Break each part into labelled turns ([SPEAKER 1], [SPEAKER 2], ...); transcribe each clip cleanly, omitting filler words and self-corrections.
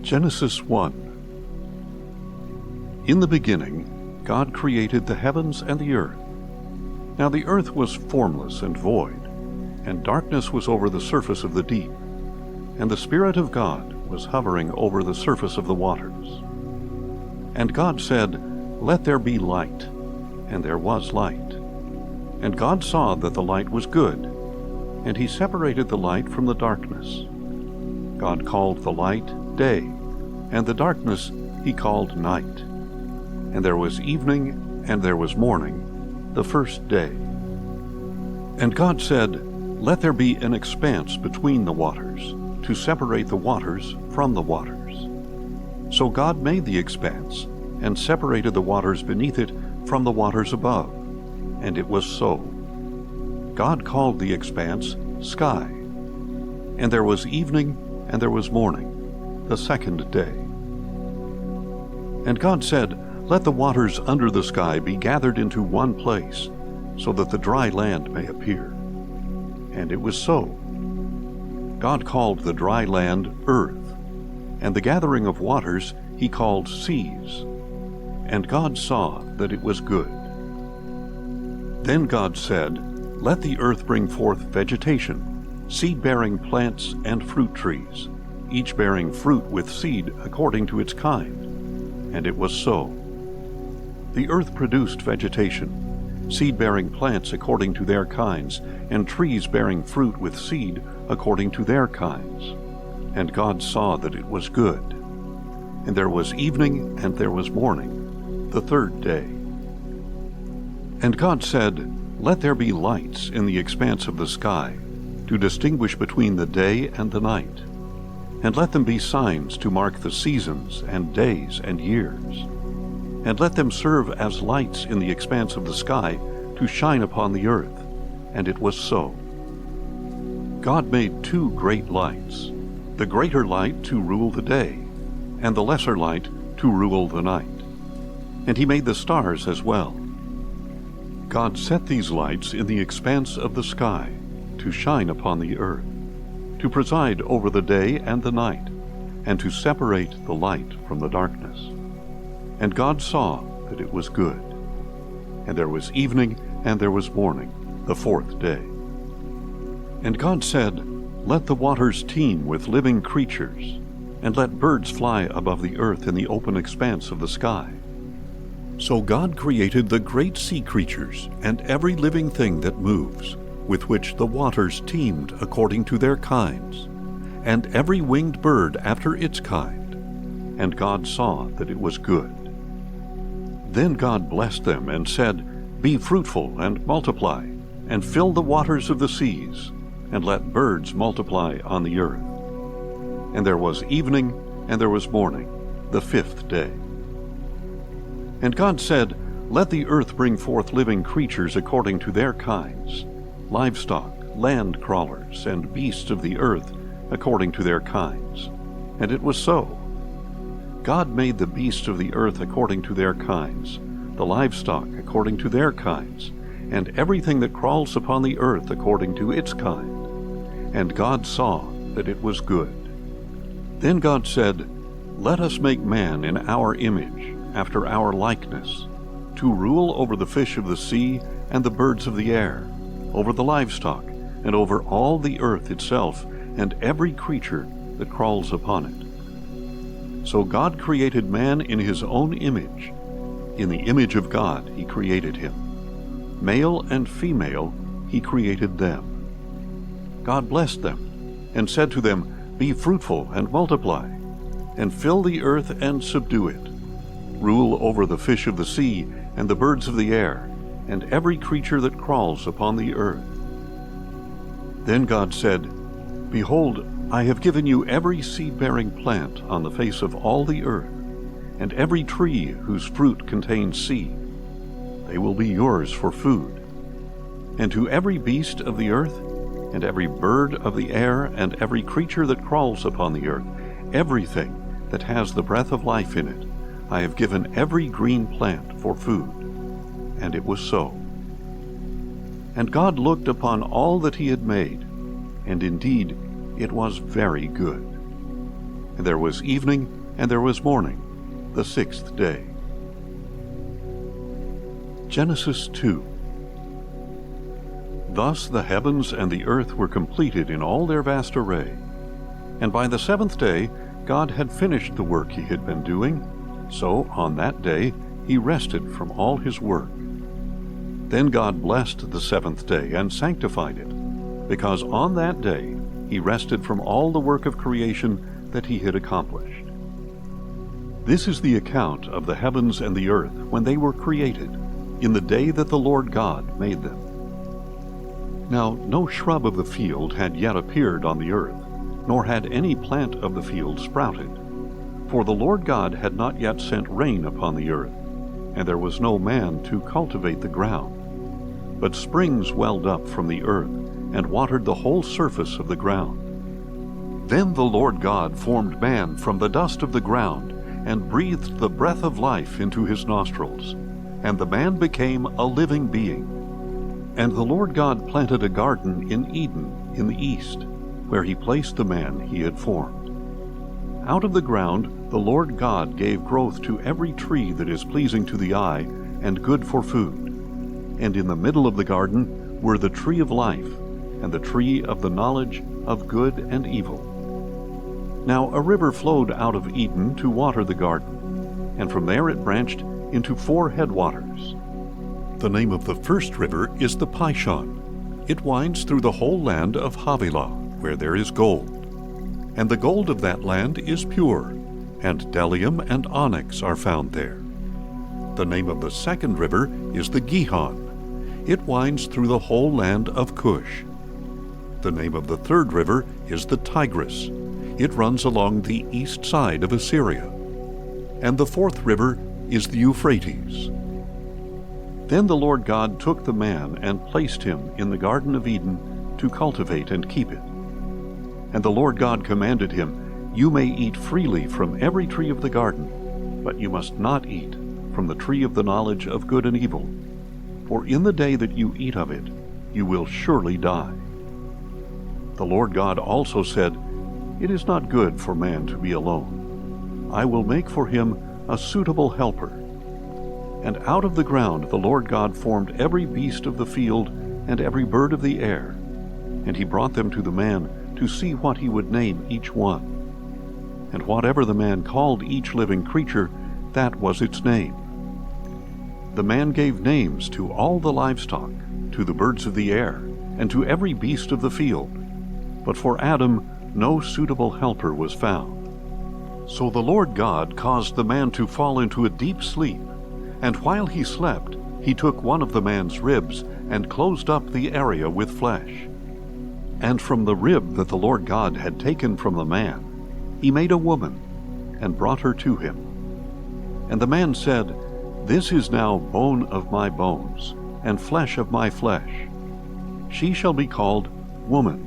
[SPEAKER 1] Genesis 1. In the beginning, God created the heavens and the earth. Now the earth was formless and void, and darkness was over the surface of the deep, and the Spirit of God was hovering over the surface of the waters. And God said, "Let there be light," and there was light. And God saw that the light was good, and he separated the light from the darkness. God called the light day, and the darkness he called night. And there was evening, and there was morning, the first day. And God said, "Let there be an expanse between the waters, to separate the waters from the waters." So God made the expanse, and separated the waters beneath it from the waters above. And it was so. God called the expanse sky. And there was evening, and there was morning, the second day. And God said, "Let the waters under the sky be gathered into one place, so that the dry land may appear." And it was so. God called the dry land earth, and the gathering of waters he called seas. And God saw that it was good. Then God said, "Let the earth bring forth vegetation, seed-bearing plants and fruit trees, each bearing fruit with seed according to its kind." And it was so. The earth produced vegetation, seed-bearing plants according to their kinds, and trees bearing fruit with seed according to their kinds. And God saw that it was good. And there was evening, and there was morning, the third day. And God said, "Let there be lights in the expanse of the sky, to distinguish between the day and the night. And let them be signs to mark the seasons and days and years. And let them serve as lights in the expanse of the sky, to shine upon the earth." And it was so. God made two great lights, the greater light to rule the day, and the lesser light to rule the night. And he made the stars as well. God set these lights in the expanse of the sky, to shine upon the earth, to preside over the day and the night, and to separate the light from the darkness. And God saw that it was good. And there was evening, and there was morning, the fourth day. And God said, "Let the waters teem with living creatures, and let birds fly above the earth in the open expanse of the sky." So God created the great sea creatures, and every living thing that moves, with which the waters teemed according to their kinds, and every winged bird after its kind. And God saw that it was good. Then God blessed them and said, "Be fruitful and multiply, and fill the waters of the seas, and let birds multiply on the earth." And there was evening, and there was morning, the fifth day. And God said, "Let the earth bring forth living creatures according to their kinds, livestock, land crawlers, and beasts of the earth according to their kinds." And it was so. God made the beasts of the earth according to their kinds, the livestock according to their kinds, and everything that crawls upon the earth according to its kind. And God saw that it was good. Then God said, "Let us make man in our image, after our likeness, to rule over the fish of the sea and the birds of the air, over the livestock, and over all the earth itself, and every creature that crawls upon it." So God created man in his own image. In the image of God he created him. Male and female he created them. God blessed them, and said to them, "Be fruitful and multiply, and fill the earth and subdue it. Rule over the fish of the sea and the birds of the air, and every creature that crawls upon the earth." Then God said, "Behold, I have given you every seed-bearing plant on the face of all the earth, and every tree whose fruit contains seed. They will be yours for food. And to every beast of the earth, and every bird of the air, and every creature that crawls upon the earth, everything that has the breath of life in it, I have given every green plant for food." And it was so. And God looked upon all that he had made, and indeed it was very good. And there was evening, and there was morning, the sixth day. Genesis 2. Thus the heavens and the earth were completed in all their vast array. And by the seventh day God had finished the work he had been doing. So on that day he rested from all his work. Then God blessed the seventh day and sanctified it, because on that day he rested from all the work of creation that he had accomplished. This is the account of the heavens and the earth when they were created, in the day that the Lord God made them. Now no shrub of the field had yet appeared on the earth, nor had any plant of the field sprouted. For the Lord God had not yet sent rain upon the earth, and there was no man to cultivate the ground. But springs welled up from the earth, and watered the whole surface of the ground. Then the Lord God formed man from the dust of the ground, and breathed the breath of life into his nostrils, and the man became a living being. And the Lord God planted a garden in Eden in the east, where he placed the man he had formed. Out of the ground the Lord God gave growth to every tree that is pleasing to the eye and good for food. And in the middle of the garden were the tree of life, and the tree of the knowledge of good and evil. Now a river flowed out of Eden to water the garden, and from there it branched into 4 headwaters. The name of the first river is the Pishon. It winds through the whole land of Havilah, where there is gold. And the gold of that land is pure, and bdellium and onyx are found there. The name of the second river is the Gihon. It winds through the whole land of Cush. The name of the third river is the Tigris. It runs along the east side of Assyria. And the fourth river is the Euphrates. Then the Lord God took the man and placed him in the Garden of Eden to cultivate and keep it. And the Lord God commanded him, "You may eat freely from every tree of the garden, but you must not eat from the tree of the knowledge of good and evil. For in the day that you eat of it, you will surely die." The Lord God also said, "It is not good for man to be alone. I will make for him a suitable helper." And out of the ground the Lord God formed every beast of the field and every bird of the air, and he brought them to the man to see what he would name each one. And whatever the man called each living creature, that was its name. The man gave names to all the livestock, to the birds of the air, and to every beast of the field. But for Adam no suitable helper was found. So the Lord God caused the man to fall into a deep sleep, and while he slept, he took one of the man's ribs and closed up the area with flesh. And from the rib that the Lord God had taken from the man, he made a woman, and brought her to him. And the man said, "This is now bone of my bones, and flesh of my flesh. She shall be called woman,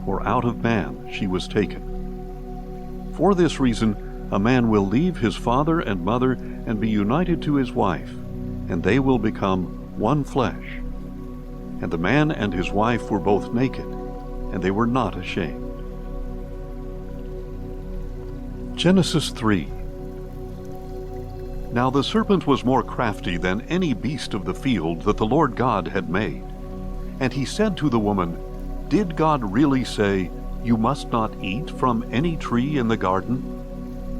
[SPEAKER 1] for out of man she was taken." For this reason, a man will leave his father and mother and be united to his wife, and they will become one flesh. And the man and his wife were both naked, and they were not ashamed. Genesis 3. Now the serpent was more crafty than any beast of the field that the Lord God had made. And he said to the woman, "Did God really say, 'You must not eat from any tree in the garden'?"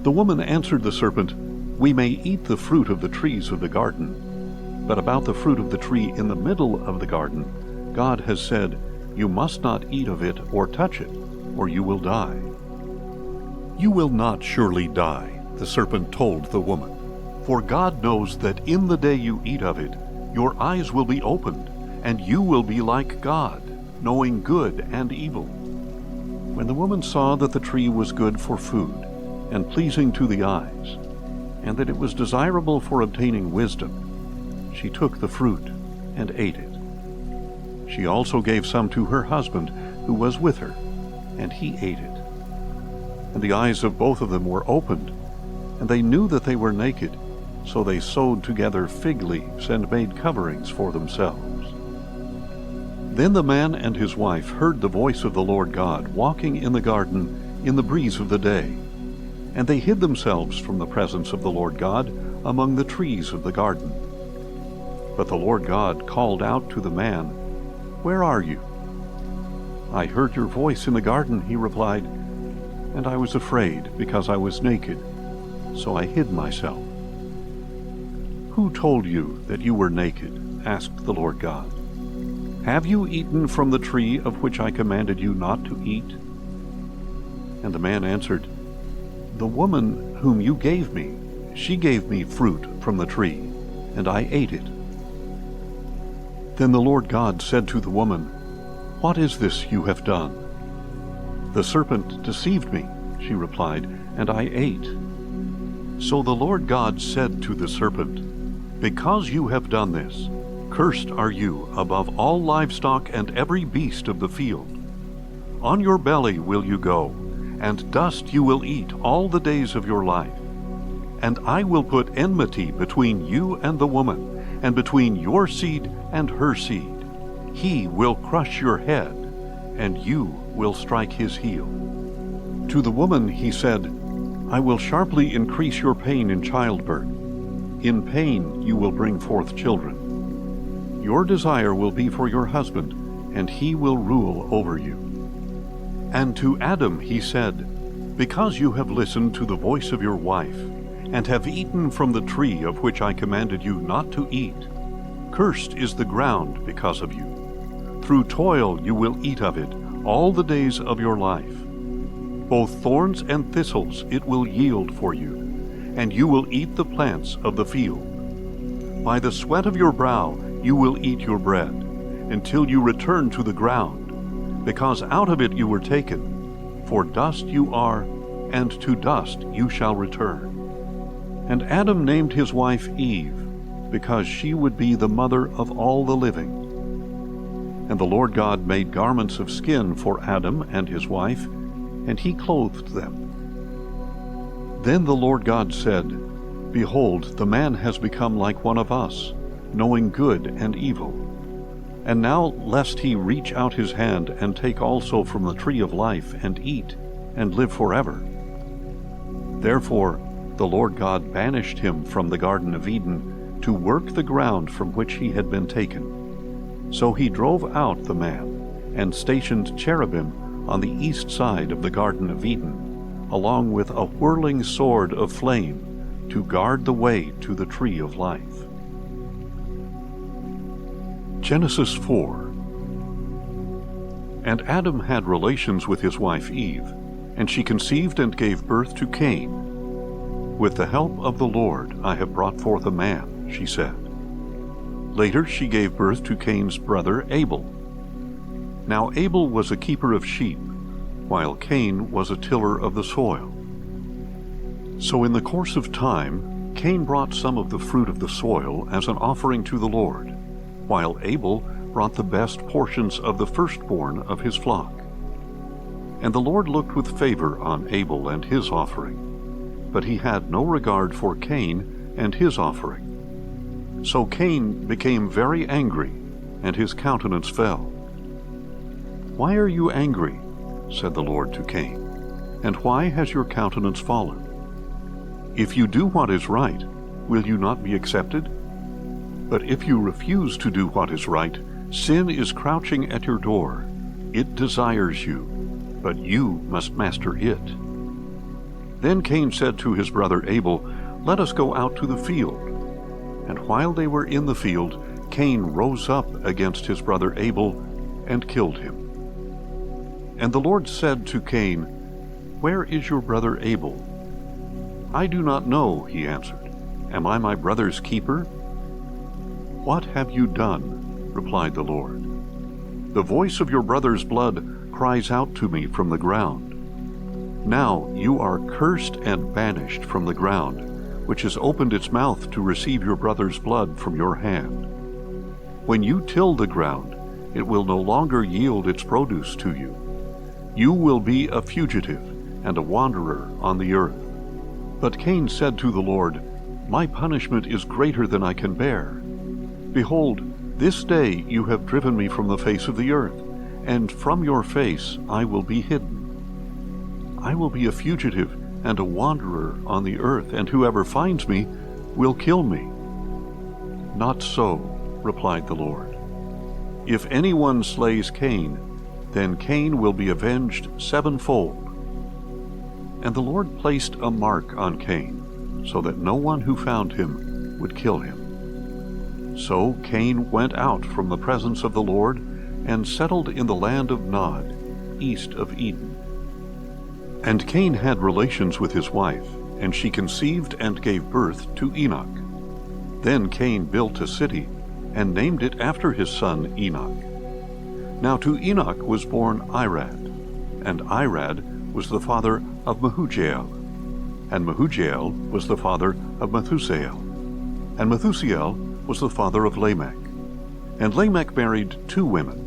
[SPEAKER 1] The woman answered the serpent, "We may eat the fruit of the trees of the garden, but about the fruit of the tree in the middle of the garden, God has said, 'You must not eat of it or touch it, or you will die.'" "You will not surely die," the serpent told the woman, "for God knows that in the day you eat of it, your eyes will be opened, and you will be like God, knowing good and evil." When the woman saw that the tree was good for food, and pleasing to the eyes, and that it was desirable for obtaining wisdom, she took the fruit and ate it. She also gave some to her husband who was with her, and he ate it. And the eyes of both of them were opened, and they knew that they were naked, so they sewed together fig leaves and made coverings for themselves. Then the man and his wife heard the voice of the Lord God walking in the garden in the breeze of the day. and they hid themselves from the presence of the Lord God among the trees of the garden. But the Lord God called out to the man, "Where are you?" "I heard your voice in the garden," he replied, "and I was afraid because I was naked, so I hid myself." "Who told you that you were naked?" asked the Lord God. "Have you eaten from the tree of which I commanded you not to eat?" And the man answered, "The woman whom you gave me, she gave me fruit from the tree, and I ate it." Then the Lord God said to the woman, "What is this you have done?" "The serpent deceived me," she replied, "and I ate." So the Lord God said to the serpent, "Because you have done this, cursed are you above all livestock and every beast of the field. On your belly will you go, and dust you will eat all the days of your life. And I will put enmity between you and the woman, and between your seed and her seed. He will crush your head, and you will strike his heel." To the woman he said, "I will sharply increase your pain in childbirth. In pain you will bring forth children. Your desire will be for your husband, and he will rule over you." And to Adam he said, "Because you have listened to the voice of your wife, and have eaten from the tree of which I commanded you not to eat, cursed is the ground because of you. Through toil you will eat of it all the days of your life. Both thorns and thistles it will yield for you, and you will eat the plants of the field. By the sweat of your brow you will eat your bread, until you return to the ground, because out of it you were taken. For dust you are, and to dust you shall return." And Adam named his wife Eve, because she would be the mother of all the living. And the Lord God made garments of skin for Adam and his wife, and he clothed them. Then the Lord God said, "Behold, the man has become like one of us, knowing good and evil. And now lest he reach out his hand and take also from the tree of life and eat, and live forever." Therefore the Lord God banished him from the Garden of Eden to work the ground from which he had been taken. So he drove out the man, and stationed cherubim on the east side of the Garden of Eden, along with a whirling sword of flame, to guard the way to the tree of life. Genesis 4. And Adam had relations with his wife Eve, and she conceived and gave birth to Cain. "With the help of the Lord I have brought forth a man," she said. Later she gave birth to Cain's brother Abel. Now Abel was a keeper of sheep, while Cain was a tiller of the soil. So in the course of time, Cain brought some of the fruit of the soil as an offering to the Lord, while Abel brought the best portions of the firstborn of his flock. And the Lord looked with favor on Abel and his offering, but he had no regard for Cain and his offering. So Cain became very angry, and his countenance fell. "Why are you angry?" said the Lord to Cain, "and why has your countenance fallen? If you do what is right, will you not be accepted? But if you refuse to do what is right, sin is crouching at your door. It desires you, but you must master it." Then Cain said to his brother Abel, "Let us go out to the field." And while they were in the field, Cain rose up against his brother Abel and killed him. And the Lord said to Cain, "Where is your brother Abel?" "I do not know," he answered. "Am I my brother's keeper?" "What have you done?" replied the Lord. "The voice of your brother's blood cries out to me from the ground. Now you are cursed and banished from the ground, which has opened its mouth to receive your brother's blood from your hand. When you till the ground, it will no longer yield its produce to you. You will be a fugitive and a wanderer on the earth." But Cain said to the Lord, "My punishment is greater than I can bear. Behold, this day you have driven me from the face of the earth, and from your face I will be hidden. I will be a fugitive and a wanderer on the earth, and whoever finds me will kill me." "Not so," replied the Lord. "If anyone slays Cain, then Cain will be avenged sevenfold." And the Lord placed a mark on Cain, so that no one who found him would kill him. So Cain went out from the presence of the Lord and settled in the land of Nod, east of Eden. And Cain had relations with his wife, and she conceived and gave birth to Enoch. Then Cain built a city, and named it after his son Enoch. Now to Enoch was born Irad, and Irad was the father of Mehujael, and Mehujael was the father of Methusael, and Methusael was the father of Lamech. And Lamech married two women,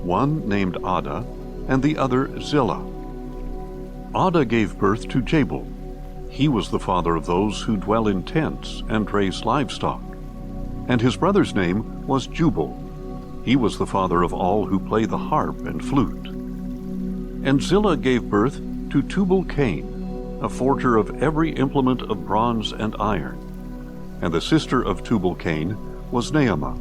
[SPEAKER 1] one named Ada, and the other Zillah. Ada gave birth to Jabal. He was the father of those who dwell in tents and raise livestock. And his brother's name was Jubal. He was the father of all who play the harp and flute. And Zillah gave birth to Tubal-Cain, a forger of every implement of bronze and iron. And the sister of Tubal-Cain was Naamah.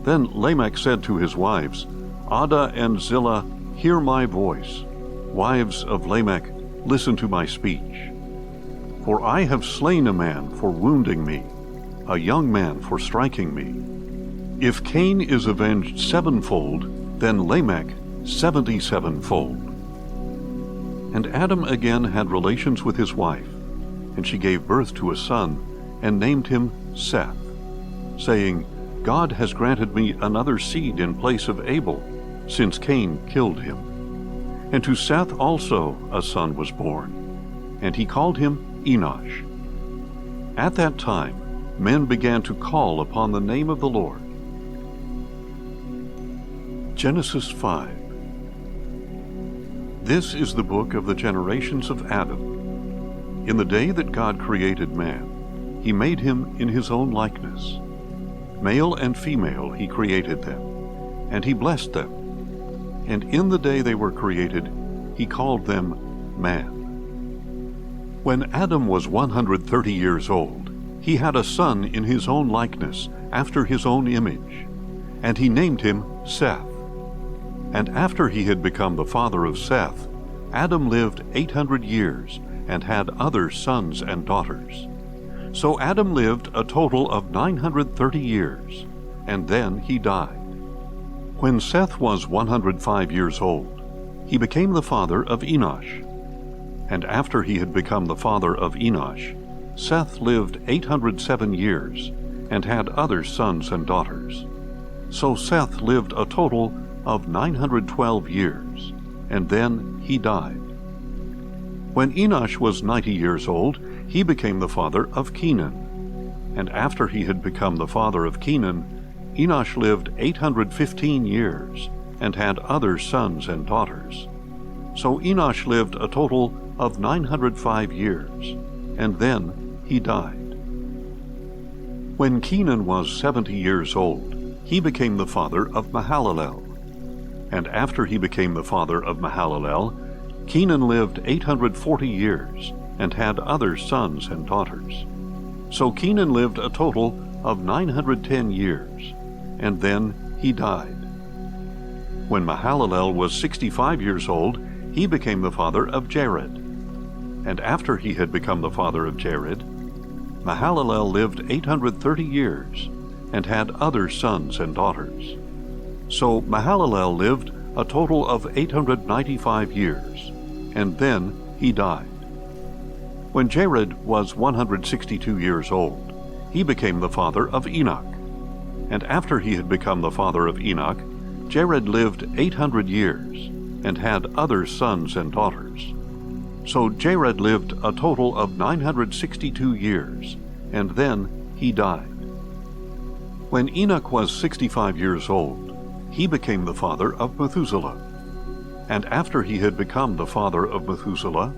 [SPEAKER 1] Then Lamech said to his wives, "Ada and Zillah, hear my voice. Wives of Lamech, listen to my speech. For I have slain a man for wounding me, a young man for striking me. If Cain is avenged sevenfold, then Lamech 77-fold." And Adam again had relations with his wife, and she gave birth to a son, and named him Seth, saying, "God has granted me another seed in place of Abel, since Cain killed him." And to Seth also a son was born, and he called him Enosh. At that time men began to call upon the name of the Lord. Genesis 5. This is the book of the generations of Adam. In the day that God created man, he made him in his own likeness. Male and female he created them, and he blessed them. And in the day they were created, he called them man. When Adam was 130 years old, he had a son in his own likeness, after his own image, and he named him Seth. And after he had become the father of Seth, Adam lived 800 years, and had other sons and daughters. So Adam lived a total of 930 years, and then he died. When Seth was 105 years old, he became the father of Enosh. And after he had become the father of Enosh, Seth lived 807 years, and had other sons and daughters. So Seth lived a total of 912 years, and then he died. When Enosh was 90 years old, he became the father of Kenan. And after he had become the father of Kenan, Enosh lived 815 years, and had other sons and daughters. So Enosh lived a total of 905 years, and then he died. When Kenan was 70 years old, he became the father of Mahalalel. And after he became the father of Mahalalel, Kenan lived 840 years, and had other sons and daughters. So Kenan lived a total of 910 years, and then he died. When Mahalalel was 65 years old, he became the father of Jared. And after he had become the father of Jared, Mahalalel lived 830 years, and had other sons and daughters. So Mahalalel lived a total of 895 years, and then he died. When Jared was 162 years old, he became the father of Enoch. And after he had become the father of Enoch, Jared lived 800 years, and had other sons and daughters. So Jared lived a total of 962 years, and then he died. When Enoch was 65 years old, he became the father of Methuselah. And after he had become the father of Methuselah,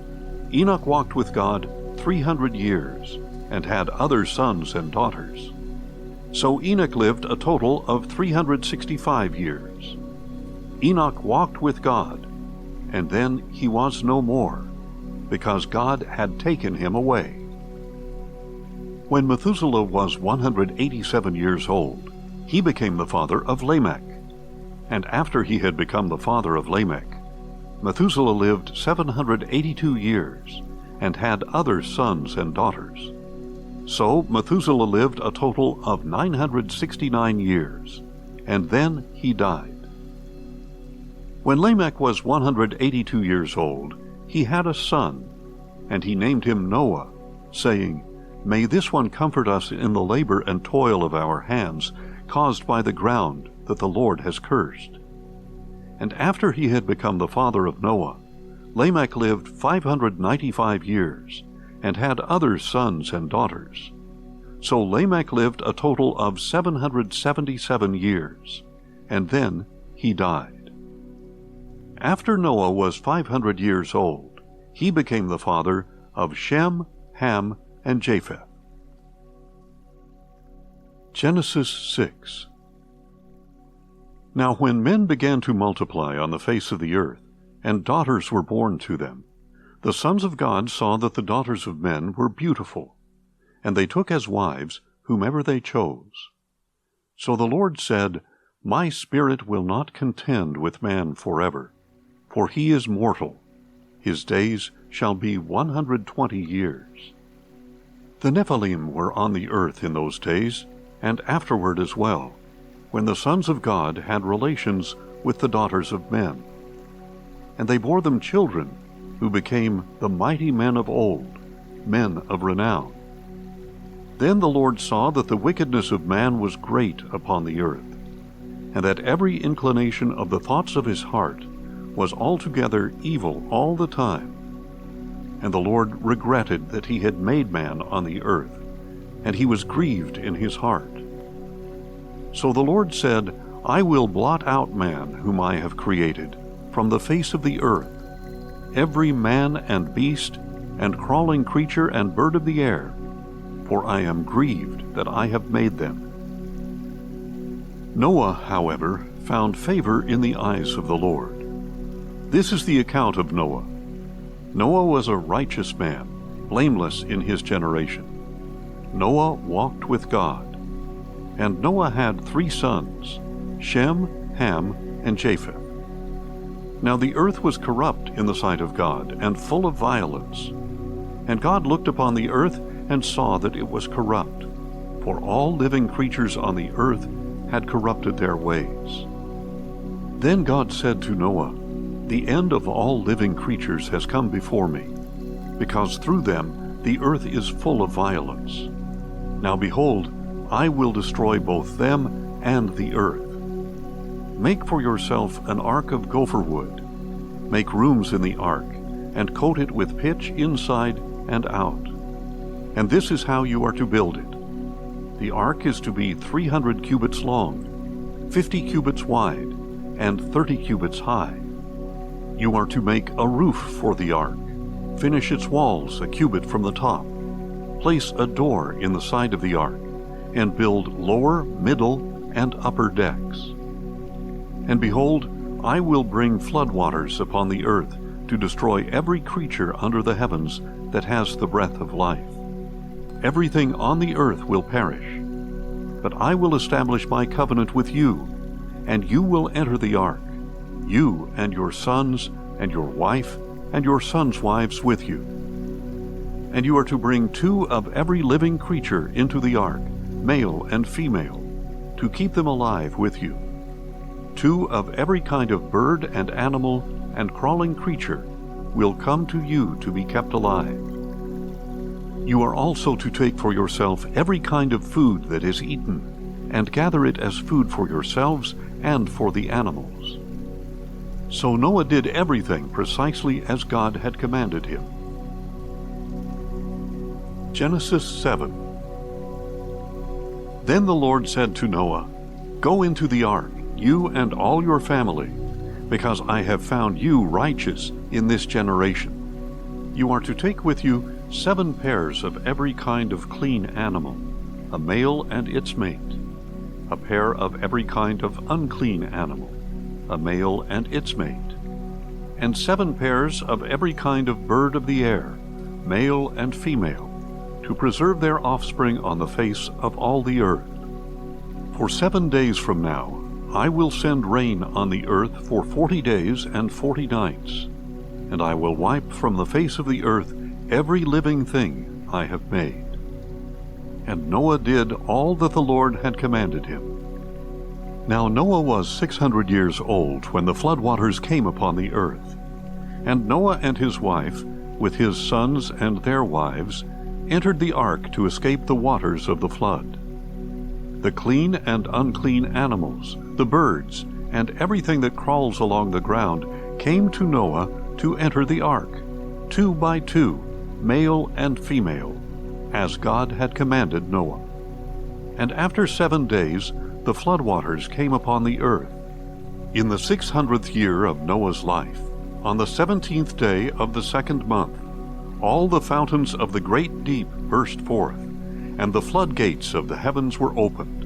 [SPEAKER 1] Enoch walked with God 300 years, and had other sons and daughters. So Enoch lived a total of 365 years. Enoch walked with God, and then he was no more, because God had taken him away. When Methuselah was 187 years old, he became the father of Lamech. And after he had become the father of Lamech, Methuselah lived 782 years, and had other sons and daughters. So Methuselah lived a total of 969 years, and then he died. When Lamech was 182 years old, he had a son, and he named him Noah, saying, "May this one comfort us in the labor and toil of our hands, caused by the ground that the Lord has cursed." And after he had become the father of Noah, Lamech lived 595 years, and had other sons and daughters. So Lamech lived a total of 777 years, and then he died. After Noah was 500 years old, he became the father of Shem, Ham, and Japheth. Genesis 6. Now when men began to multiply on the face of the earth, and daughters were born to them, the sons of God saw that the daughters of men were beautiful, and they took as wives whomever they chose. So the Lord said, "My spirit will not contend with man forever, for he is mortal. His days shall be 120 years. The Nephilim were on the earth in those days, and afterward as well, when the sons of God had relations with the daughters of men. And they bore them children, who became the mighty men of old, men of renown. Then the Lord saw that the wickedness of man was great upon the earth, and that every inclination of the thoughts of his heart was altogether evil all the time. And the Lord regretted that he had made man on the earth, and he was grieved in his heart. So the Lord said, I will blot out man whom I have created from the face of the earth, every man and beast, and crawling creature and bird of the air, for I am grieved that I have made them. Noah, however, found favor in the eyes of the Lord. This is the account of Noah. Noah was a righteous man, blameless in his generation. Noah walked with God. And Noah had 3 sons, Shem, Ham, and Japheth. Now the earth was corrupt in the sight of God, and full of violence. And God looked upon the earth, and saw that it was corrupt, for all living creatures on the earth had corrupted their ways. Then God said to Noah, The end of all living creatures has come before me, because through them the earth is full of violence. Now behold, I will destroy both them and the earth. Make for yourself an ark of gopher wood. Make rooms in the ark, and coat it with pitch inside and out. And this is how you are to build it. The ark is to be 300 cubits long, 50 cubits wide, and 30 cubits high. You are to make a roof for the ark. Finish its walls a cubit from the top. Place a door in the side of the ark, and build lower, middle, and upper decks. And behold, I will bring floodwaters upon the earth to destroy every creature under the heavens that has the breath of life. Everything on the earth will perish. But I will establish my covenant with you, and you will enter the ark, you and your sons, and your wife, and your sons' wives with you. And you are to bring 2 of every living creature into the ark, male and female, to keep them alive with you. 2 of every kind of bird and animal and crawling creature will come to you to be kept alive. You are also to take for yourself every kind of food that is eaten, and gather it as food for yourselves and for the animals. So Noah did everything precisely as God had commanded him. Genesis 7. Then the Lord said to Noah, Go into the ark, you and all your family, because I have found you righteous in this generation. You are to take with you 7 pairs of every kind of clean animal, a male and its mate, a pair of every kind of unclean animal, a male and its mate, and 7 pairs of every kind of bird of the air, male and female, to preserve their offspring on the face of all the earth. For 7 days from now I will send rain on the earth for 40 days and 40 nights, and I will wipe from the face of the earth every living thing I have made. And Noah did all that the Lord had commanded him. Now Noah was 600 years old when the floodwaters came upon the earth. And Noah and his wife, with his sons and their wives, entered the ark to escape the waters of the flood. The clean and unclean animals, the birds, and everything that crawls along the ground came to Noah to enter the ark, 2 by 2, male and female, as God had commanded Noah. And after 7 days the floodwaters came upon the earth. In the 600th year of Noah's life, on the 17th day of the 2nd month, all the fountains of the great deep burst forth, and the floodgates of the heavens were opened.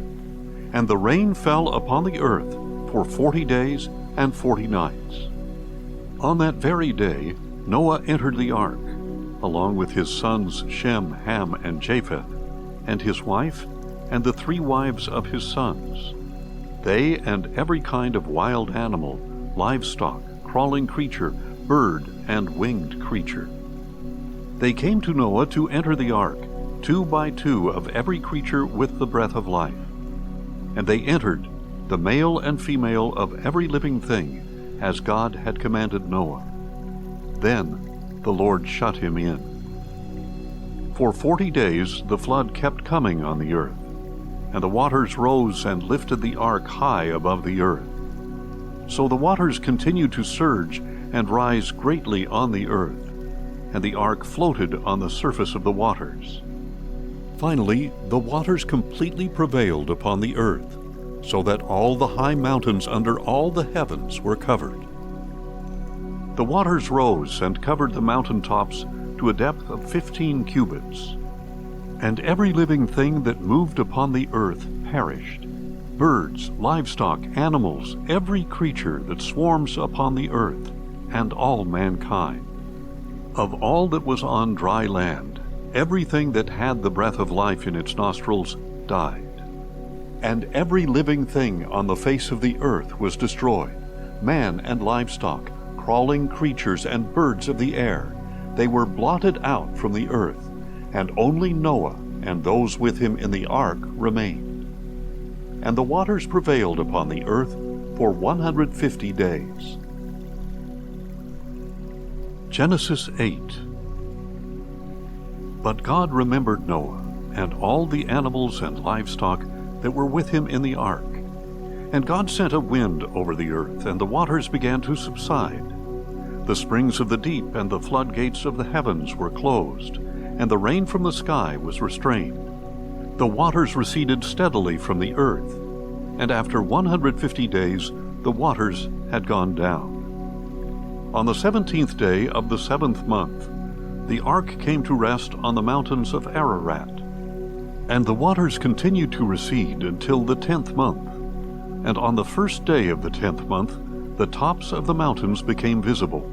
[SPEAKER 1] And the rain fell upon the earth for 40 days and 40 nights. On that very day Noah entered the ark, along with his sons Shem, Ham, and Japheth, and his wife, and the 3 wives of his sons. They and every kind of wild animal, livestock, crawling creature, bird, and winged creature. They came to Noah to enter the ark, 2 by 2 of every creature with the breath of life. And they entered, the male and female of every living thing, as God had commanded Noah. Then the Lord shut him in. For 40 days the flood kept coming on the earth, and the waters rose and lifted the ark high above the earth. So the waters continued to surge and rise greatly on the earth, and the ark floated on the surface of the waters. Finally, the waters completely prevailed upon the earth, so that all the high mountains under all the heavens were covered. The waters rose and covered the mountain tops to a depth of 15 cubits. And every living thing that moved upon the earth perished, birds, livestock, animals, every creature that swarms upon the earth, and all mankind. Of all that was on dry land, everything that had the breath of life in its nostrils died. And every living thing on the face of the earth was destroyed, man and livestock, crawling creatures and birds of the air. They were blotted out from the earth, and only Noah and those with him in the ark remained. And the waters prevailed upon the earth for 150 days. Genesis 8. But God remembered Noah, and all the animals and livestock that were with him in the ark. And God sent a wind over the earth, and the waters began to subside. The springs of the deep and the floodgates of the heavens were closed, and the rain from the sky was restrained. The waters receded steadily from the earth, and after 150 days the waters had gone down. On the 17th day of the 7th month, the ark came to rest on the mountains of Ararat. And the waters continued to recede until the 10th month. And on the 1st day of the 10th month, the tops of the mountains became visible.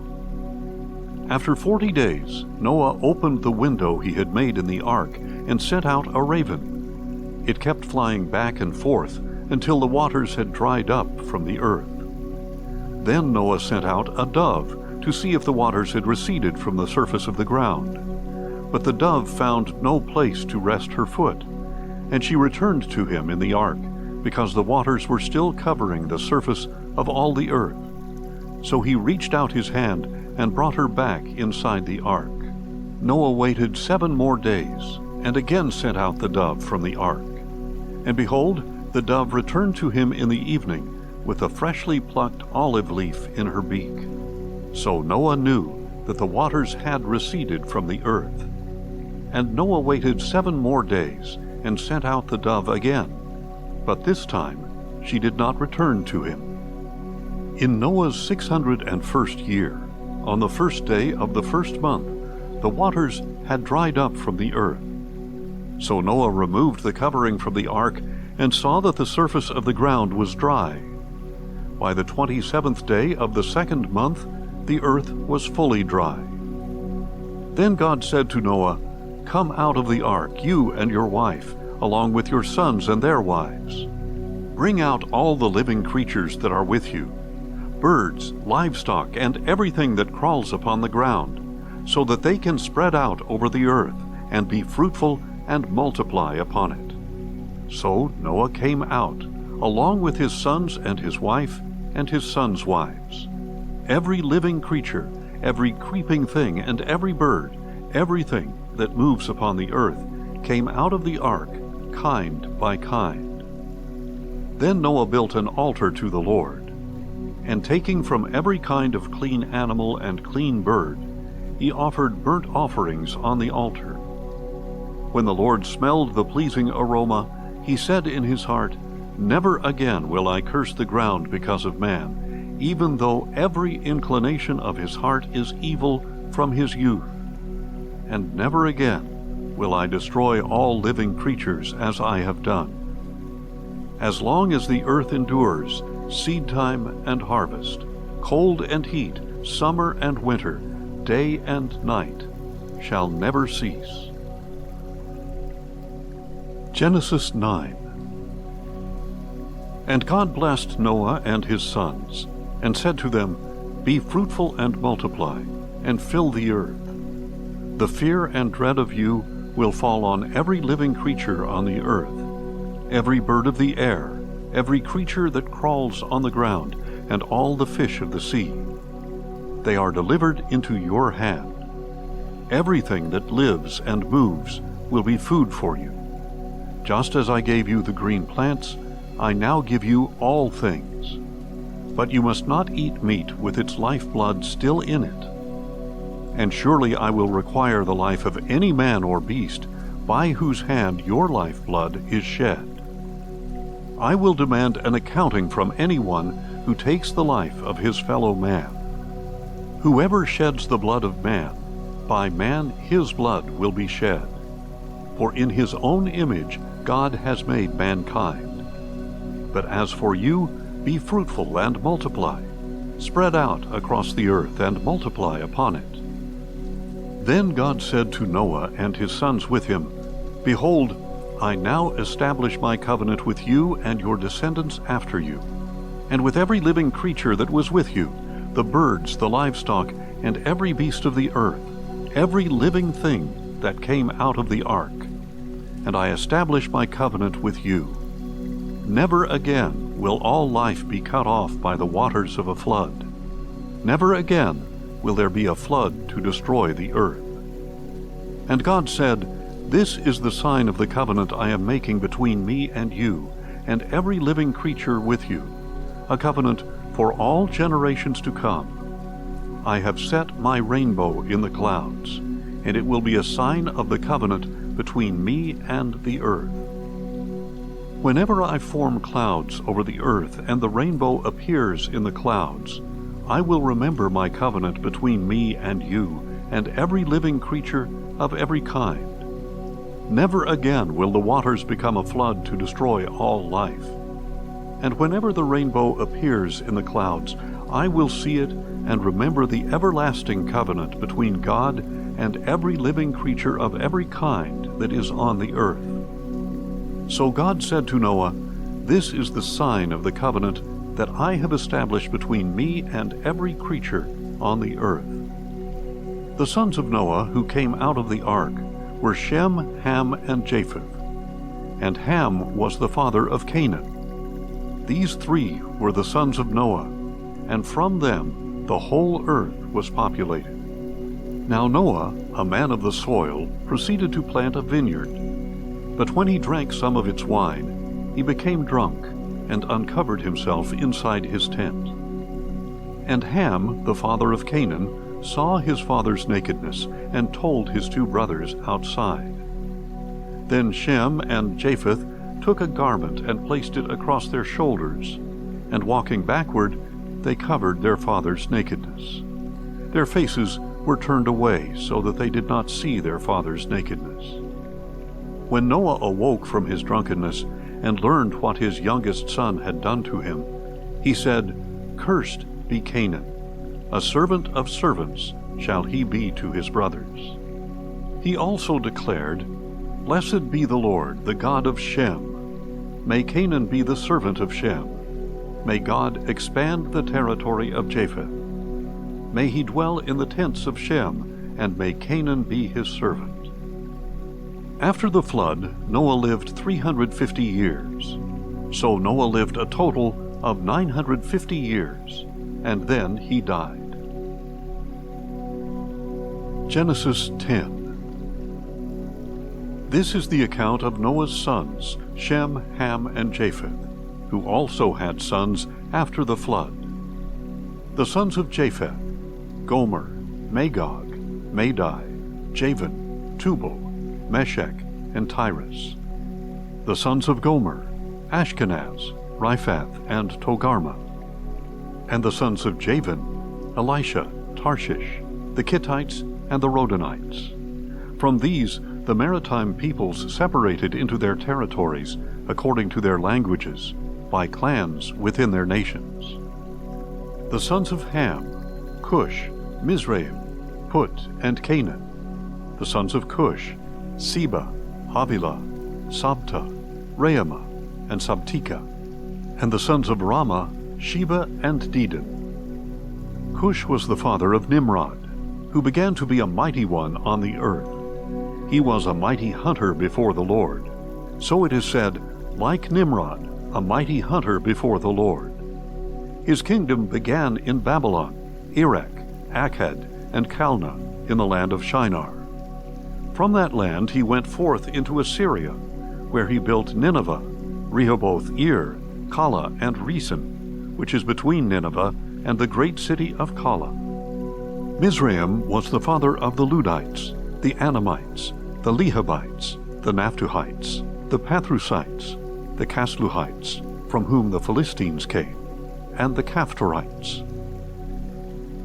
[SPEAKER 1] After 40 days, Noah opened the window he had made in the ark and sent out a raven. It kept flying back and forth until the waters had dried up from the earth. Then Noah sent out a dove to see if the waters had receded from the surface of the ground. But the dove found no place to rest her foot, and she returned to him in the ark, because the waters were still covering the surface of all the earth. So he reached out his hand and brought her back inside the ark. Noah waited 7 more days, and again sent out the dove from the ark. And behold, the dove returned to him in the evening, with a freshly plucked olive leaf in her beak. So Noah knew that the waters had receded from the earth. And Noah waited 7 more days, and sent out the dove again. But this time she did not return to him. In Noah's 601st year, on the 1st day of the 1st month, the waters had dried up from the earth. So Noah removed the covering from the ark, and saw that the surface of the ground was dry. By the 27th day of the 2nd month, the earth was fully dry. Then God said to Noah, "Come out of the ark, you and your wife, along with your sons and their wives. Bring out all the living creatures that are with you, birds, livestock, and everything that crawls upon the ground, so that they can spread out over the earth and be fruitful and multiply upon it." So Noah came out, along with his sons and his wife and his sons' wives. Every living creature, every creeping thing, and every bird, everything that moves upon the earth, came out of the ark, kind by kind. Then Noah built an altar to the Lord, and taking from every kind of clean animal and clean bird, he offered burnt offerings on the altar. When the Lord smelled the pleasing aroma, he said in his heart, "Never again will I curse the ground because of man, even though every inclination of his heart is evil from his youth. And never again will I destroy all living creatures as I have done. As long as the earth endures, seed time and harvest, cold and heat, summer and winter, day and night, shall never cease." Genesis 9. And God blessed Noah and his sons, and said to them, "Be fruitful and multiply, and fill the earth. The fear and dread of you will fall on every living creature on the earth, every bird of the air, every creature that crawls on the ground, and all the fish of the sea. They are delivered into your hand. Everything that lives and moves will be food for you. Just as I gave you the green plants, I now give you all things. But you must not eat meat with its lifeblood still in it. And surely I will require the life of any man or beast by whose hand your lifeblood is shed. I will demand an accounting from anyone who takes the life of his fellow man. Whoever sheds the blood of man, by man his blood will be shed. For in his own image God has made mankind. But as for you, be fruitful and multiply. Spread out across the earth and multiply upon it." Then God said to Noah and his sons with him, "Behold, I now establish my covenant with you and your descendants after you, and with every living creature that was with you, the birds, the livestock, and every beast of the earth, every living thing that came out of the ark. And I establish my covenant with you. Never again will all life be cut off by the waters of a flood. Never again will there be a flood to destroy the earth." And God said, "This is the sign of the covenant I am making between me and you, and every living creature with you, a covenant for all generations to come. I have set my rainbow in the clouds, and it will be a sign of the covenant between me and the earth. Whenever I form clouds over the earth and the rainbow appears in the clouds, I will remember my covenant between me and you and every living creature of every kind. Never again will the waters become a flood to destroy all life. And whenever the rainbow appears in the clouds, I will see it and remember the everlasting covenant between God and every living creature of every kind that is on the earth." So God said to Noah, "This is the sign of the covenant that I have established between me and every creature on the earth." The sons of Noah who came out of the ark were Shem, Ham, and Japheth. And Ham was the father of Canaan. These three were the sons of Noah, and from them the whole earth was populated. Now Noah, a man of the soil, proceeded to plant a vineyard. But when he drank some of its wine, he became drunk and uncovered himself inside his tent. And Ham, the father of Canaan, saw his father's nakedness and told his two brothers outside. Then Shem and Japheth took a garment and placed it across their shoulders, and walking backward, they covered their father's nakedness. Their faces were turned away so that they did not see their father's nakedness. When Noah awoke from his drunkenness and learned what his youngest son had done to him, he said, "Cursed be Canaan." a servant of servants shall he be to his brothers. He also declared, Blessed be the Lord, the God of Shem. May Canaan be the servant of Shem. May God expand the territory of Japheth. May he dwell in the tents of Shem, and may Canaan be his servant. After the flood, Noah lived 350 years. So Noah lived a total of 950 years, and then he died. Genesis 10. This is the account of Noah's sons, Shem, Ham, and Japheth, who also had sons after the flood. The sons of Japheth: Gomer, Magog, Madai, Javan, Tubal, Meshech, and Tyrus. The sons of Gomer: Ashkenaz, Riphath, and Togarmah. And the sons of Javan: Elisha, Tarshish, the Kittites, and the Rodanites. From these the maritime peoples separated into their territories according to their languages, by clans within their nations. The sons of Ham: Cush, Mizraim, Put, and Canaan. The sons of Cush: Seba, Havilah, Sabta, Raamah, and Sabtika. And the sons of Ramah: Sheba and Dedan. Cush was the father of Nimrod, who began to be a mighty one on the earth. He was a mighty hunter before the Lord. So it is said, like Nimrod, a mighty hunter before the Lord. His kingdom began in Babylon, Erech, Akkad, and Calneh in the land of Shinar. From that land he went forth into Assyria, where he built Nineveh, Rehoboth-ir, Calah, and Resen, which is between Nineveh and the great city of Calah. Mizraim was the father of the Ludites, the Anamites, the Lehabites, the Naphtuhites, the Pathrusites, the Casluhites, from whom the Philistines came, and the Caphtorites.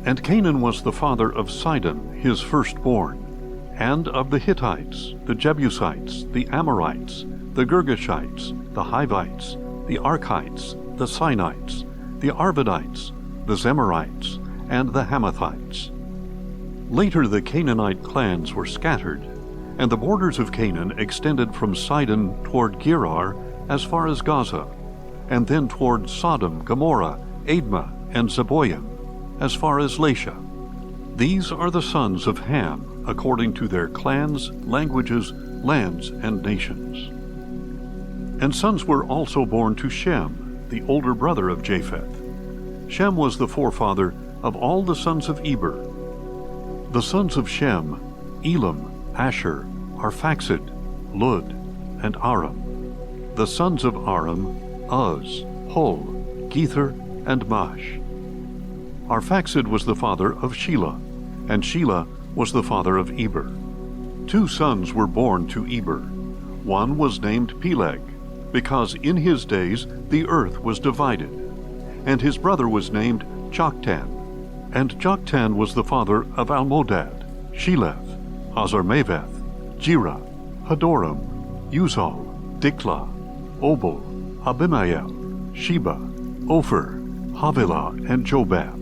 [SPEAKER 1] And Canaan was the father of Sidon, his firstborn, and of the Hittites, the Jebusites, the Amorites, the Girgashites, the Hivites, the Archites, the Sinites, the Arvadites, the Zemarites, and the Hamathites. Later the Canaanite clans were scattered, and the borders of Canaan extended from Sidon toward Gerar as far as Gaza, and then toward Sodom, Gomorrah, Admah, and Zeboim, as far as Lasha. These are the sons of Ham, according to their clans, languages, lands, and nations. And sons were also born to Shem, the older brother of Japheth. Shem was the forefather of all the sons of Eber. The sons of Shem: Elam, Asher, Arphaxad, Lud, and Aram. The sons of Aram: Uz, Hul, Gether, and Mash. Arphaxad was the father of Shelah, and Shelah was the father of Eber. 2 sons were born to Eber. One was named Peleg, because in his days the earth was divided, and his brother was named Joktan. And Joktan was the father of Almodad, Sheleph, Hazarmaveth, Jerah, Hadoram, Uzal, Diklah, Obal, Abimael, Sheba, Ophir, Havilah, and Jobab.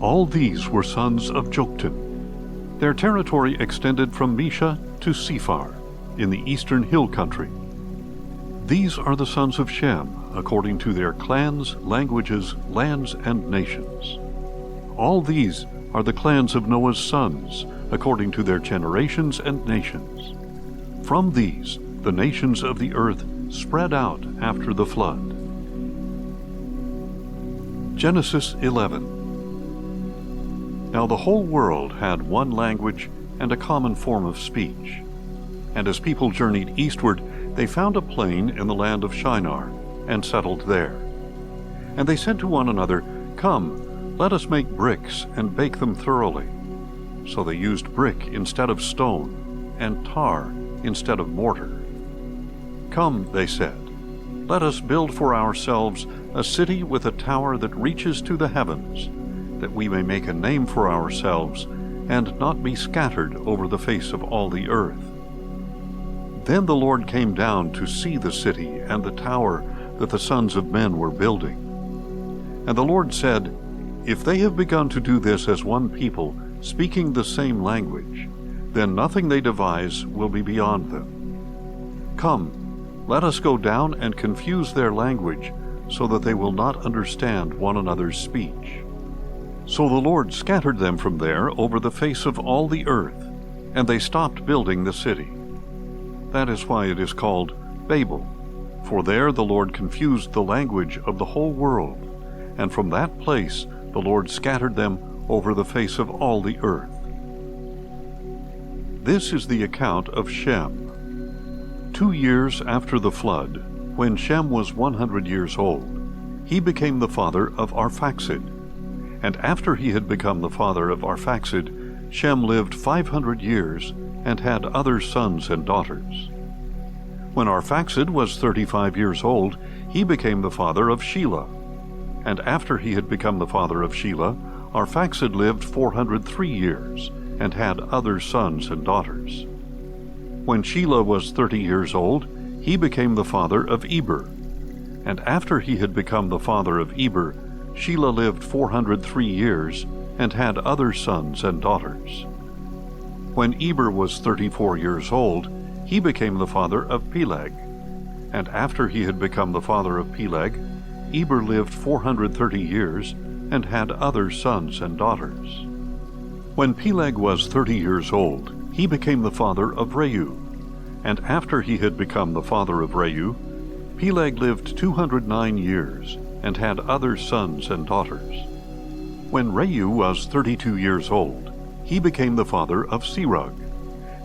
[SPEAKER 1] All these were sons of Joktan. Their territory extended from Mesha to Sephar, in the eastern hill country. These are the sons of Shem, according to their clans, languages, lands, and nations. All these are the clans of Noah's sons, according to their generations and nations. From these, the nations of the earth spread out after the flood. Genesis 11. Now the whole world had one language and a common form of speech. And as people journeyed eastward, they found a plain in the land of Shinar, and settled there. And they said to one another, Come, let us make bricks and bake them thoroughly. So they used brick instead of stone, and tar instead of mortar. Come, they said, let us build for ourselves a city with a tower that reaches to the heavens, that we may make a name for ourselves, and not be scattered over the face of all the earth. Then the Lord came down to see the city and the tower that the sons of men were building. And the Lord said, If they have begun to do this as one people, speaking the same language, then nothing they devise will be beyond them. Come, let us go down and confuse their language, so that they will not understand one another's speech. So the Lord scattered them from there over the face of all the earth, and they stopped building the city. That is why it is called Babel, for there the Lord confused the language of the whole world, and from that place the Lord scattered them over the face of all the earth. This is the account of Shem. 2 years after the flood, when Shem was 100 years old, he became the father of Arphaxad. And after he had become the father of Arphaxad, Shem lived 500 years and had other sons and daughters. When Arphaxad was 35 years old, he became the father of Shelah. And after he had become the father of Shelah, Arphaxad lived 403 years and had other sons and daughters. When Shelah was 30 years old, he became the father of Eber. And after he had become the father of Eber, Shelah lived 403 years and had other sons and daughters. When Eber was 34 years old, he became the father of Peleg. And after he had become the father of Peleg, Eber lived 430 years and had other sons and daughters. When Peleg was 30 years old, he became the father of Reu. And after he had become the father of Reu, Peleg lived 209 years and had other sons and daughters. When Reu was 32 years old, he became the father of Serug.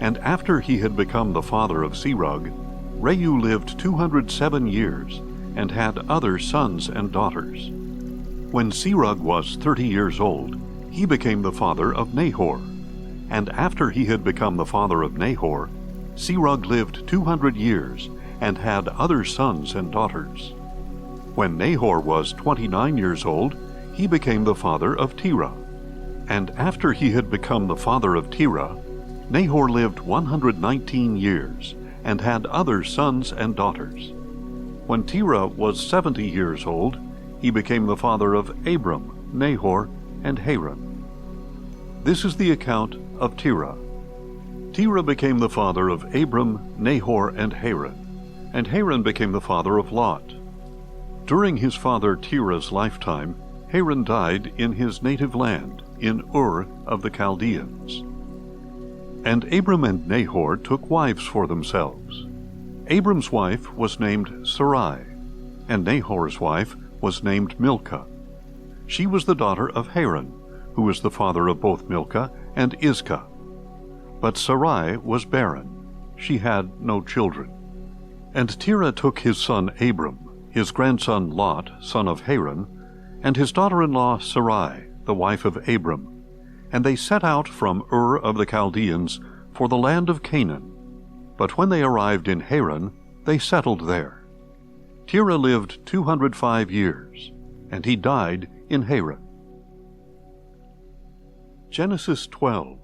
[SPEAKER 1] And after he had become the father of Serug, Reu lived 207 years and had other sons and daughters. When Serug was 30 years old, he became the father of Nahor. And after he had become the father of Nahor, Serug lived 200 years and had other sons and daughters. When Nahor was 29 years old, he became the father of Terah. And after he had become the father of Terah, Nahor lived 119 years and had other sons and daughters. When Terah was 70 years old, he became the father of Abram, Nahor, and Haran. This is the account of Terah. Terah became the father of Abram, Nahor, and Haran became the father of Lot. During his father Terah's lifetime, Haran died in his native land, in Ur of the Chaldeans. And Abram and Nahor took wives for themselves. Abram's wife was named Sarai, and Nahor's wife was named Milcah. She was the daughter of Haran, who was the father of both Milcah and Iscah. But Sarai was barren. She had no children. And Terah took his son Abram, his grandson Lot, son of Haran, and his daughter-in-law Sarai, the wife of Abram, and they set out from Ur of the Chaldeans for the land of Canaan. But when they arrived in Haran, they settled there. Terah lived 205 years, and he died in Haran. Genesis 12.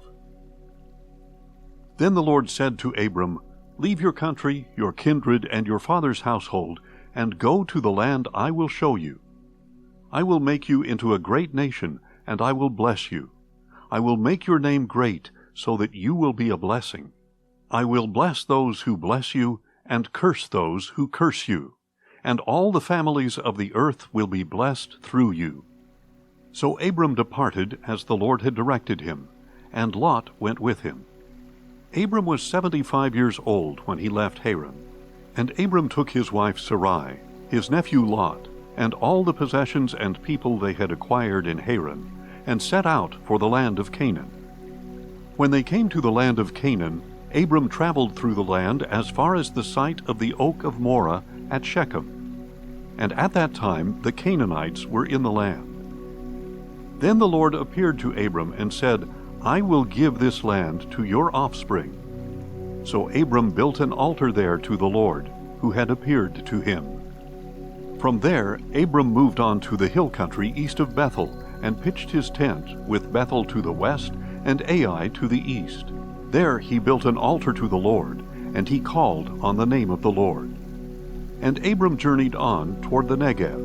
[SPEAKER 1] Then the Lord said to Abram, "Leave your country, your kindred, and your father's household, and go to the land I will show you. I will make you into a great nation, and I will bless you. I will make your name great, so that you will be a blessing. I will bless those who bless you, and curse those who curse you. And all the families of the earth will be blessed through you." So Abram departed as the Lord had directed him, and Lot went with him. Abram was 75 years old when he left Haran. And Abram took his wife Sarai, his nephew Lot, and all the possessions and people they had acquired in Haran, and set out for the land of Canaan. When they came to the land of Canaan, Abram traveled through the land as far as the site of the oak of Moreh at Shechem. And at that time the Canaanites were in the land. Then the Lord appeared to Abram and said, "I will give this land to your offspring." So Abram built an altar there to the Lord, who had appeared to him. From there Abram moved on to the hill country east of Bethel, and pitched his tent, with Bethel to the west and Ai to the east. There he built an altar to the Lord, and he called on the name of the Lord. And Abram journeyed on toward the Negev.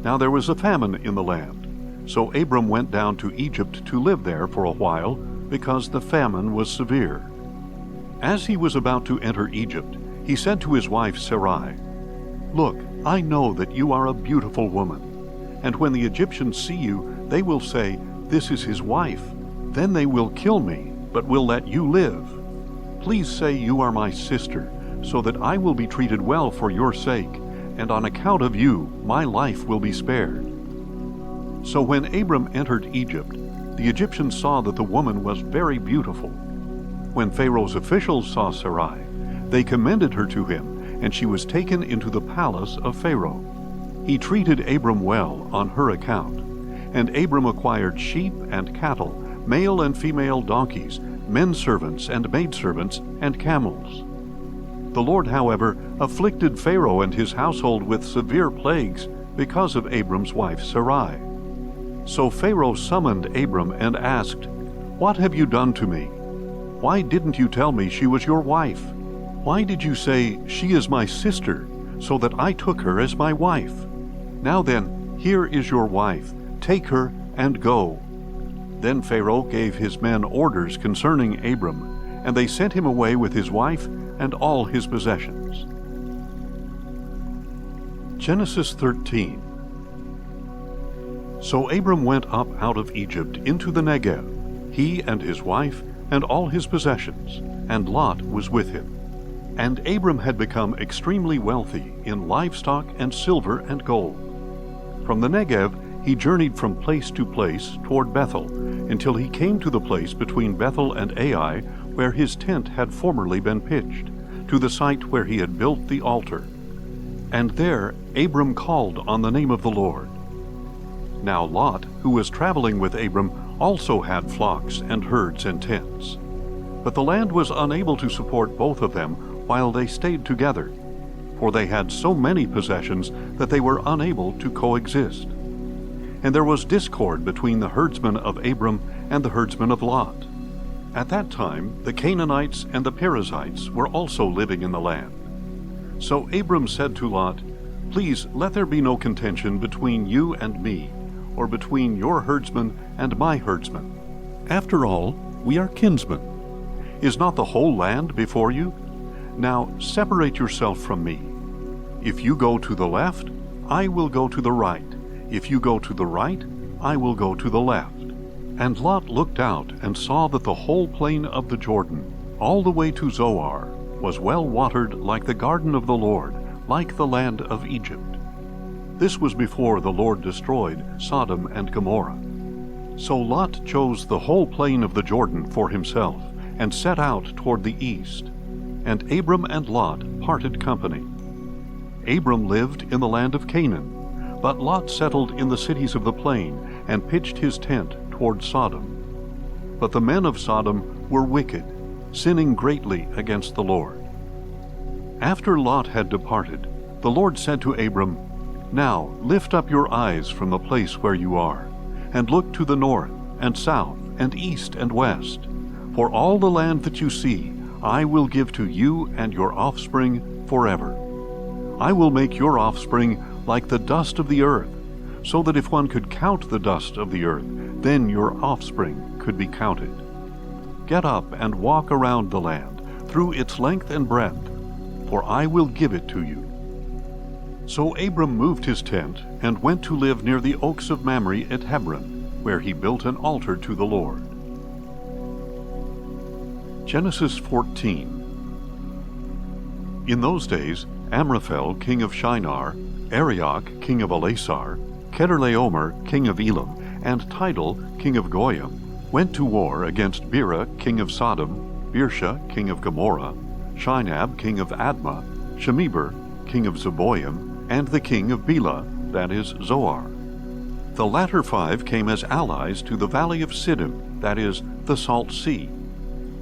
[SPEAKER 1] Now there was a famine in the land, So Abram went down to Egypt to live there for a while, because the famine was severe. As he was about to enter Egypt, he said to his wife Sarai, "Look, I know that you are a beautiful woman, and when the Egyptians see you, they will say, 'This is his wife.' Then they will kill me, but will let you live. Please say you are my sister, so that I will be treated well for your sake, and on account of you my life will be spared." So when Abram entered Egypt, the Egyptians saw that the woman was very beautiful. When Pharaoh's officials saw Sarai, they commended her to him, and she was taken into the palace of Pharaoh. He treated Abram well on her account, and Abram acquired sheep and cattle, male and female donkeys, men servants and maidservants, and camels. The Lord, however, afflicted Pharaoh and his household with severe plagues because of Abram's wife Sarai. So Pharaoh summoned Abram and asked, "What have you done to me? Why didn't you tell me she was your wife? Why did you say, 'She is my sister,' so that I took her as my wife? Now then, here is your wife. Take her and go." Then Pharaoh gave his men orders concerning Abram, and they sent him away with his wife and all his possessions. Genesis 13. So Abram went up out of Egypt into the Negev, he and his wife and all his possessions, and Lot was with him. And Abram had become extremely wealthy in livestock and silver and gold. From the Negev he journeyed from place to place toward Bethel, until he came to the place between Bethel and Ai, where his tent had formerly been pitched, to the site where he had built the altar. And there Abram called on the name of the Lord. Now Lot, who was traveling with Abram, also had flocks and herds and tents. But the land was unable to support both of them while they stayed together, for they had so many possessions that they were unable to coexist. And there was discord between the herdsmen of Abram and the herdsmen of Lot. At that time the Canaanites and the Perizzites were also living in the land. So Abram said to Lot, "Please let there be no contention between you and me, or between your herdsmen and my herdsmen. After all, we are kinsmen. Is not the whole land before you? Now separate yourself from me. If you go to the left, I will go to the right. If you go to the right, I will go to the left." And Lot looked out and saw that the whole plain of the Jordan, all the way to Zoar, was well watered like the garden of the Lord, like the land of Egypt. This was before the Lord destroyed Sodom and Gomorrah. So Lot chose the whole plain of the Jordan for himself, and set out toward the east. And Abram and Lot parted company. Abram lived in the land of Canaan, but Lot settled in the cities of the plain, and pitched his tent toward Sodom. But the men of Sodom were wicked, sinning greatly against the Lord. After Lot had departed, the Lord said to Abram, "Now lift up your eyes from the place where you are, and look to the north, and south, and east, and west. For all the land that you see, I will give to you and your offspring forever. I will make your offspring like the dust of the earth, so that if one could count the dust of the earth, then your offspring could be counted. Get up and walk around the land, through its length and breadth, for I will give it to you." So Abram moved his tent, and went to live near the oaks of Mamre at Hebron, where he built an altar to the Lord. Genesis 14. In those days Amraphel king of Shinar, Arioch king of Elasar, Chedorlaomer king of Elam, and Tidal king of Goyim went to war against Bera king of Sodom, Birsha king of Gomorrah, Shinab king of Admah, Shemeber king of Zeboim, and the king of Bela, that is, Zoar. The latter five came as allies to the valley of Siddim, that is, the Salt Sea.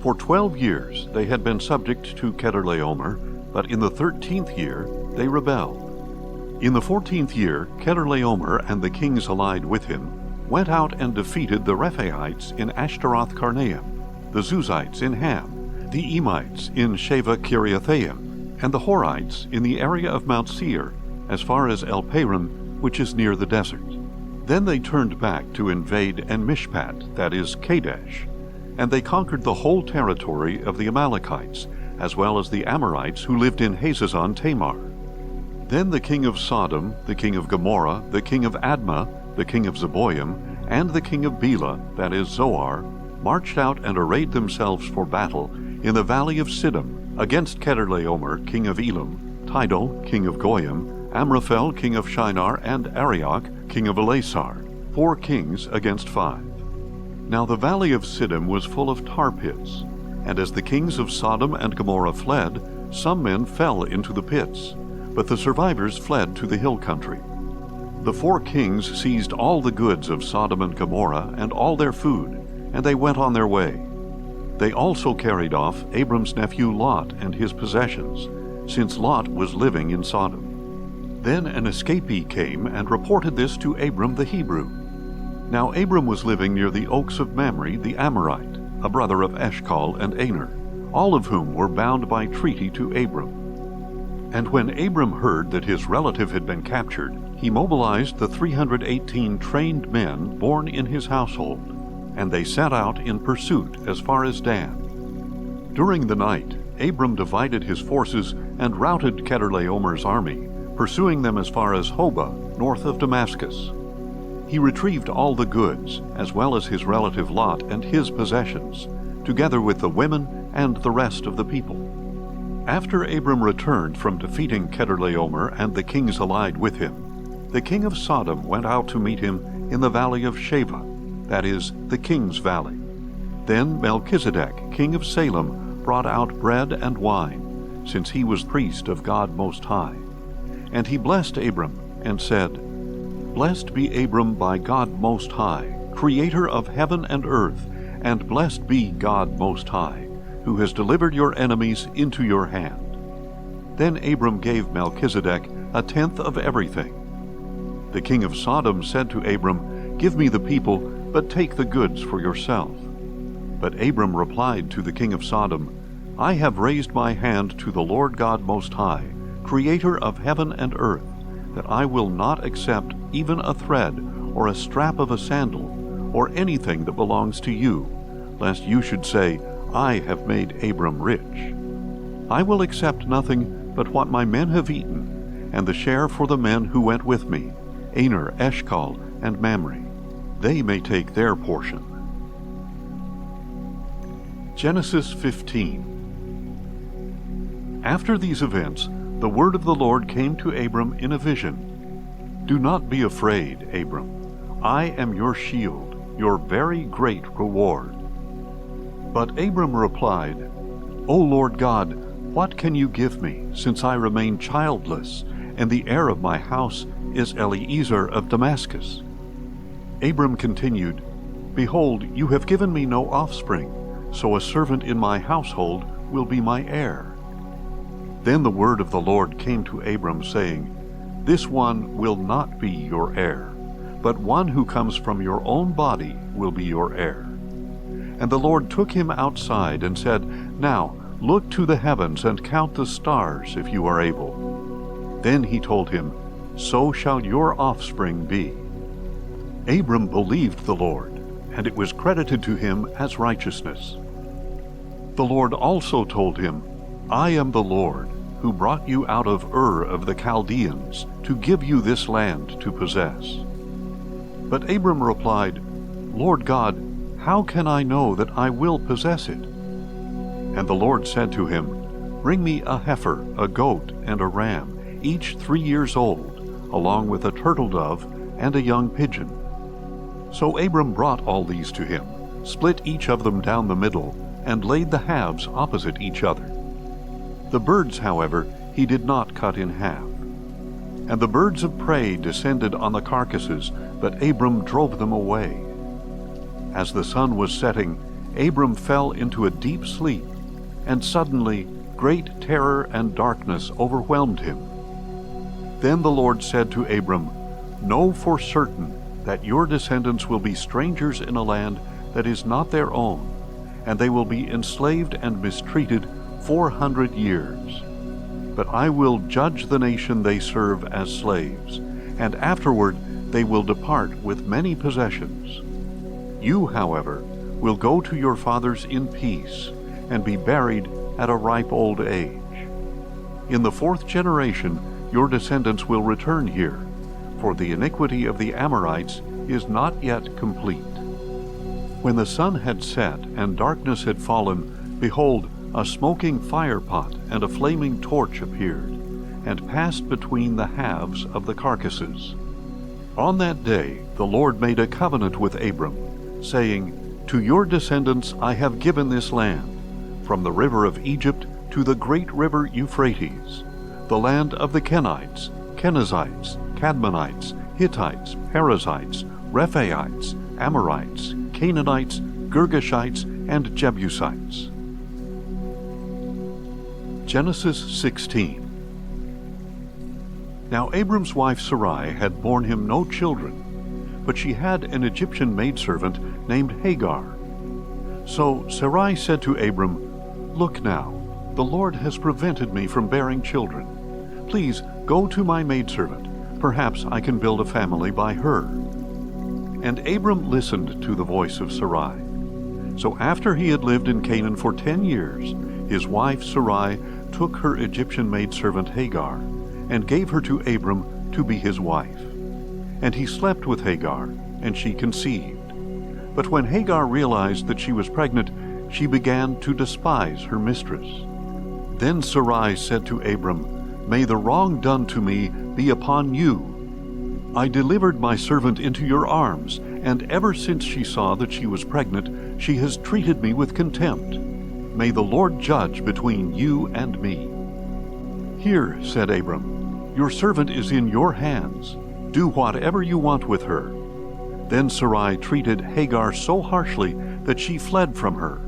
[SPEAKER 1] For 12 years they had been subject to Chedorlaomer, but in the 13th year they rebelled. In the 14th year Chedorlaomer and the kings allied with him went out and defeated the Rephaites in Ashtaroth Karnaim, the Zuzites in Ham, the Emites in Sheva Kiriathaim, and the Horites in the area of Mount Seir, as far as El Paran, which is near the desert. Then they turned back to invade En-Mishpat, that is, Kadesh, and they conquered the whole territory of the Amalekites, as well as the Amorites who lived in Hazazon Tamar. Then the king of Sodom, the king of Gomorrah, the king of Admah, the king of Zeboim, and the king of Bela, that is, Zoar, marched out and arrayed themselves for battle in the valley of Siddim against Chedorlaomer, king of Elam, Tidal, king of Goyim, Amraphel, king of Shinar, and Arioch, king of Elasar, 4 kings against 5. Now the valley of Siddim was full of tar pits, and as the kings of Sodom and Gomorrah fled, some men fell into the pits, but the survivors fled to the hill country. The 4 kings seized all the goods of Sodom and Gomorrah and all their food, and they went on their way. They also carried off Abram's nephew Lot and his possessions, since Lot was living in Sodom. Then an escapee came and reported this to Abram the Hebrew. Now Abram was living near the oaks of Mamre the Amorite, a brother of Eshcol and Aner, all of whom were bound by treaty to Abram. And when Abram heard that his relative had been captured, he mobilized the 318 trained men born in his household, and they set out in pursuit as far as Dan. During the night, Abram divided his forces and routed Chedorlaomer's army, pursuing them as far as Hobah, north of Damascus. He retrieved all the goods, as well as his relative Lot and his possessions, together with the women and the rest of the people. After Abram returned from defeating Chedorlaomer and the kings allied with him, the king of Sodom went out to meet him in the valley of Sheva, that is, the king's valley. Then Melchizedek, king of Salem, brought out bread and wine, since he was priest of God Most High. And he blessed Abram, and said, Blessed be Abram by God Most High, creator of heaven and earth, and blessed be God Most High, who has delivered your enemies into your hand. Then Abram gave Melchizedek 1/10 of everything. The king of Sodom said to Abram, Give me the people, but take the goods for yourself. But Abram replied to the king of Sodom, I have raised my hand to the Lord God Most High, creator of heaven and earth, that I will not accept even a thread or a strap of a sandal or anything that belongs to you, lest you should say, I have made Abram rich. I will accept nothing but what my men have eaten, and the share for the men who went with me, Aner, Eshcol, and Mamre. They may take their portion. Genesis 15. After these events, the word of the Lord came to Abram in a vision. Do not be afraid, Abram. I am your shield, your very great reward. But Abram replied, O Lord God, what can you give me, since I remain childless, and the heir of my house is Eliezer of Damascus? Abram continued, Behold, you have given me no offspring, so a servant in my household will be my heir. Then the word of the Lord came to Abram, saying, This one will not be your heir, but one who comes from your own body will be your heir. And the Lord took him outside and said, Now look to the heavens and count the stars, if you are able. Then he told him, So shall your offspring be. Abram believed the Lord, and it was credited to him as righteousness. The Lord also told him, I am the Lord, who brought you out of Ur of the Chaldeans, to give you this land to possess. But Abram replied, Lord God, how can I know that I will possess it? And the Lord said to him, Bring me a heifer, a goat, and a ram, each 3 years old, along with a turtle dove and a young pigeon. So Abram brought all these to him, split each of them down the middle, and laid the halves opposite each other. The birds, however, he did not cut in half. And the birds of prey descended on the carcasses, but Abram drove them away. As the sun was setting, Abram fell into a deep sleep, and suddenly great terror and darkness overwhelmed him. Then the Lord said to Abram, Know for certain that your descendants will be strangers in a land that is not their own, and they will be enslaved and mistreated 400 years. But I will judge the nation they serve as slaves, and afterward they will depart with many possessions. You, however, will go to your fathers in peace, and be buried at a ripe old age. In the 4th generation your descendants will return here, for the iniquity of the Amorites is not yet complete. When the sun had set and darkness had fallen, behold, a smoking firepot and a flaming torch appeared, and passed between the halves of the carcasses. On that day the Lord made a covenant with Abram, saying, To your descendants I have given this land, from the river of Egypt to the great river Euphrates, the land of the Kenites, Kenizzites, Cadmonites, Hittites, Perizzites, Rephaites, Amorites, Canaanites, Girgashites, and Jebusites. Genesis 16. Now Abram's wife Sarai had borne him no children, but she had an Egyptian maidservant named Hagar. So Sarai said to Abram, Look now, the Lord has prevented me from bearing children. Please go to my maidservant. Perhaps I can build a family by her. And Abram listened to the voice of Sarai. So after he had lived in Canaan for 10 years, his wife Sarai took her Egyptian maidservant Hagar, and gave her to Abram to be his wife. And he slept with Hagar, and she conceived. But when Hagar realized that she was pregnant, she began to despise her mistress. Then Sarai said to Abram, May the wrong done to me be upon you. I delivered my servant into your arms, and ever since she saw that she was pregnant, she has treated me with contempt. May the Lord judge between you and me. Here, said Abram, your servant is in your hands. Do whatever you want with her. Then Sarai treated Hagar so harshly that she fled from her.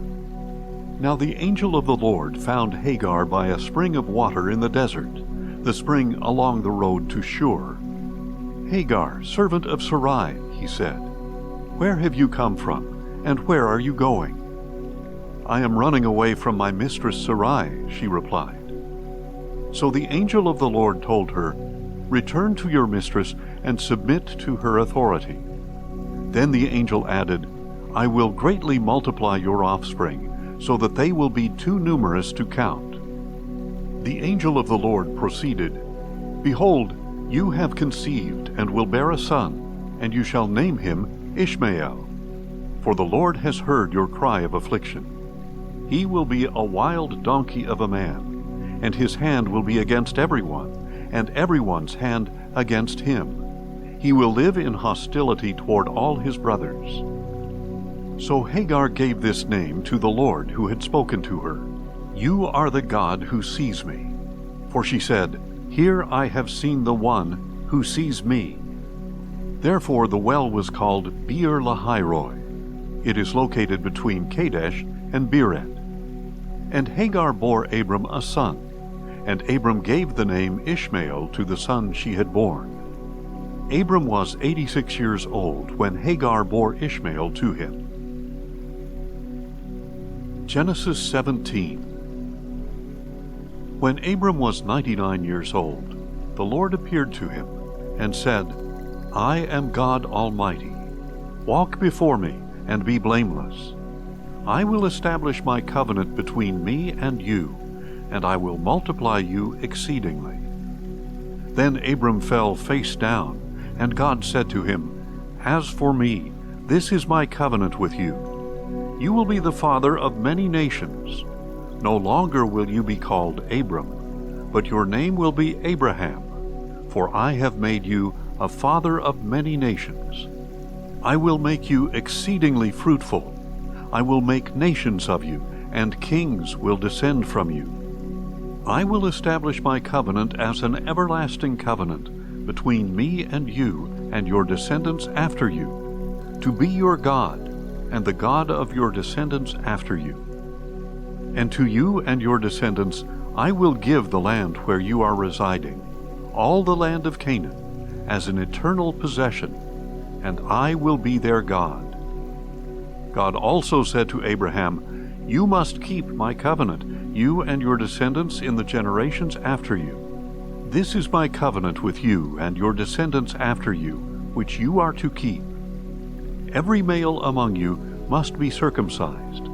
[SPEAKER 1] Now the angel of the Lord found Hagar by a spring of water in the desert, the spring along the road to Shur. Hagar, servant of Sarai, he said, Where have you come from, and where are you going? I am running away from my mistress Sarai, she replied. So the angel of the Lord told her, Return to your mistress and submit to her authority. Then the angel added, I will greatly multiply your offspring, so that they will be too numerous to count. The angel of the Lord proceeded, Behold, you have conceived and will bear a son, and you shall name him Ishmael. For the Lord has heard your cry of affliction. He will be a wild donkey of a man, and his hand will be against everyone, and everyone's hand against him. He will live in hostility toward all his brothers. So Hagar gave this name to the Lord who had spoken to her, You are the God who sees me. For she said, Here I have seen the one who sees me. Therefore the well was called Beer Lahairoi. It is located between Kadesh and Bered. And Hagar bore Abram a son, and Abram gave the name Ishmael to the son she had borne. Abram was 86 years old when Hagar bore Ishmael to him. Genesis 17. When Abram was 99 years old, the Lord appeared to him and said, I am God Almighty. Walk before me and be blameless. I will establish my covenant between me and you, and I will multiply you exceedingly. Then Abram fell face down, and God said to him, As for me, this is my covenant with you. You will be the father of many nations. No longer will you be called Abram, but your name will be Abraham, for I have made you a father of many nations. I will make you exceedingly fruitful. I will make nations of you, and kings will descend from you. I will establish my covenant as an everlasting covenant between me and you and your descendants after you, to be your God, and the God of your descendants after you. And to you and your descendants I will give the land where you are residing, all the land of Canaan, as an eternal possession, and I will be their God. God also said to Abraham, You must keep my covenant, you and your descendants in the generations after you. This is my covenant with you and your descendants after you, which you are to keep. Every male among you must be circumcised.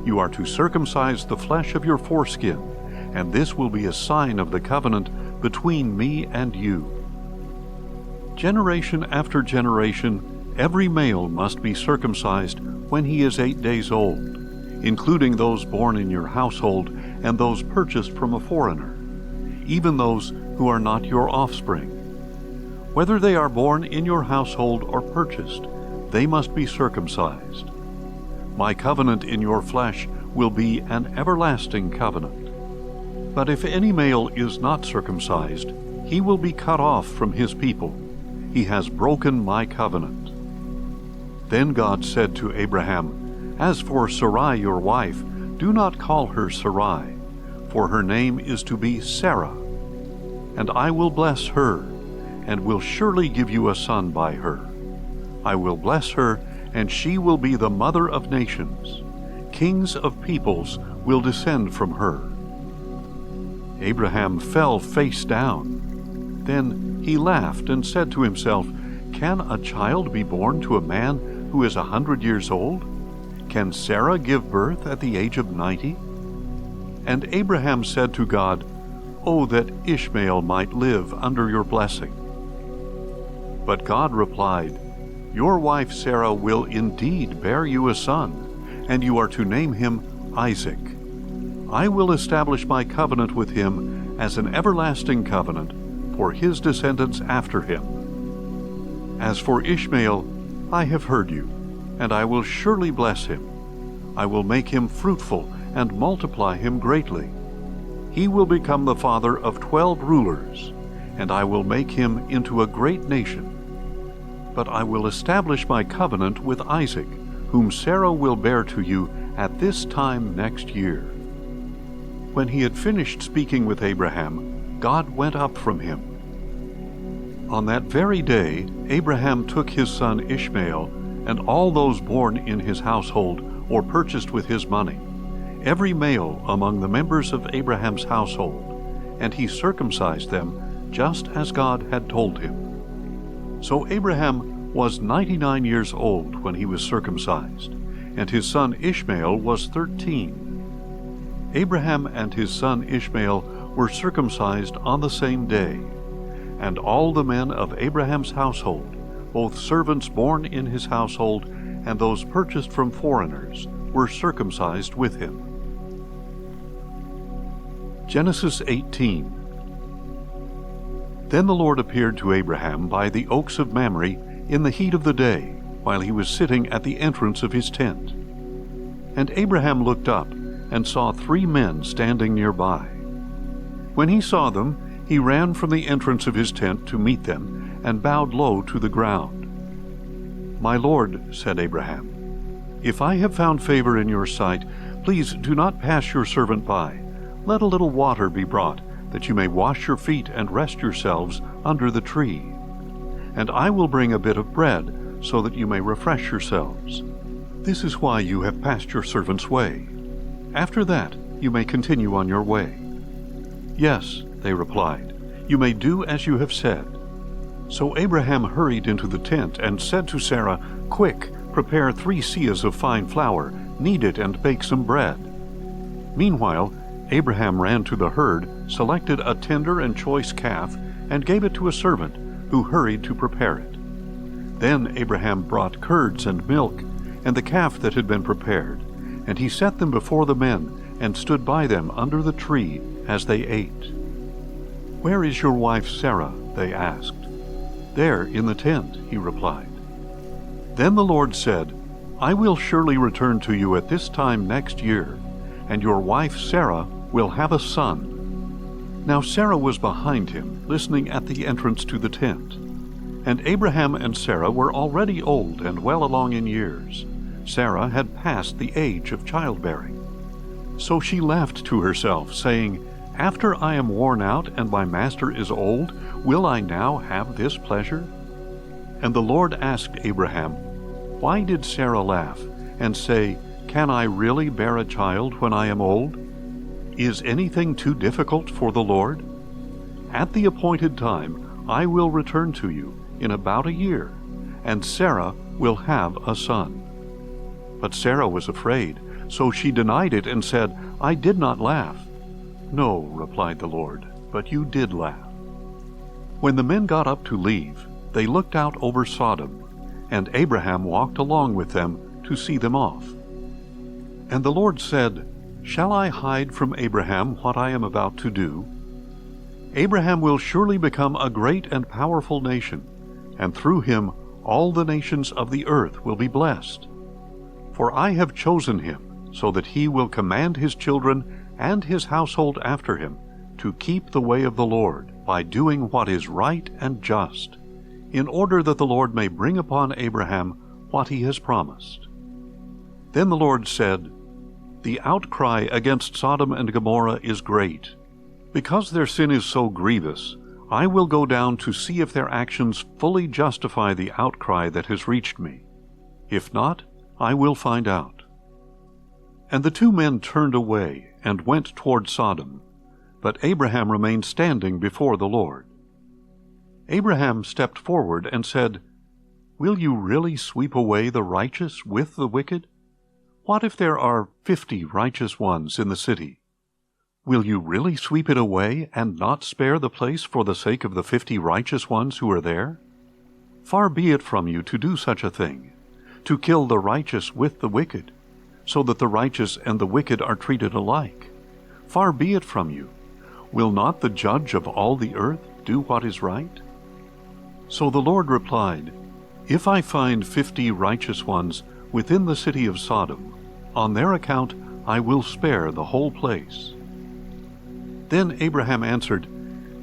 [SPEAKER 1] You are to circumcise the flesh of your foreskin, and this will be a sign of the covenant between me and you. Generation after generation, every male must be circumcised when he is 8 days old, including those born in your household and those purchased from a foreigner, even those who are not your offspring. Whether they are born in your household or purchased, they must be circumcised. My covenant in your flesh will be an everlasting covenant. But if any male is not circumcised, he will be cut off from his people. He has broken my covenant. Then God said to Abraham, As for Sarai your wife, do not call her Sarai, for her name is to be Sarah. And I will bless her, and will surely give you a son by her. I will bless her, and she will be the mother of nations. Kings of peoples will descend from her. Abraham fell face down. Then he laughed and said to himself, Can a child be born to a man who is 100 years old? Can Sarah give birth at the age of 90? And Abraham said to God, Oh, that Ishmael might live under your blessing. But God replied, Your wife Sarah will indeed bear you a son, and you are to name him Isaac. I will establish my covenant with him as an everlasting covenant for his descendants after him. As for Ishmael, I have heard you, and I will surely bless him. I will make him fruitful and multiply him greatly. He will become the father of 12 rulers, and I will make him into a great nation. But I will establish my covenant with Isaac, whom Sarah will bear to you at this time next year. When he had finished speaking with Abraham, God went up from him. On that very day, Abraham took his son Ishmael, and all those born in his household or purchased with his money, every male among the members of Abraham's household, and he circumcised them just as God had told him. So Abraham was 99 years old when he was circumcised, and his son Ishmael was 13. Abraham and his son Ishmael were circumcised on the same day, and all the men of Abraham's household, both servants born in his household and those purchased from foreigners, were circumcised with him. Genesis 18. Then the Lord appeared to Abraham by the oaks of Mamre in the heat of the day, while he was sitting at the entrance of his tent. And Abraham looked up and saw 3 men standing nearby. When he saw them, he ran from the entrance of his tent to meet them and bowed low to the ground. My Lord, said Abraham, if I have found favor in your sight, please do not pass your servant by. Let a little water be brought, that you may wash your feet and rest yourselves under the tree. And I will bring a bit of bread, so that you may refresh yourselves. This is why you have passed your servant's way. After that, you may continue on your way. Yes, they replied, you may do as you have said. So Abraham hurried into the tent and said to Sarah, Quick, prepare 3 seahs of fine flour, knead it and bake some bread. Meanwhile, Abraham ran to the herd, selected a tender and choice calf, and gave it to a servant, who hurried to prepare it. Then Abraham brought curds and milk, and the calf that had been prepared, and he set them before the men, and stood by them under the tree as they ate. Where is your wife Sarah? They asked. There in the tent, he replied. Then the Lord said, I will surely return to you at this time next year, and your wife Sarah will have a son. Now Sarah was behind him, listening at the entrance to the tent. And Abraham and Sarah were already old and well along in years. Sarah had passed the age of childbearing. So she laughed to herself, saying, After I am worn out and my master is old, will I now have this pleasure? And the Lord asked Abraham, Why did Sarah laugh, and say, Can I really bear a child when I am old? Is anything too difficult for the Lord? At the appointed time I will return to you in about a year, and Sarah will have a son." But Sarah was afraid, so she denied it and said, "I did not laugh." "No," replied the Lord, "but you did laugh." When the men got up to leave, they looked out over Sodom, and Abraham walked along with them to see them off. And the Lord said, "Shall I hide from Abraham what I am about to do? Abraham will surely become a great and powerful nation, and through him all the nations of the earth will be blessed. For I have chosen him, so that he will command his children and his household after him to keep the way of the Lord by doing what is right and just, in order that the Lord may bring upon Abraham what he has promised." Then the Lord said, "The outcry against Sodom and Gomorrah is great. Because their sin is so grievous, I will go down to see if their actions fully justify the outcry that has reached me. If not, I will find out." And the two men turned away and went toward Sodom, but Abraham remained standing before the Lord. Abraham stepped forward and said, "Will you really sweep away the righteous with the wicked? What if there are 50 righteous ones in the city? Will you really sweep it away and not spare the place for the sake of the 50 righteous ones who are there? Far be it from you to do such a thing, to kill the righteous with the wicked, so that the righteous and the wicked are treated alike. Far be it from you. Will not the judge of all the earth do what is right?" So the Lord replied, "If I find 50 righteous ones within the city of Sodom, on their account I will spare the whole place." Then Abraham answered,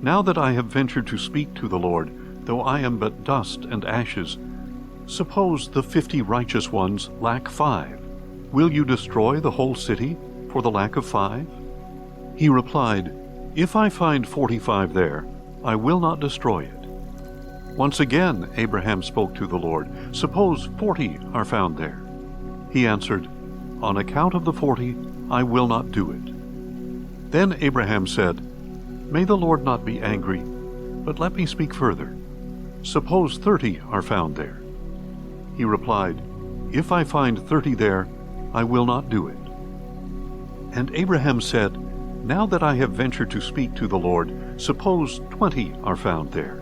[SPEAKER 1] "Now that I have ventured to speak to the Lord, though I am but dust and ashes, suppose the 50 righteous ones lack 5. Will you destroy the whole city for the lack of 5? He replied, "If I find 45 there, I will not destroy it." Once again Abraham spoke to the Lord, "Suppose 40 are found there." He answered, "On account of the 40, I will not do it." Then Abraham said, "May the Lord not be angry, but let me speak further. Suppose 30 are found there." He replied, "If I find 30 there, I will not do it." And Abraham said, "Now that I have ventured to speak to the Lord, suppose 20 are found there."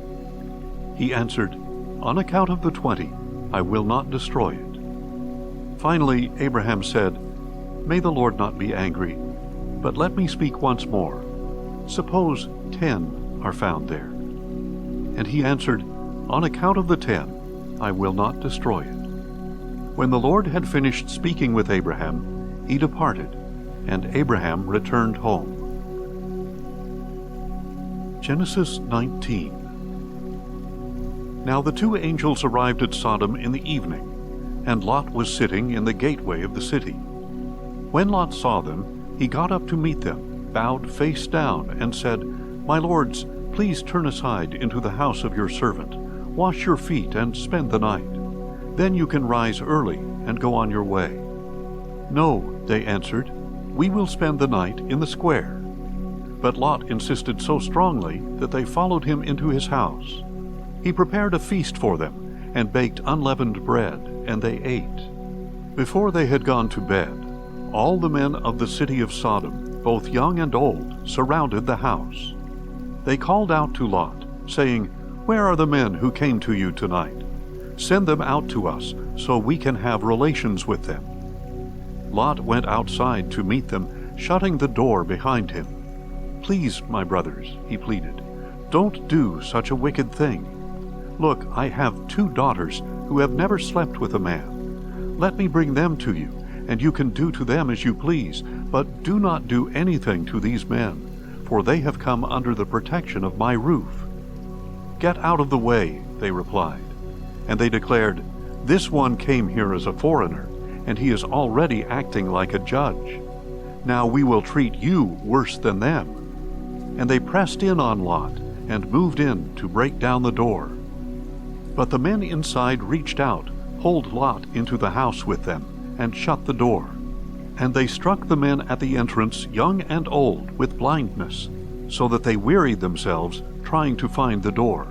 [SPEAKER 1] He answered, "On account of the 20, I will not destroy it." Finally Abraham said, "May the Lord not be angry, but let me speak once more. Suppose 10 are found there." And he answered, "On account of the 10, I will not destroy it." When the Lord had finished speaking with Abraham, he departed, and Abraham returned home. Genesis 19. Now the two angels arrived at Sodom in the evening, and Lot was sitting in the gateway of the city. When Lot saw them, he got up to meet them, bowed face down, and said, "My lords, please turn aside into the house of your servant. Wash your feet and spend the night. Then you can rise early and go on your way." "No," they answered, "we will spend the night in the square." But Lot insisted so strongly that they followed him into his house. He prepared a feast for them and baked unleavened bread, and they ate. Before they had gone to bed, all the men of the city of Sodom, both young and old, surrounded the house. They called out to Lot, saying, "Where are the men who came to you tonight? Send them out to us, so we can have relations with them." Lot went outside to meet them, shutting the door behind him. "Please, my brothers," he pleaded, "don't do such a wicked thing. Look, I have 2 daughters who have never slept with a man. Let me bring them to you, and you can do to them as you please, but do not do anything to these men, for they have come under the protection of my roof." "Get out of the way," they replied. And they declared, "This one came here as a foreigner, and he is already acting like a judge. Now we will treat you worse than them." And they pressed in on Lot and moved in to break down the door. But the men inside reached out, pulled Lot into the house with them, and shut the door. And they struck the men at the entrance, young and old, with blindness, so that they wearied themselves trying to find the door.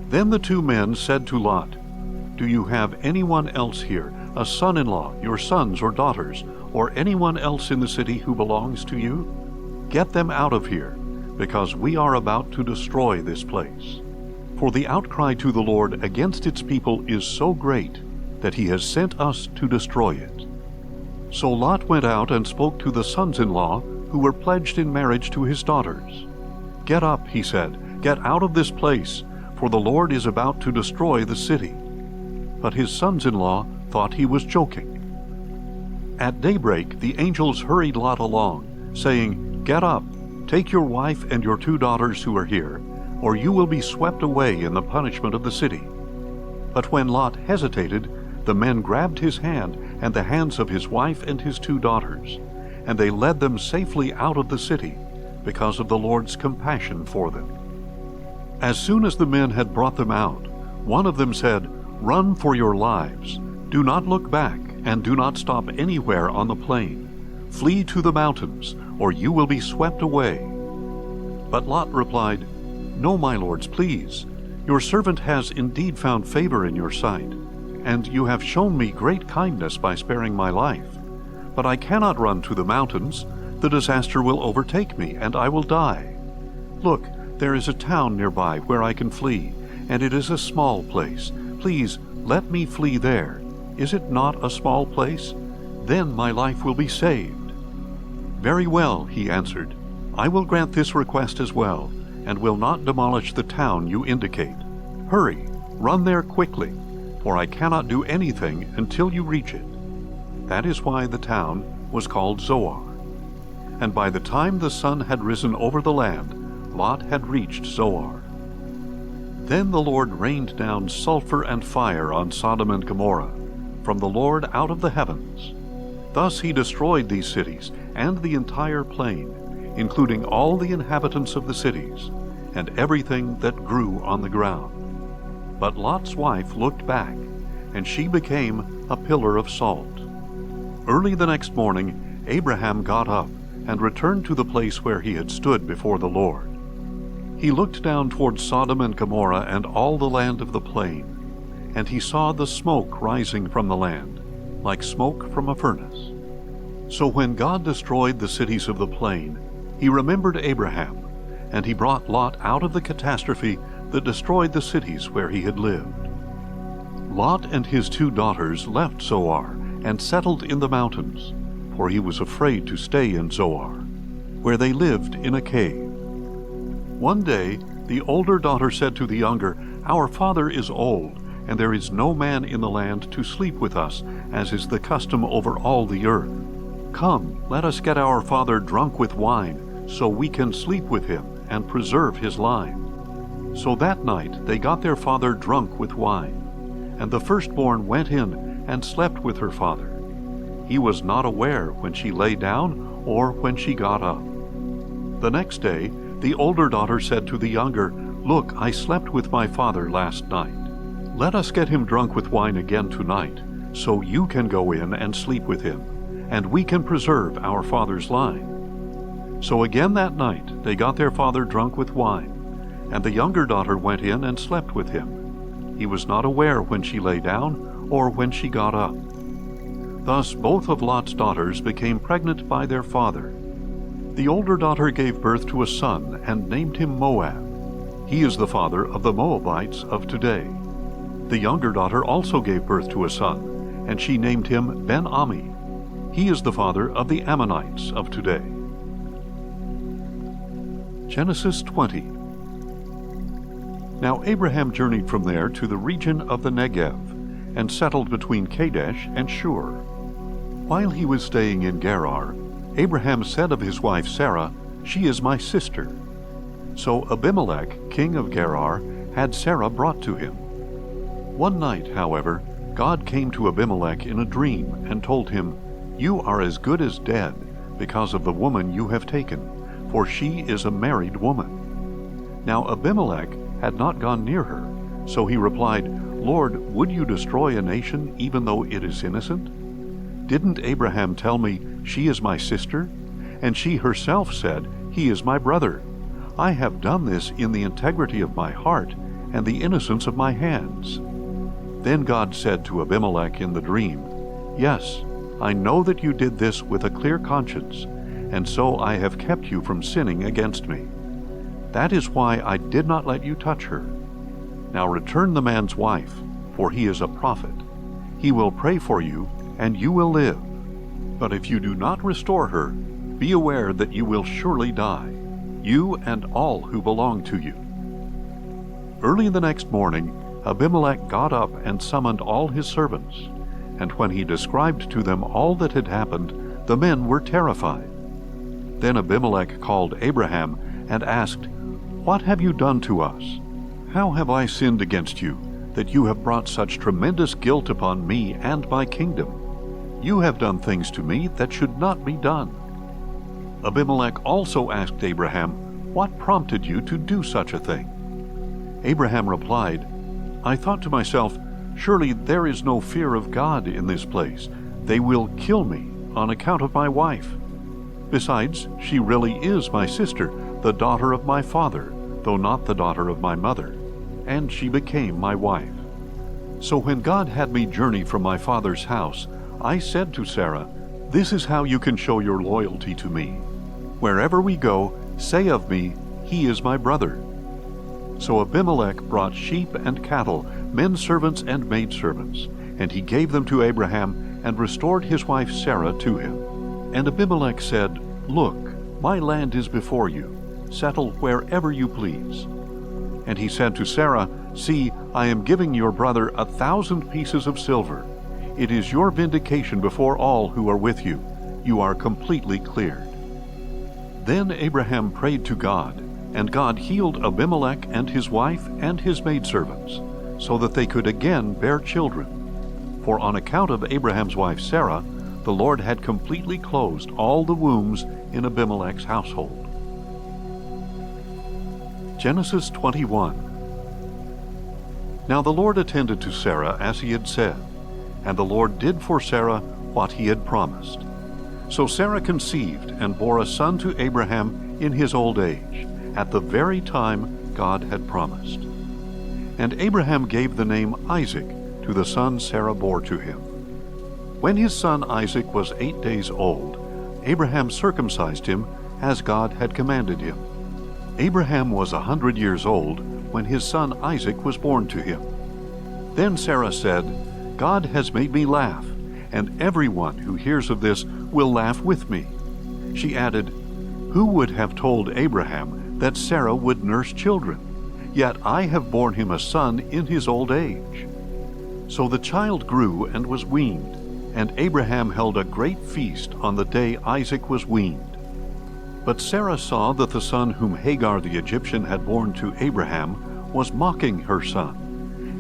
[SPEAKER 1] Then the 2 men said to Lot, Do you have anyone else here, a son-in-law, your sons or daughters, or anyone else in the city who belongs to you? Get them out of here, because we are about to destroy this place. For the outcry to the Lord against its people is so great that he has sent us to destroy it. So Lot went out and spoke to the sons-in-law who were pledged in marriage to his daughters. Get up, he said, get out of this place, for the Lord is about to destroy the city. But his sons-in-law thought he was joking. At daybreak the angels hurried Lot along, saying, Get up, take your wife and your 2 daughters who are here, or you will be swept away in the punishment of the city. But when Lot hesitated, the men grabbed his hand and the hands of his wife and his 2 daughters, and they led them safely out of the city, because of the Lord's compassion for them. As soon as the men had brought them out, one of them said, Run for your lives. Do not look back, and do not stop anywhere on the plain. Flee to the mountains, or you will be swept away. But Lot replied, No, my lords, please. Your servant has indeed found favor in your sight, and you have shown me great kindness by sparing my life. But I cannot run to the mountains. The disaster will overtake me, and I will die. Look, there is a town nearby where I can flee, and it is a small place. Please, let me flee there. Is it not a small place? Then my life will be saved. Very well, he answered. I will grant this request as well, and will not demolish the town you indicate. Hurry, run there quickly, for I cannot do anything until you reach it. That is why the town was called Zoar. And by the time the sun had risen over the land, Lot had reached Zoar. Then the Lord rained down sulfur and fire on Sodom and Gomorrah, from the Lord out of the heavens. Thus he destroyed these cities and the entire plain, including all the inhabitants of the cities, and everything that grew on the ground. But Lot's wife looked back, and she became a pillar of salt. Early the next morning, Abraham got up and returned to the place where he had stood before the Lord. He looked down toward Sodom and Gomorrah and all the land of the plain, and he saw the smoke rising from the land, like smoke from a furnace. So when God destroyed the cities of the plain, he remembered Abraham, and he brought Lot out of the catastrophe that destroyed the cities where he had lived. Lot and his 2 daughters left Zoar and settled in the mountains, for he was afraid to stay in Zoar, where they lived in a cave. One day the older daughter said to the younger, Our father is old, and there is no man in the land to sleep with us, as is the custom over all the earth. Come, let us get our father drunk with wine, so we can sleep with him and preserve his line. So that night they got their father drunk with wine, and the firstborn went in and slept with her father. He was not aware when she lay down or when she got up. The next day the older daughter said to the younger, Look, I slept with my father last night. Let us get him drunk with wine again tonight, so you can go in and sleep with him, and we can preserve our father's line. So again that night they got their father drunk with wine, and the younger daughter went in and slept with him. He was not aware when she lay down or when she got up. Thus both of Lot's daughters became pregnant by their father. The older daughter gave birth to a son and named him Moab. He is the father of the Moabites of today. The younger daughter also gave birth to a son, and she named him Ben-Ami. He is the father of the Ammonites of today. Genesis 20. Now Abraham journeyed from there to the region of the Negev, and settled between Kadesh and Shur. While he was staying in Gerar, Abraham said of his wife Sarah, She is my sister. So Abimelech, king of Gerar, had Sarah brought to him. One night, however, God came to Abimelech in a dream and told him, You are as good as dead because of the woman you have taken, for she is a married woman. Now Abimelech had not gone near her, so he replied, Lord, would you destroy a nation even though it is innocent? Didn't Abraham tell me, She is my sister? And she herself said, He is my brother. I have done this in the integrity of my heart and the innocence of my hands. Then God said to Abimelech in the dream, "Yes, I know that you did this with a clear conscience, and so I have kept you from sinning against me. That is why I did not let you touch her. Now return the man's wife, for he is a prophet. He will pray for you, and you will live. But if you do not restore her, be aware that you will surely die, you and all who belong to you." Early the next morning, Abimelech got up and summoned all his servants. And when he described to them all that had happened, the men were terrified. Then Abimelech called Abraham and asked, "What have you done to us? How have I sinned against you, that you have brought such tremendous guilt upon me and my kingdom? You have done things to me that should not be done." Abimelech also asked Abraham, "What prompted you to do such a thing?" Abraham replied, "I thought to myself, surely there is no fear of God in this place. They will kill me on account of my wife. Besides, she really is my sister, the daughter of my father, though not the daughter of my mother, and she became my wife. So when God had me journey from my father's house, I said to Sarah, 'This is how you can show your loyalty to me. Wherever we go, say of me, he is my brother.' So Abimelech brought sheep and cattle, men servants and maid servants, and he gave them to Abraham and restored his wife Sarah to him. And Abimelech said, 'Look, my land is before you. Settle wherever you please.' And he said to Sarah, 'See, I am giving your brother 1,000 pieces of silver. It is your vindication before all who are with you. You are completely cleared.' Then Abraham prayed to God, and God healed Abimelech and his wife and his maidservants, so that they could again bear children. For on account of Abraham's wife Sarah, the Lord had completely closed all the wombs in Abimelech's household." Genesis 21. Now the Lord attended to Sarah as he had said, and the Lord did for Sarah what he had promised. So Sarah conceived and bore a son to Abraham in his old age, at the very time God had promised. And Abraham gave the name Isaac to the son Sarah bore to him. When his son Isaac was 8 days old, Abraham circumcised him as God had commanded him. Abraham was 100 years old when his son Isaac was born to him. Then Sarah said, "God has made me laugh, and everyone who hears of this will laugh with me." She added, "Who would have told Abraham that Sarah would nurse children? Yet I have borne him a son in his old age." So the child grew and was weaned, and Abraham held a great feast on the day Isaac was weaned. But Sarah saw that the son whom Hagar the Egyptian had borne to Abraham was mocking her son.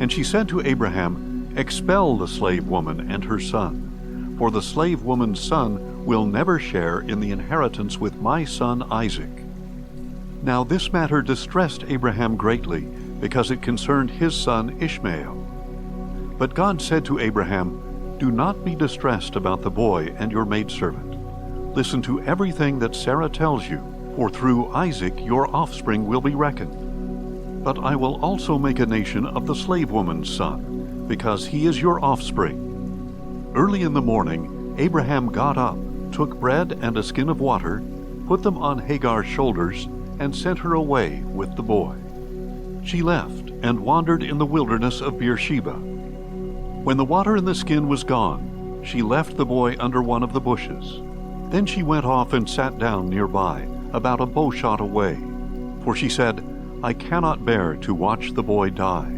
[SPEAKER 1] And she said to Abraham, "Expel the slave woman and her son, for the slave woman's son will never share in the inheritance with my son Isaac." Now this matter distressed Abraham greatly, because it concerned his son Ishmael. But God said to Abraham, "Do not be distressed about the boy and your maidservant. Listen to everything that Sarah tells you, for through Isaac your offspring will be reckoned. But I will also make a nation of the slave woman's son, because he is your offspring." Early in the morning, Abraham got up, took bread and a skin of water, put them on Hagar's shoulders, and sent her away with the boy. She left and wandered in the wilderness of Beersheba. When the water in the skin was gone, she left the boy under one of the bushes. Then she went off and sat down nearby, about a bow shot away, for she said, "I cannot bear to watch the boy die."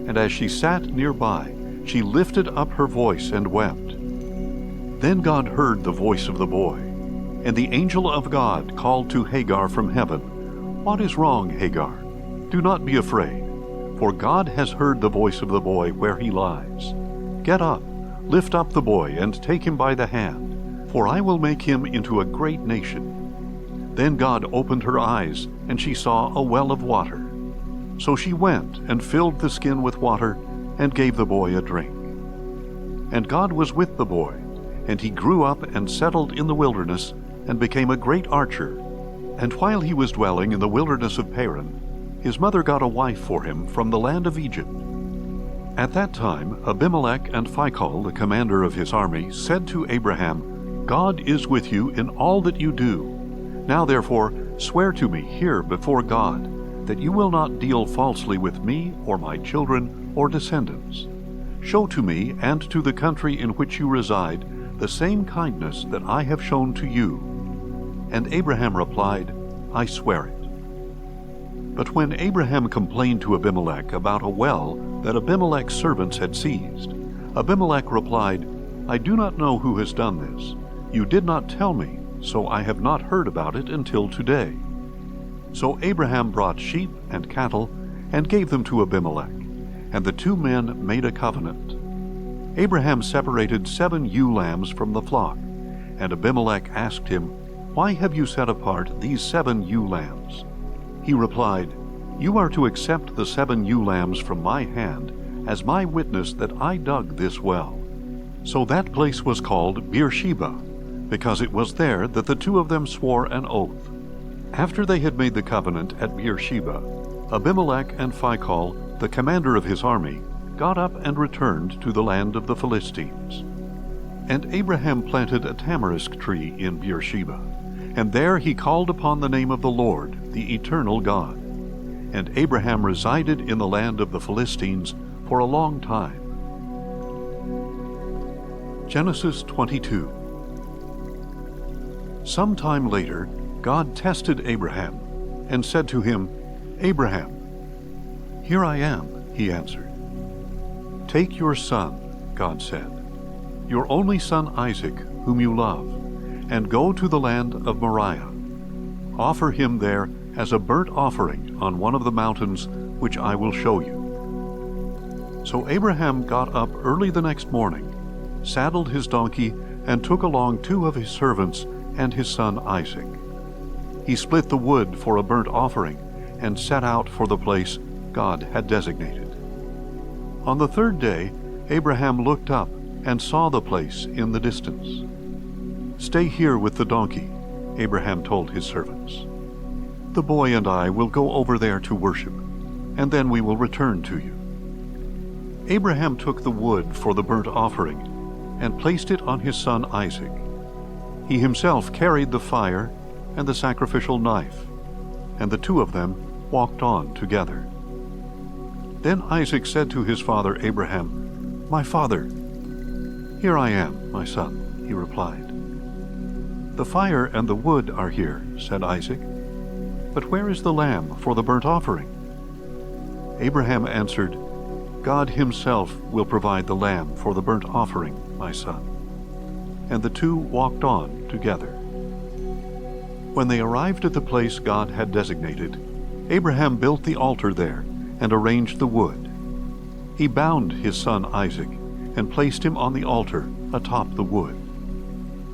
[SPEAKER 1] And as she sat nearby, she lifted up her voice and wept. Then God heard the voice of the boy, and the angel of God called to Hagar from heaven, "What is wrong, Hagar? Do not be afraid, for God has heard the voice of the boy where he lies. Get up, lift up the boy, and take him by the hand, for I will make him into a great nation." Then God opened her eyes, and she saw a well of water. So she went and filled the skin with water, and gave the boy a drink. And God was with the boy, and he grew up and settled in the wilderness, and became a great archer. And while he was dwelling in the wilderness of Paran, his mother got a wife for him from the land of Egypt. At that time Abimelech and Phicol, the commander of his army, said to Abraham, God is with you in all that you do. Now therefore swear to me here before God, that you will not deal falsely with me or my children or descendants. Show to me and to the country in which you reside the same kindness that I have shown to you. And Abraham replied, I swear it. But when Abraham complained to Abimelech about a well that Abimelech's servants had seized, Abimelech replied, I do not know who has done this. You did not tell me, so I have not heard about it until today. So Abraham brought sheep and cattle and gave them to Abimelech, and the two men made a covenant. Abraham separated 7 ewe lambs from the flock, and Abimelech asked him, Why have you set apart these 7 ewe lambs? He replied, You are to accept the 7 ewe lambs from my hand as my witness that I dug this well. So that place was called Beersheba, because it was there that the two of them swore an oath. After they had made the covenant at Beersheba, Abimelech and Phicol, the commander of his army, got up and returned to the land of the Philistines. And Abraham planted a tamarisk tree in Beersheba, and there he called upon the name of the Lord, the eternal God. And Abraham resided in the land of the Philistines for a long time. Genesis 22. Some time later, God tested Abraham and said to him, Abraham. Here I am, he answered. Take your son, God said, your only son Isaac, whom you love, and go to the land of Moriah. Offer him there as a burnt offering on one of the mountains which I will show you. So Abraham got up early the next morning, saddled his donkey, and took along 2 of his servants and his son Isaac. He split the wood for a burnt offering and set out for the place God had designated. On the 3rd day, Abraham looked up and saw the place in the distance. Stay here with the donkey, Abraham told his servants. The boy and I will go over there to worship, and then we will return to you. Abraham took the wood for the burnt offering and placed it on his son Isaac. He himself carried the fire and the sacrificial knife, and the 2 of them walked on together. Then Isaac said to his father Abraham, My father. Here I am, my son, he replied. The fire and the wood are here, said Isaac, but where is the lamb for the burnt offering? Abraham answered, God himself will provide the lamb for the burnt offering, my son. And the 2 walked on together. When they arrived at the place God had designated, Abraham built the altar there and arranged the wood. He bound his son Isaac and placed him on the altar atop the wood.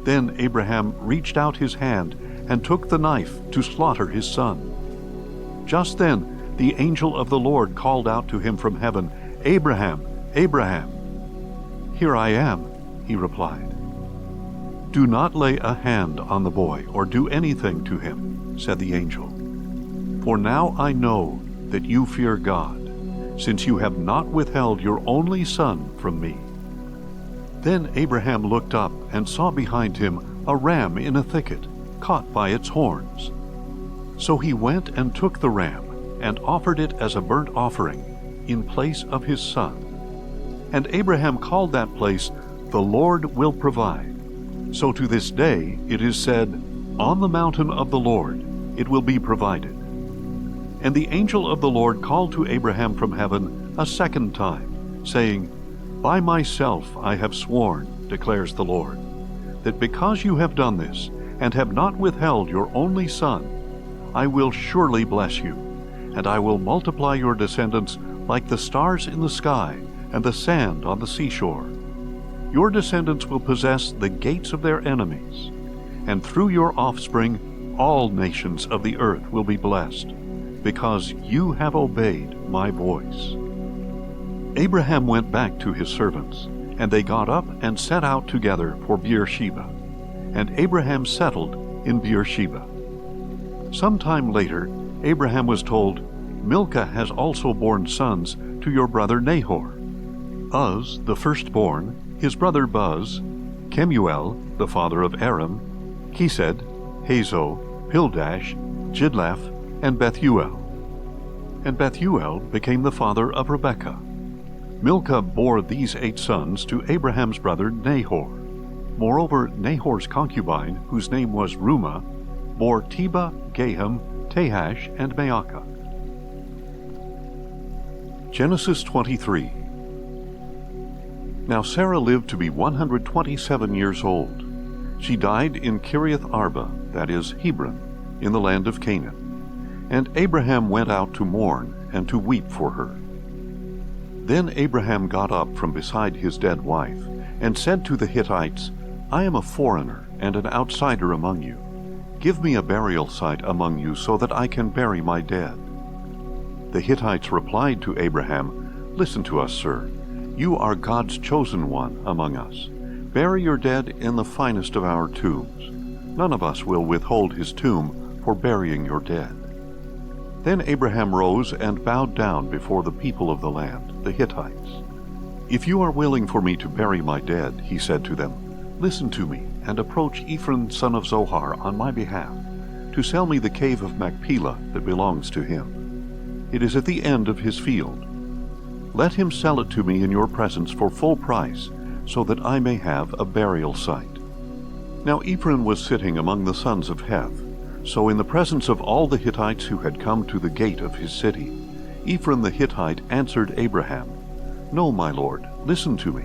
[SPEAKER 1] Then Abraham reached out his hand and took the knife to slaughter his son. Just then the angel of the Lord called out to him from heaven, Abraham, Abraham. Here I am, he replied. Do not lay a hand on the boy or do anything to him, said the angel. For now I know that you fear God, since you have not withheld your only son from me. Then Abraham looked up and saw behind him a ram in a thicket, caught by its horns. So he went and took the ram and offered it as a burnt offering in place of his son. And Abraham called that place, The Lord will provide. So to this day it is said, On the mountain of the Lord it will be provided. And the angel of the Lord called to Abraham from heaven a second time, saying, By myself I have sworn, declares the Lord, that because you have done this, and have not withheld your only son, I will surely bless you, and I will multiply your descendants like the stars in the sky and the sand on the seashore. Your descendants will possess the gates of their enemies, and through your offspring all nations of the earth will be blessed, because you have obeyed my voice. Abraham went back to his servants, and they got up and set out together for Beersheba, and Abraham settled in Beersheba. Some time later, Abraham was told, Milcah has also borne sons to your brother Nahor. Uz, the firstborn, his brother Buz, Kemuel, the father of Aram, Kesed, Hazo, Pildash, Jidlaph, and Bethuel. And Bethuel became the father of Rebekah. Milcah bore these 8 sons to Abraham's brother Nahor. Moreover, Nahor's concubine, whose name was Reumah, bore Tebah, Gaham, Tahash, and Maacah. Genesis 23. Now Sarah lived to be 127 years old. She died in Kiriath Arba, that is, Hebron, in the land of Canaan. And Abraham went out to mourn and to weep for her. Then Abraham got up from beside his dead wife, and said to the Hittites, I am a foreigner and an outsider among you. Give me a burial site among you so that I can bury my dead. The Hittites replied to Abraham, Listen to us, sir. You are God's chosen one among us. Bury your dead in the finest of our tombs. None of us will withhold his tomb for burying your dead. Then Abraham rose and bowed down before the people of the land, the Hittites. If you are willing for me to bury my dead, he said to them, listen to me, and approach Ephron son of Zohar on my behalf, to sell me the cave of Machpelah that belongs to him. It is at the end of his field. Let him sell it to me in your presence for full price, so that I may have a burial site. Now Ephron was sitting among the sons of Heth. So in the presence of all the Hittites who had come to the gate of his city, Ephron the Hittite answered Abraham, No, my lord, listen to me.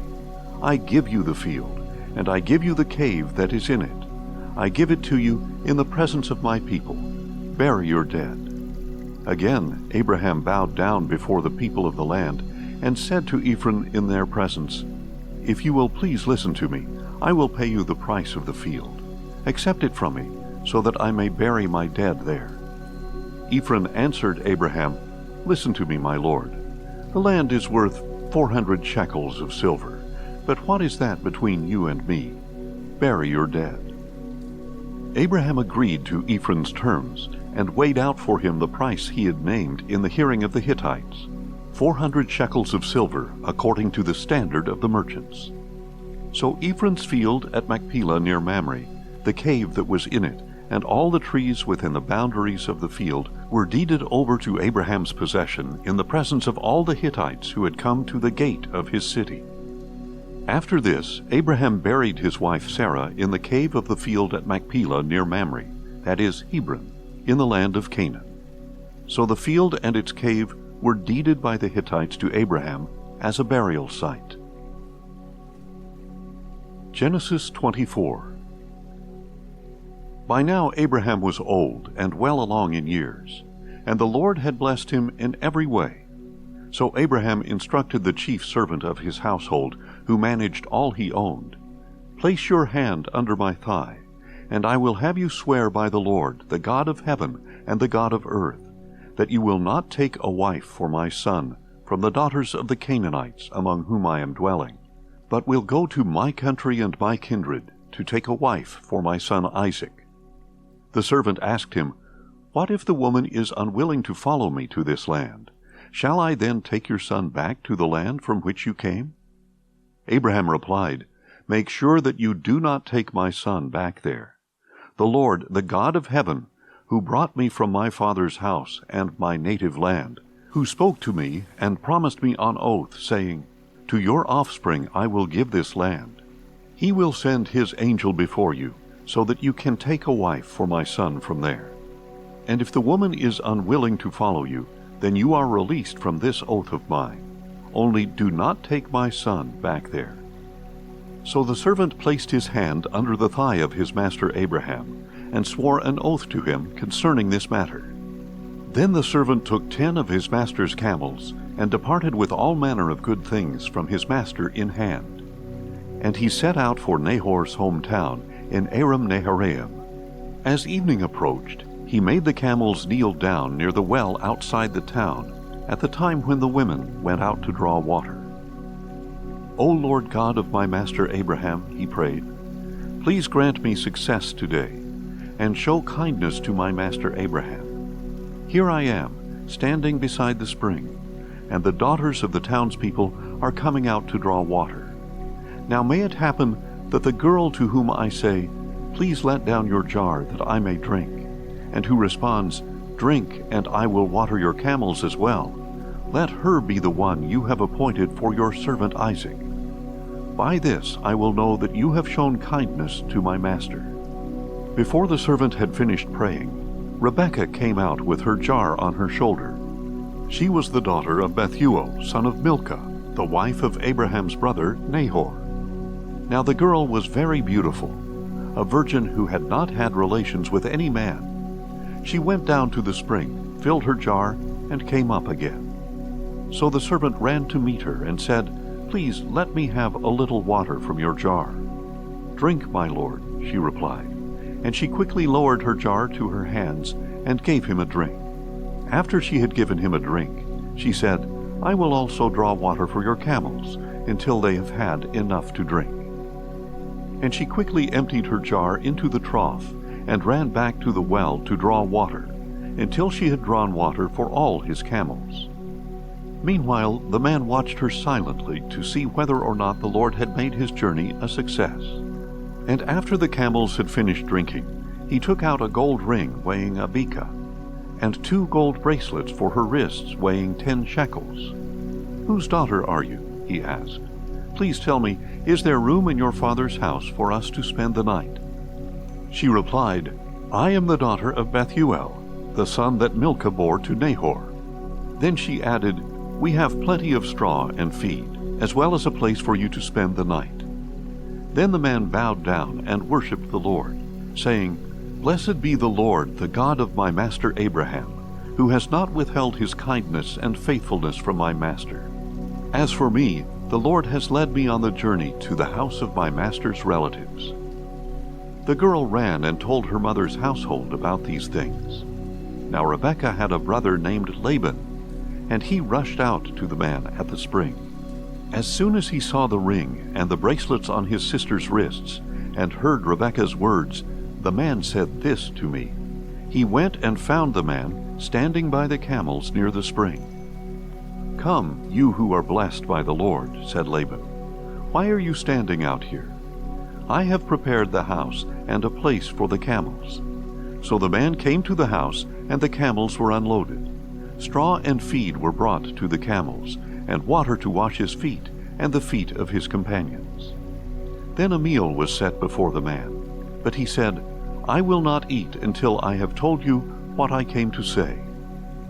[SPEAKER 1] I give you the field, and I give you the cave that is in it. I give it to you in the presence of my people. Bury your dead. Again Abraham bowed down before the people of the land, and said to Ephron in their presence, If you will please listen to me, I will pay you the price of the field. Accept it from me, so that I may bury my dead there. Ephron answered Abraham, Listen to me, my lord. The land is worth 400 shekels of silver, but what is that between you and me? Bury your dead. Abraham agreed to Ephron's terms, and weighed out for him the price he had named in the hearing of the Hittites, 400 shekels of silver, according to the standard of the merchants. So Ephron's field at Machpelah near Mamre, the cave that was in it, and all the trees within the boundaries of the field were deeded over to Abraham's possession in the presence of all the Hittites who had come to the gate of his city. After this, Abraham buried his wife Sarah in the cave of the field at Machpelah near Mamre, that is, Hebron, in the land of Canaan. So the field and its cave were deeded by the Hittites to Abraham as a burial site. Genesis 24. By now Abraham was old and well along in years, and the Lord had blessed him in every way. So Abraham instructed the chief servant of his household, who managed all he owned, Place your hand under my thigh, and I will have you swear by the Lord, the God of heaven and the God of earth, that you will not take a wife for my son from the daughters of the Canaanites among whom I am dwelling, but will go to my country and my kindred to take a wife for my son Isaac. The servant asked him, What if the woman is unwilling to follow me to this land? Shall I then take your son back to the land from which you came? Abraham replied, Make sure that you do not take my son back there. The Lord, the God of heaven, who brought me from my father's house and my native land, who spoke to me and promised me on oath, saying, To your offspring I will give this land. He will send his angel before you, so that you can take a wife for my son from there. And if the woman is unwilling to follow you, then you are released from this oath of mine. Only do not take my son back there. So the servant placed his hand under the thigh of his master Abraham, and swore an oath to him concerning this matter. Then the servant took 10 of his master's camels, and departed with all manner of good things from his master in hand. And he set out for Nahor's hometown, in Aram Naharaim. As evening approached, he made the camels kneel down near the well outside the town, at the time when the women went out to draw water. O Lord God of my master Abraham, he prayed, please grant me success today, and show kindness to my master Abraham. Here I am, standing beside the spring, and the daughters of the townspeople are coming out to draw water. Now may it happen that the girl to whom I say, 'Please let down your jar that I may drink,' and who responds, 'Drink, and I will water your camels as well,' let her be the one you have appointed for your servant Isaac. By this I will know that you have shown kindness to my master." Before the servant had finished praying, Rebekah came out with her jar on her shoulder. She was the daughter of Bethuel, son of Milcah, the wife of Abraham's brother Nahor. Now the girl was very beautiful, a virgin who had not had relations with any man. She went down to the spring, filled her jar, and came up again. So the servant ran to meet her and said, "Please let me have a little water from your jar." "Drink, my lord," she replied, and she quickly lowered her jar to her hands and gave him a drink. After she had given him a drink, she said, "I will also draw water for your camels until they have had enough to drink." And she quickly emptied her jar into the trough and ran back to the well to draw water, until she had drawn water for all his camels. Meanwhile, the man watched her silently to see whether or not the Lord had made his journey a success. And after the camels had finished drinking, he took out a gold ring weighing a beka, and 2 gold bracelets for her wrists weighing 10 shekels. "Whose daughter are you?" he asked. "Please tell me, is there room in your father's house for us to spend the night?" She replied, "I am the daughter of Bethuel, the son that Milcah bore to Nahor." Then she added, "We have plenty of straw and feed, as well as a place for you to spend the night." Then the man bowed down and worshipped the Lord, saying, "Blessed be the Lord, the God of my master Abraham, who has not withheld his kindness and faithfulness from my master. As for me, the Lord has led me on the journey to the house of my master's relatives." The girl ran and told her mother's household about these things. Now Rebekah had a brother named Laban, and he rushed out to the man at the spring. As soon as he saw the ring and the bracelets on his sister's wrists, and heard Rebekah's words, "The man said this to me," he went and found the man standing by the camels near the spring. "Come, you who are blessed by the Lord," said Laban. "Why are you standing out here? I have prepared the house and a place for the camels." So the man came to the house, and the camels were unloaded. Straw and feed were brought to the camels, and water to wash his feet and the feet of his companions. Then a meal was set before the man, but he said, "I will not eat until I have told you what I came to say."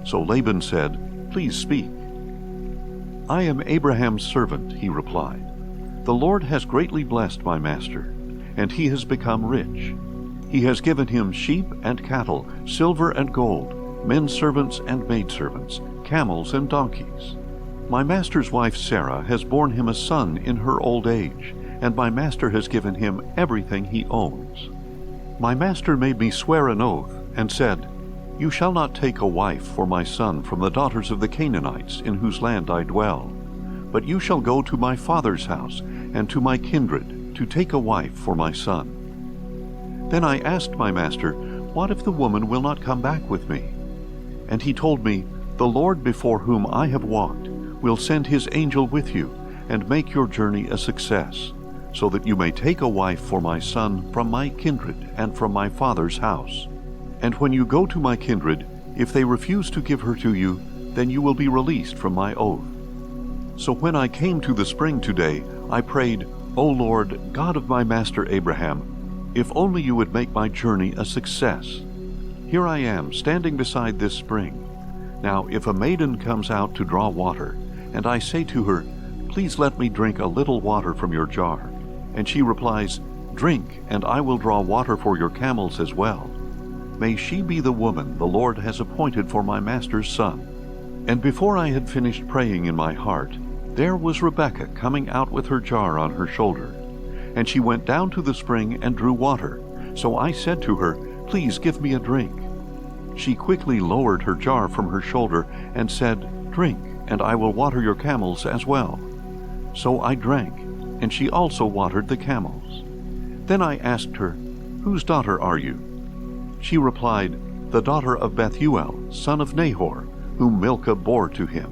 [SPEAKER 1] So Laban said, "Please speak." "I am Abraham's servant," he replied. "The Lord has greatly blessed my master, and he has become rich. He has given him sheep and cattle, silver and gold, men servants and maidservants, camels and donkeys. My master's wife Sarah has borne him a son in her old age, and my master has given him everything he owns. My master made me swear an oath, and said, 'You shall not take a wife for my son from the daughters of the Canaanites in whose land I dwell, but you shall go to my father's house and to my kindred to take a wife for my son.' Then I asked my master, 'What if the woman will not come back with me?' And he told me, 'The Lord before whom I have walked will send his angel with you and make your journey a success, so that you may take a wife for my son from my kindred and from my father's house. And when you go to my kindred, if they refuse to give her to you, then you will be released from my oath.' So when I came to the spring today, I prayed, 'O Lord, God of my master Abraham, if only you would make my journey a success. Here I am, standing beside this spring. Now if a maiden comes out to draw water, and I say to her, "Please let me drink a little water from your jar," and she replies, "Drink, and I will draw water for your camels as well," may she be the woman the Lord has appointed for my master's son." And before I had finished praying in my heart, there was Rebekah coming out with her jar on her shoulder. And she went down to the spring and drew water. So I said to her, "Please give me a drink." She quickly lowered her jar from her shoulder and said, "Drink, and I will water your camels as well." So I drank, and she also watered the camels. Then I asked her, "Whose daughter are you?" She replied, "The daughter of Bethuel, son of Nahor, whom Milcah bore to him."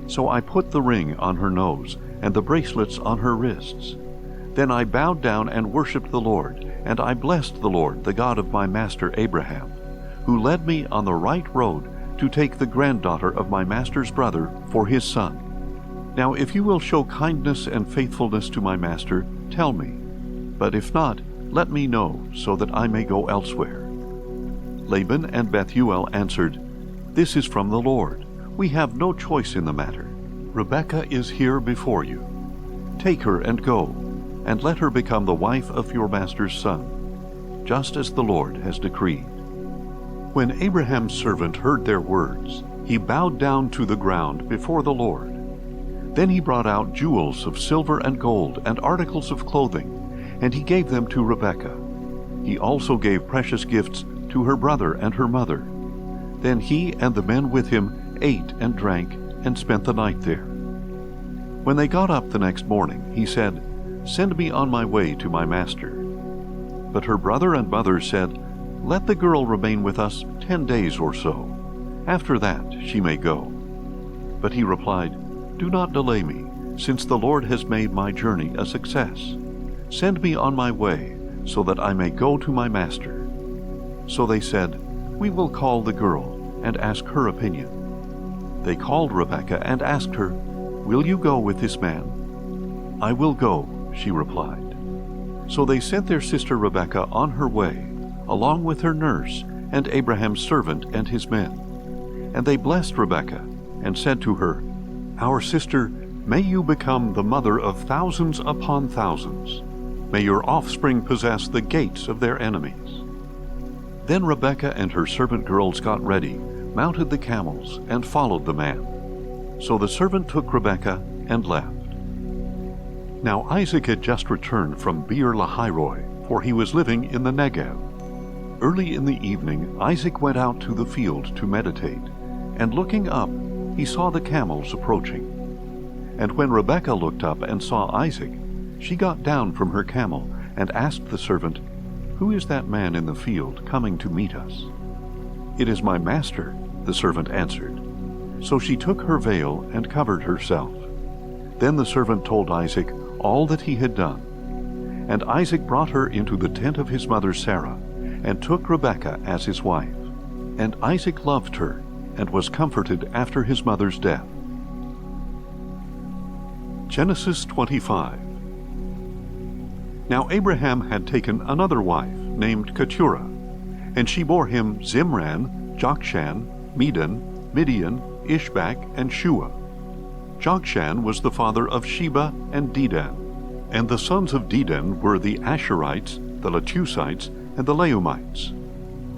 [SPEAKER 1] So I put the ring on her nose and the bracelets on her wrists. Then I bowed down and worshipped the Lord, and I blessed the Lord, the God of my master Abraham, who led me on the right road to take the granddaughter of my master's brother for his son. Now if you will show kindness and faithfulness to my master, tell me. But if not, let me know, so that I may go elsewhere. Laban and Bethuel answered, This is from the Lord. We have no choice in the matter. Rebekah is here before you. Take her and go, and let her become the wife of your master's son, just as the Lord has decreed. When Abraham's servant heard their words, he bowed down to the ground before the Lord. Then he brought out jewels of silver and gold and articles of clothing, and he gave them to Rebekah. He also gave precious gifts to her brother and her mother. Then he and the men with him ate and drank and spent the night there. When they got up the next morning, he said, Send me on my way to my master. But her brother and mother said, Let the girl remain with us 10 days or so. After that she may go. But he replied, Do not delay me, since the Lord has made my journey a success. Send me on my way, so that I may go to my master. So they said, We will call the girl and ask her opinion. They called Rebekah and asked her, Will you go with this man? I will go, she replied. So they sent their sister Rebekah on her way, along with her nurse and Abraham's servant and his men. And they blessed Rebekah and said to her, Our sister, may you become the mother of thousands upon thousands. May your offspring possess the gates of their enemies. Then Rebekah and her servant girls got ready, mounted the camels, and followed the man. So the servant took Rebekah and left. Now Isaac had just returned from Beer-lahai-roi, for he was living in the Negev. Early in the evening Isaac went out to the field to meditate, and looking up, he saw the camels approaching. And when Rebekah looked up and saw Isaac, she got down from her camel and asked the servant, Who is that man in the field coming to meet us? It is my master, the servant answered. So she took her veil and covered herself. Then the servant told Isaac all that he had done. And Isaac brought her into the tent of his mother Sarah, and took Rebekah as his wife. And Isaac loved her, and was comforted after his mother's death. Genesis 25. Now Abraham had taken another wife, named Keturah, and she bore him Zimran, Jokshan, Medan, Midian, Ishbak, and Shua. Jokshan was the father of Sheba and Dedan, and the sons of Dedan were the Asherites, the Letusites, and the Leumites.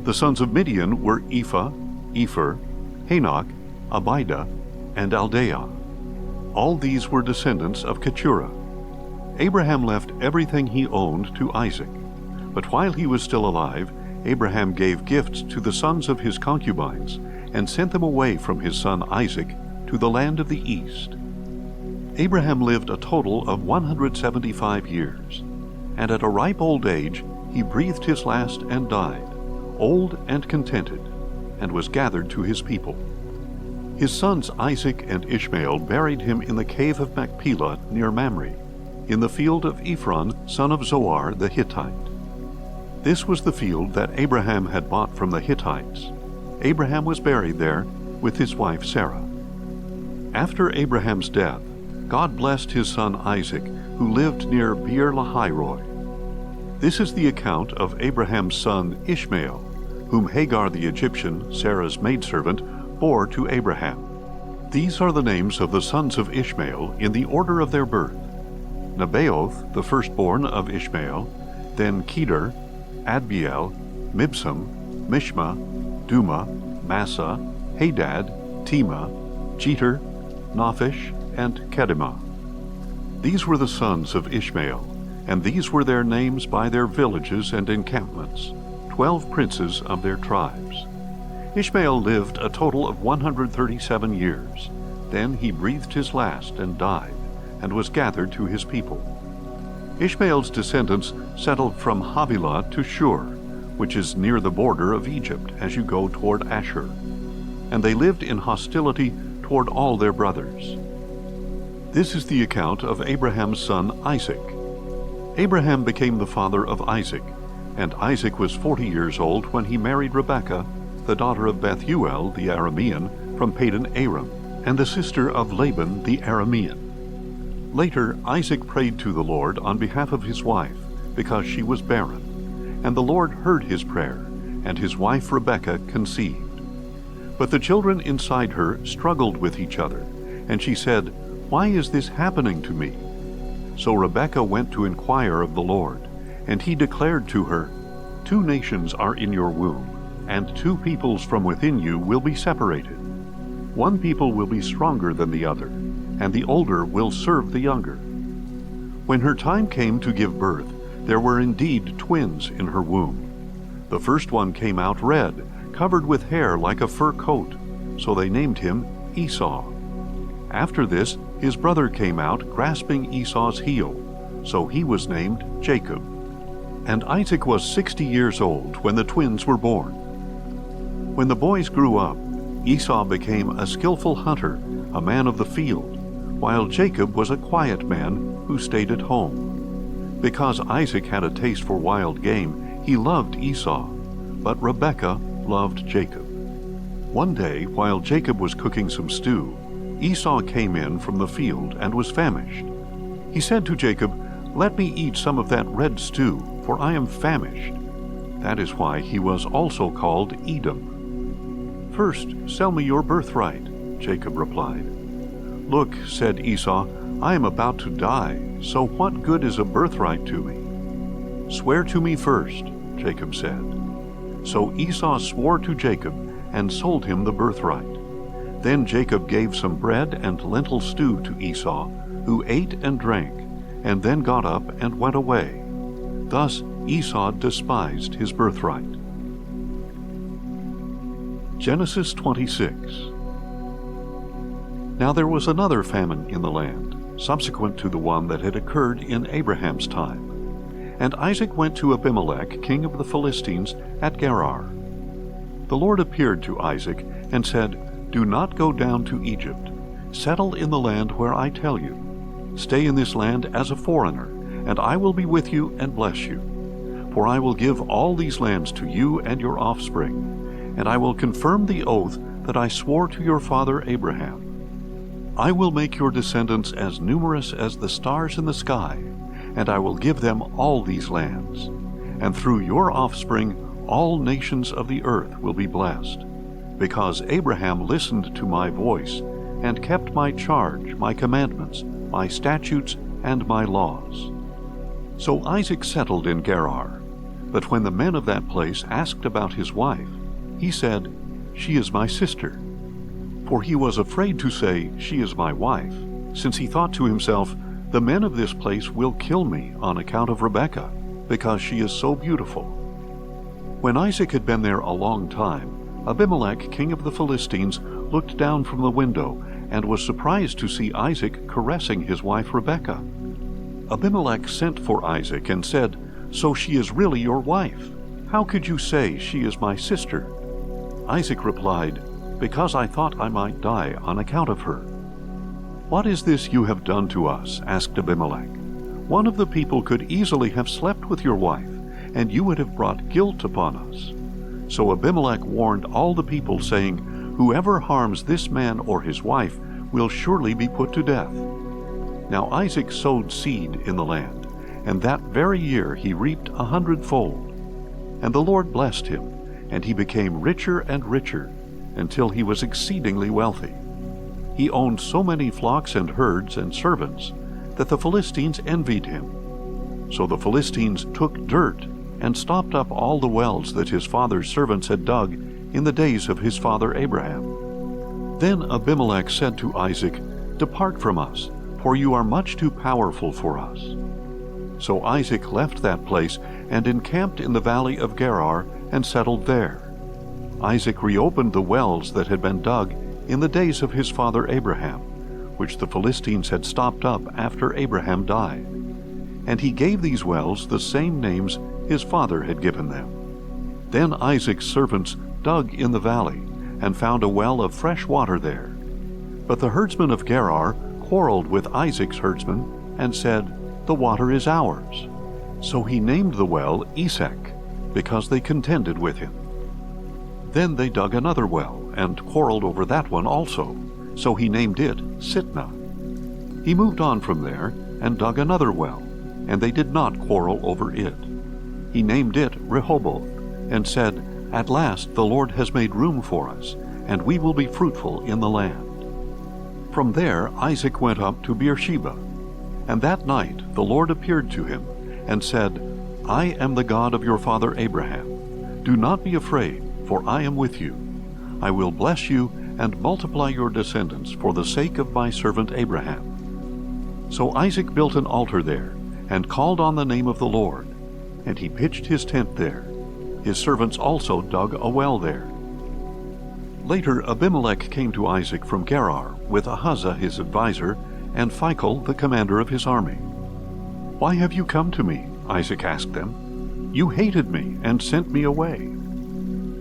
[SPEAKER 1] The sons of Midian were Ephah, Epher, Hanok, Abida, and Aldeah. All these were descendants of Keturah. Abraham left everything he owned to Isaac. But while he was still alive, Abraham gave gifts to the sons of his concubines, and sent them away from his son Isaac to the land of the east. Abraham lived a total of 175 years, and at a ripe old age he breathed his last and died, old and contented, and was gathered to his people. His sons Isaac and Ishmael buried him in the cave of Machpelah near Mamre, in the field of Ephron, son of Zohar the Hittite. This was the field that Abraham had bought from the Hittites. Abraham was buried there with his wife Sarah. After Abraham's death, God blessed his son Isaac, who lived near Beer-lahai-roi. This is the account of Abraham's son Ishmael, whom Hagar the Egyptian, Sarah's maidservant, bore to Abraham. These are the names of the sons of Ishmael in the order of their birth: Nebaioth, the firstborn of Ishmael, then Kedar, Adbeel, Mibsam, Mishma, Duma, Massa, Hadad, Tema, Jeter, Naphish, and Kedemah. These were the sons of Ishmael, and these were their names by their villages and encampments, 12 princes of their tribes. Ishmael lived a total of 137 years. Then he breathed his last and died, and was gathered to his people. Ishmael's descendants settled from Havilah to Shur, which is near the border of Egypt as you go toward Ashur. And they lived in hostility toward all their brothers. This is the account of Abraham's son Isaac. Abraham became the father of Isaac, and Isaac was 40 years old when he married Rebekah, the daughter of Bethuel the Aramean from Padan Aram, and the sister of Laban the Aramean. Later Isaac prayed to the Lord on behalf of his wife, because she was barren, and the Lord heard his prayer, and his wife Rebekah conceived. But the children inside her struggled with each other, and she said, "Why is this happening to me?" So Rebekah went to inquire of the Lord, and he declared to her, "2 nations are in your womb, and 2 peoples from within you will be separated. 1 people will be stronger than the other, and the older will serve the younger." When her time came to give birth, there were indeed twins in her womb. The first one came out red, covered with hair like a fur coat, so they named him Esau. After this, his brother came out grasping Esau's heel, so he was named Jacob. And Isaac was 60 years old when the twins were born. When the boys grew up, Esau became a skillful hunter, a man of the field, while Jacob was a quiet man who stayed at home. Because Isaac had a taste for wild game, he loved Esau, but Rebekah loved Jacob. One day, while Jacob was cooking some stew, Esau came in from the field and was famished. He said to Jacob, "Let me eat some of that red stew, for I am famished." That is why he was also called Edom. "First, sell me your birthright," Jacob replied. "Look," said Esau, "I am about to die, so what good is a birthright to me?" "Swear to me first," Jacob said. So Esau swore to Jacob and sold him the birthright. Then Jacob gave some bread and lentil stew to Esau, who ate and drank, and then got up and went away. Thus Esau despised his birthright. Genesis 26. Now there was another famine in the land, subsequent to the one that had occurred in Abraham's time. And Isaac went to Abimelech, king of the Philistines, at Gerar. The Lord appeared to Isaac and said, "Do not go down to Egypt. Settle in the land where I tell you. Stay in this land as a foreigner, and I will be with you and bless you. For I will give all these lands to you and your offspring, and I will confirm the oath that I swore to your father Abraham. I will make your descendants as numerous as the stars in the sky, and I will give them all these lands. And through your offspring all nations of the earth will be blessed, because Abraham listened to my voice and kept my charge, my commandments, my statutes, and my laws." So Isaac settled in Gerar. But when the men of that place asked about his wife, he said, "She is my sister." For he was afraid to say, "She is my wife," since he thought to himself, "The men of this place will kill me on account of Rebekah, because she is so beautiful." When Isaac had been there a long time, Abimelech, king of the Philistines, looked down from the window and was surprised to see Isaac caressing his wife Rebekah. Abimelech sent for Isaac and said, "So she is really your wife? How could you say she is my sister?" Isaac replied, "Because I thought I might die on account of her." "What is this you have done to us?" asked Abimelech. "One of the people could easily have slept with your wife, and you would have brought guilt upon us." So Abimelech warned all the people, saying, "Whoever harms this man or his wife will surely be put to death." Now Isaac sowed seed in the land, and that very year he reaped 100-fold. And the Lord blessed him, and he became richer and richer, until he was exceedingly wealthy. He owned so many flocks and herds and servants that the Philistines envied him. So the Philistines took dirt and stopped up all the wells that his father's servants had dug in the days of his father Abraham. Then Abimelech said to Isaac, "Depart from us, for you are much too powerful for us." So Isaac left that place and encamped in the valley of Gerar and settled there. Isaac reopened the wells that had been dug in the days of his father Abraham, which the Philistines had stopped up after Abraham died. And he gave these wells the same names his father had given them. Then Isaac's servants dug in the valley and found a well of fresh water there. But the herdsmen of Gerar quarreled with Isaac's herdsmen and said, "The water is ours." So he named the well Esek, because they contended with him. Then they dug another well and quarreled over that one also, so he named it Sitnah. He moved on from there and dug another well, and they did not quarrel over it. He named it Rehoboth, and said, "At last the Lord has made room for us, and we will be fruitful in the land." From there Isaac went up to Beersheba, and that night the Lord appeared to him, and said, "I am the God of your father Abraham. Do not be afraid, for I am with you. I will bless you and multiply your descendants for the sake of my servant Abraham." So Isaac built an altar there, and called on the name of the Lord, and he pitched his tent there. His servants also dug a well there. Later Abimelech came to Isaac from Gerar with Ahuzah his adviser, and Phicol the commander of his army. "Why have you come to me?" Isaac asked them. "You hated me and sent me away."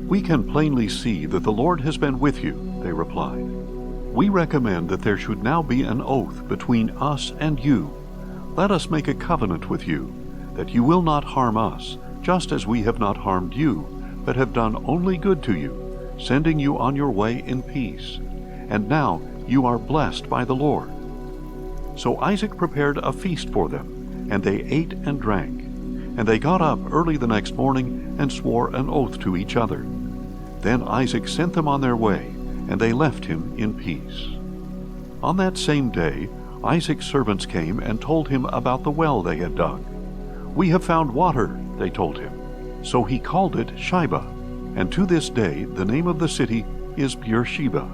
[SPEAKER 1] "We can plainly see that the Lord has been with you," they replied. "We recommend that there should now be an oath between us and you. Let us make a covenant with you, that you will not harm us, just as we have not harmed you, but have done only good to you, sending you on your way in peace. And now you are blessed by the Lord." So Isaac prepared a feast for them, and they ate and drank. And they got up early the next morning and swore an oath to each other. Then Isaac sent them on their way, and they left him in peace. On that same day Isaac's servants came and told him about the well they had dug. "We have found water," they told him. So he called it Shibah, and to this day the name of the city is Beersheba.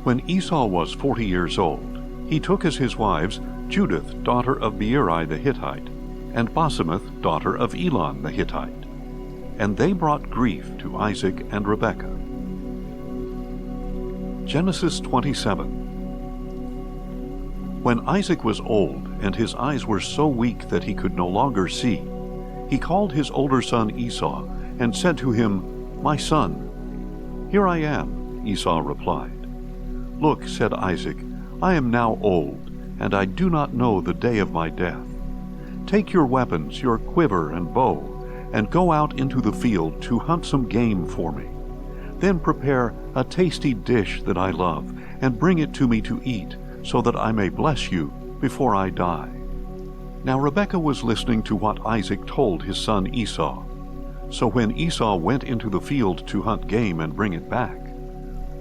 [SPEAKER 1] When Esau was 40 years old, he took as his wives Judith, daughter of Beeri the Hittite, and Basemath, daughter of Elon the Hittite. And they brought grief to Isaac and Rebekah. Genesis 27. When Isaac was old, and his eyes were so weak that he could no longer see, he called his older son Esau, and said to him, "My son." "Here I am," Esau replied. "Look," said Isaac, "I am now old, and I do not know the day of my death. Take your weapons, your quiver and bow, and go out into the field to hunt some game for me. Then prepare a tasty dish that I love, and bring it to me to eat, so that I may bless you before I die." Now Rebekah was listening to what Isaac told his son Esau. So when Esau went into the field to hunt game and bring it back,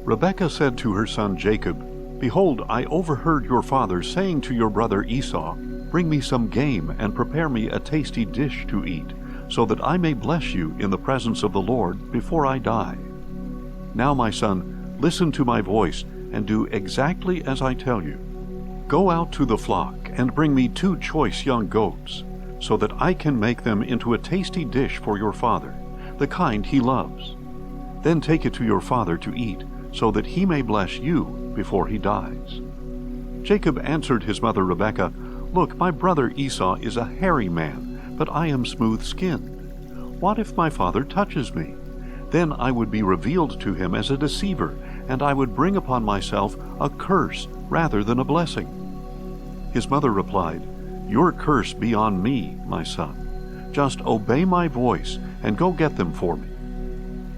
[SPEAKER 1] Rebekah said to her son Jacob, "Behold, I overheard your father saying to your brother Esau, 'Bring me some game and prepare me a tasty dish to eat, so that I may bless you in the presence of the Lord before I die.' Now, my son, listen to my voice and do exactly as I tell you. Go out to the flock and bring me 2 choice young goats, so that I can make them into a tasty dish for your father, the kind he loves. Then take it to your father to eat, so that he may bless you before he dies." Jacob answered his mother Rebekah, "Look, my brother Esau is a hairy man, but I am smooth-skinned. What if my father touches me? Then I would be revealed to him as a deceiver, and I would bring upon myself a curse rather than a blessing." His mother replied, "Your curse be on me, my son. Just obey my voice and go get them for me."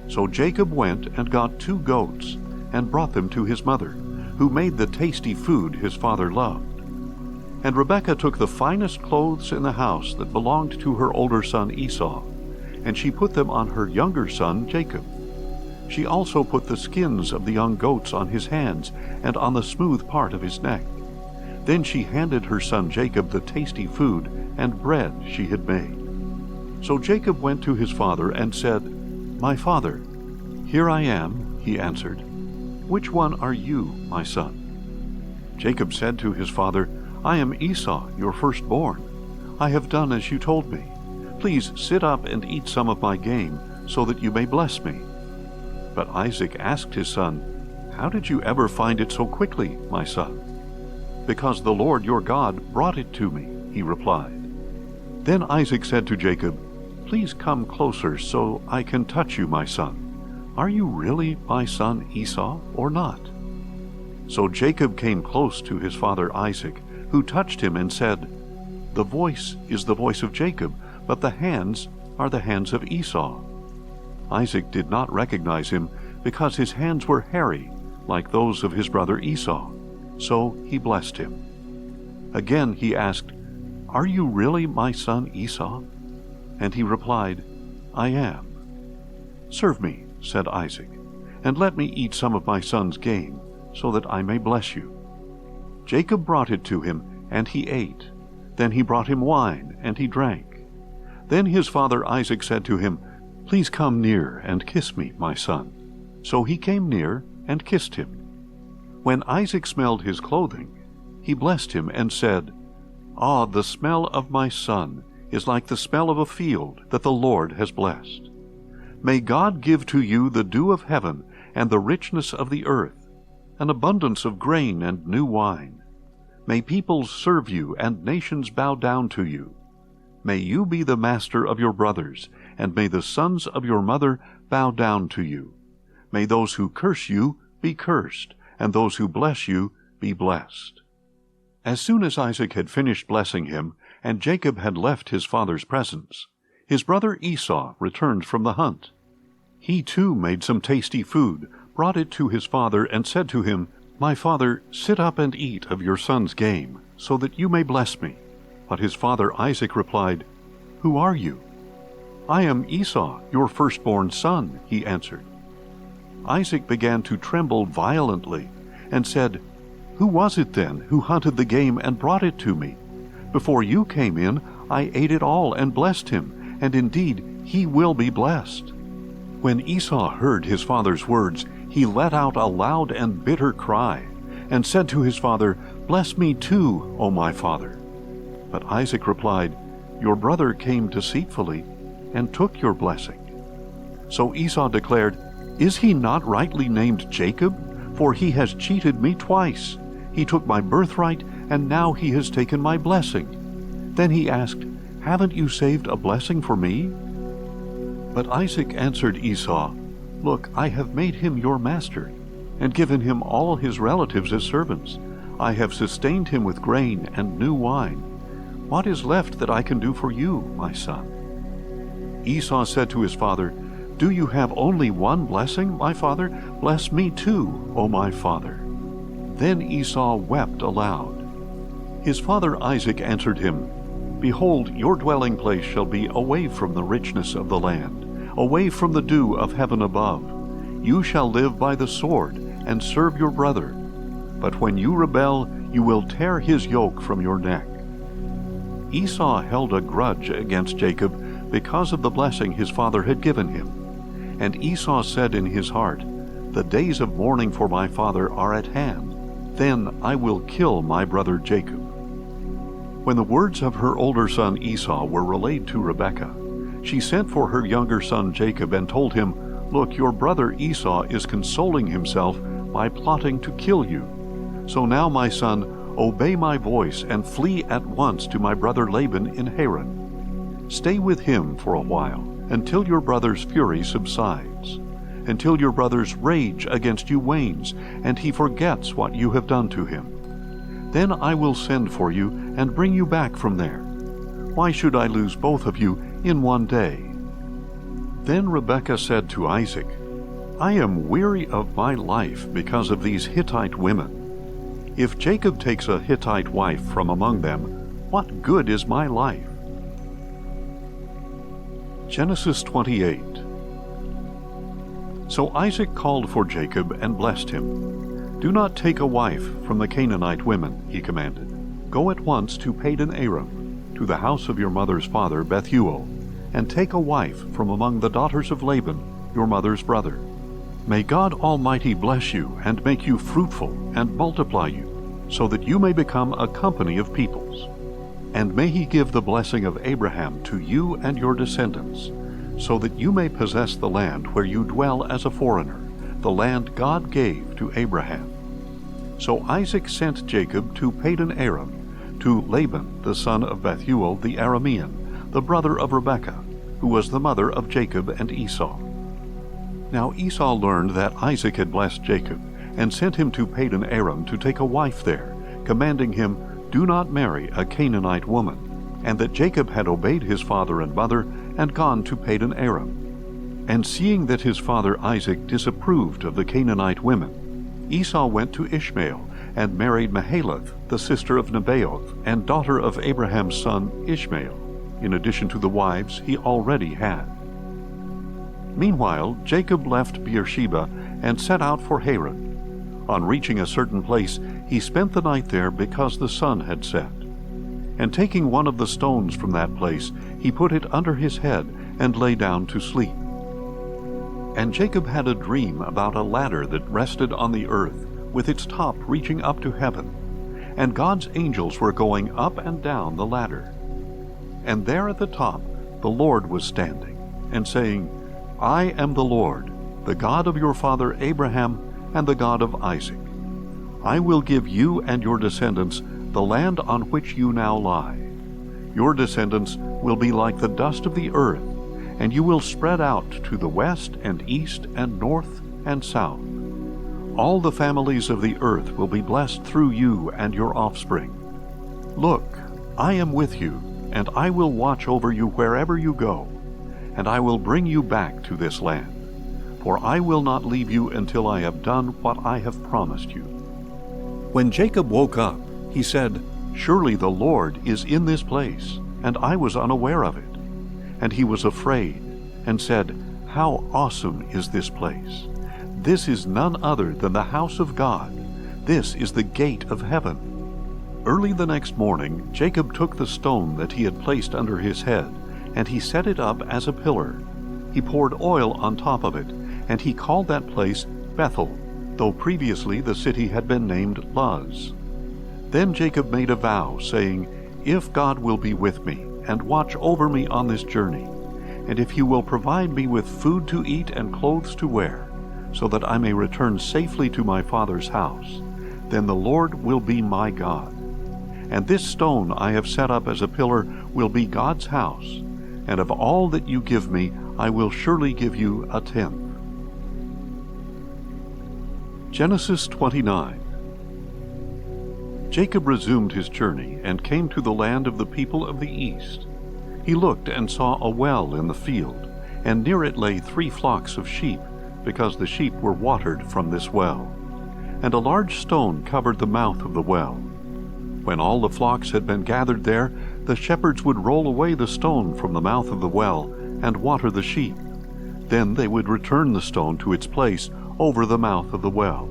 [SPEAKER 1] So Jacob went and got 2 goats and brought them to his mother, who made the tasty food his father loved. And Rebekah took the finest clothes in the house that belonged to her older son Esau, and she put them on her younger son Jacob. She also put the skins of the young goats on his hands and on the smooth part of his neck. Then she handed her son Jacob the tasty food and bread she had made. So Jacob went to his father and said, "My father." "Here I am," he answered. "Which one are you, my son?" Jacob said to his father, "I am Esau, your firstborn. I have done as you told me. Please sit up and eat some of my game, so that you may bless me." But Isaac asked his son, "How did you ever find it so quickly, my son?" "Because the Lord your God brought it to me," he replied. Then Isaac said to Jacob, "Please come closer so I can touch you, my son. Are you really my son Esau or not?" So Jacob came close to his father Isaac, who touched him and said, "The voice is the voice of Jacob, but the hands are the hands of Esau." Isaac did not recognize him, because his hands were hairy, like those of his brother Esau. So he blessed him. Again he asked, "Are you really my son Esau?" And he replied, "I am." "Serve me," said Isaac, "and let me eat some of my son's game, so that I may bless you." Jacob brought it to him, and he ate. Then he brought him wine, and he drank. Then his father Isaac said to him, "Please come near and kiss me, my son." So he came near and kissed him. When Isaac smelled his clothing, he blessed him and said, "Ah, the smell of my son is like the smell of a field that the Lord has blessed. May God give to you the dew of heaven and the richness of the earth, an abundance of grain and new wine. May peoples serve you and nations bow down to you. May you be the master of your brothers, and may the sons of your mother bow down to you. May those who curse you be cursed, and those who bless you be blessed." As soon as Isaac had finished blessing him, and Jacob had left his father's presence, his brother Esau returned from the hunt. He too made some tasty food, brought it to his father, and said to him, "My father, sit up and eat of your son's game, so that you may bless me." But his father Isaac replied, "Who are you?" "I am Esau, your firstborn son," he answered. Isaac began to tremble violently, and said, "Who was it then who hunted the game and brought it to me? Before you came in, I ate it all and blessed him, and indeed he will be blessed." When Esau heard his father's words, he let out a loud and bitter cry, and said to his father, "Bless me too, O my father." But Isaac replied, "Your brother came deceitfully and took your blessing." So Esau declared, "Is he not rightly named Jacob? For he has cheated me twice. He took my birthright, and now he has taken my blessing." Then he asked, "Haven't you saved a blessing for me?" But Isaac answered Esau, "Look, I have made him your master, and given him all his relatives as servants. I have sustained him with grain and new wine. What is left that I can do for you, my son?" Esau said to his father, "Do you have only one blessing, my father? Bless me too, O my father." Then Esau wept aloud. His father Isaac answered him, "Behold, your dwelling place shall be away from the richness of the land, away from the dew of heaven above. You shall live by the sword, and serve your brother. But when you rebel, you will tear his yoke from your neck." Esau held a grudge against Jacob because of the blessing his father had given him. And Esau said in his heart, "The days of mourning for my father are at hand. Then I will kill my brother Jacob." When the words of her older son Esau were relayed to Rebekah, she sent for her younger son Jacob and told him, "Look, your brother Esau is consoling himself by plotting to kill you. So now, my son, obey my voice and flee at once to my brother Laban in Haran. Stay with him for a while, until your brother's fury subsides, until your brother's rage against you wanes, and he forgets what you have done to him. Then I will send for you and bring you back from there. Why should I lose both of you in one day?" Then Rebekah said to Isaac, "I am weary of my life because of these Hittite women. If Jacob takes a Hittite wife from among them, what good is my life?" Genesis 28. So Isaac called for Jacob and blessed him. "Do not take a wife from the Canaanite women," he commanded. "Go at once to Padan Aram, to the house of your mother's father Bethuel, and take a wife from among the daughters of Laban, your mother's brother. May God Almighty bless you and make you fruitful and multiply you, so that you may become a company of peoples. And may he give the blessing of Abraham to you and your descendants, so that you may possess the land where you dwell as a foreigner, the land God gave to Abraham." So Isaac sent Jacob to Padan Aram, to Laban the son of Bethuel the Aramean, the brother of Rebekah, who was the mother of Jacob and Esau. Now Esau learned that Isaac had blessed Jacob, and sent him to Padan Aram to take a wife there, commanding him, "Do not marry a Canaanite woman," and that Jacob had obeyed his father and mother and gone to Padan Aram. And seeing that his father Isaac disapproved of the Canaanite women, Esau went to Ishmael and married Mahalath, the sister of Nebaioth, and daughter of Abraham's son Ishmael, in addition to the wives he already had. Meanwhile, Jacob left Beersheba and set out for Haran. On reaching a certain place, he spent the night there because the sun had set. And taking one of the stones from that place, he put it under his head and lay down to sleep. And Jacob had a dream about a ladder that rested on the earth, with its top reaching up to heaven, and God's angels were going up and down the ladder. And there at the top the Lord was standing, and saying, "I am the Lord, the God of your father Abraham and the God of Isaac. I will give you and your descendants the land on which you now lie. Your descendants will be like the dust of the earth, and you will spread out to the west and east and north and south. All the families of the earth will be blessed through you and your offspring. Look, I am with you, and I will watch over you wherever you go, and I will bring you back to this land. For I will not leave you until I have done what I have promised you." When Jacob woke up, he said, "Surely the Lord is in this place, and I was unaware of it." And he was afraid, and said, "How awesome is this place! This is none other than the house of God. This is the gate of heaven." Early the next morning, Jacob took the stone that he had placed under his head, and he set it up as a pillar. He poured oil on top of it, and he called that place Bethel, though previously the city had been named Luz. Then Jacob made a vow, saying, "If God will be with me, and watch over me on this journey, and if he will provide me with food to eat and clothes to wear, so that I may return safely to my father's house, then the Lord will be my God. And this stone I have set up as a pillar will be God's house, and of all that you give me I will surely give you a tenth." Genesis 29. Jacob resumed his journey and came to the land of the people of the east. He looked and saw a well in the field, and near it lay 3 flocks of sheep, because the sheep were watered from this well. And a large stone covered the mouth of the well. When all the flocks had been gathered there, the shepherds would roll away the stone from the mouth of the well and water the sheep. Then they would return the stone to its place over the mouth of the well.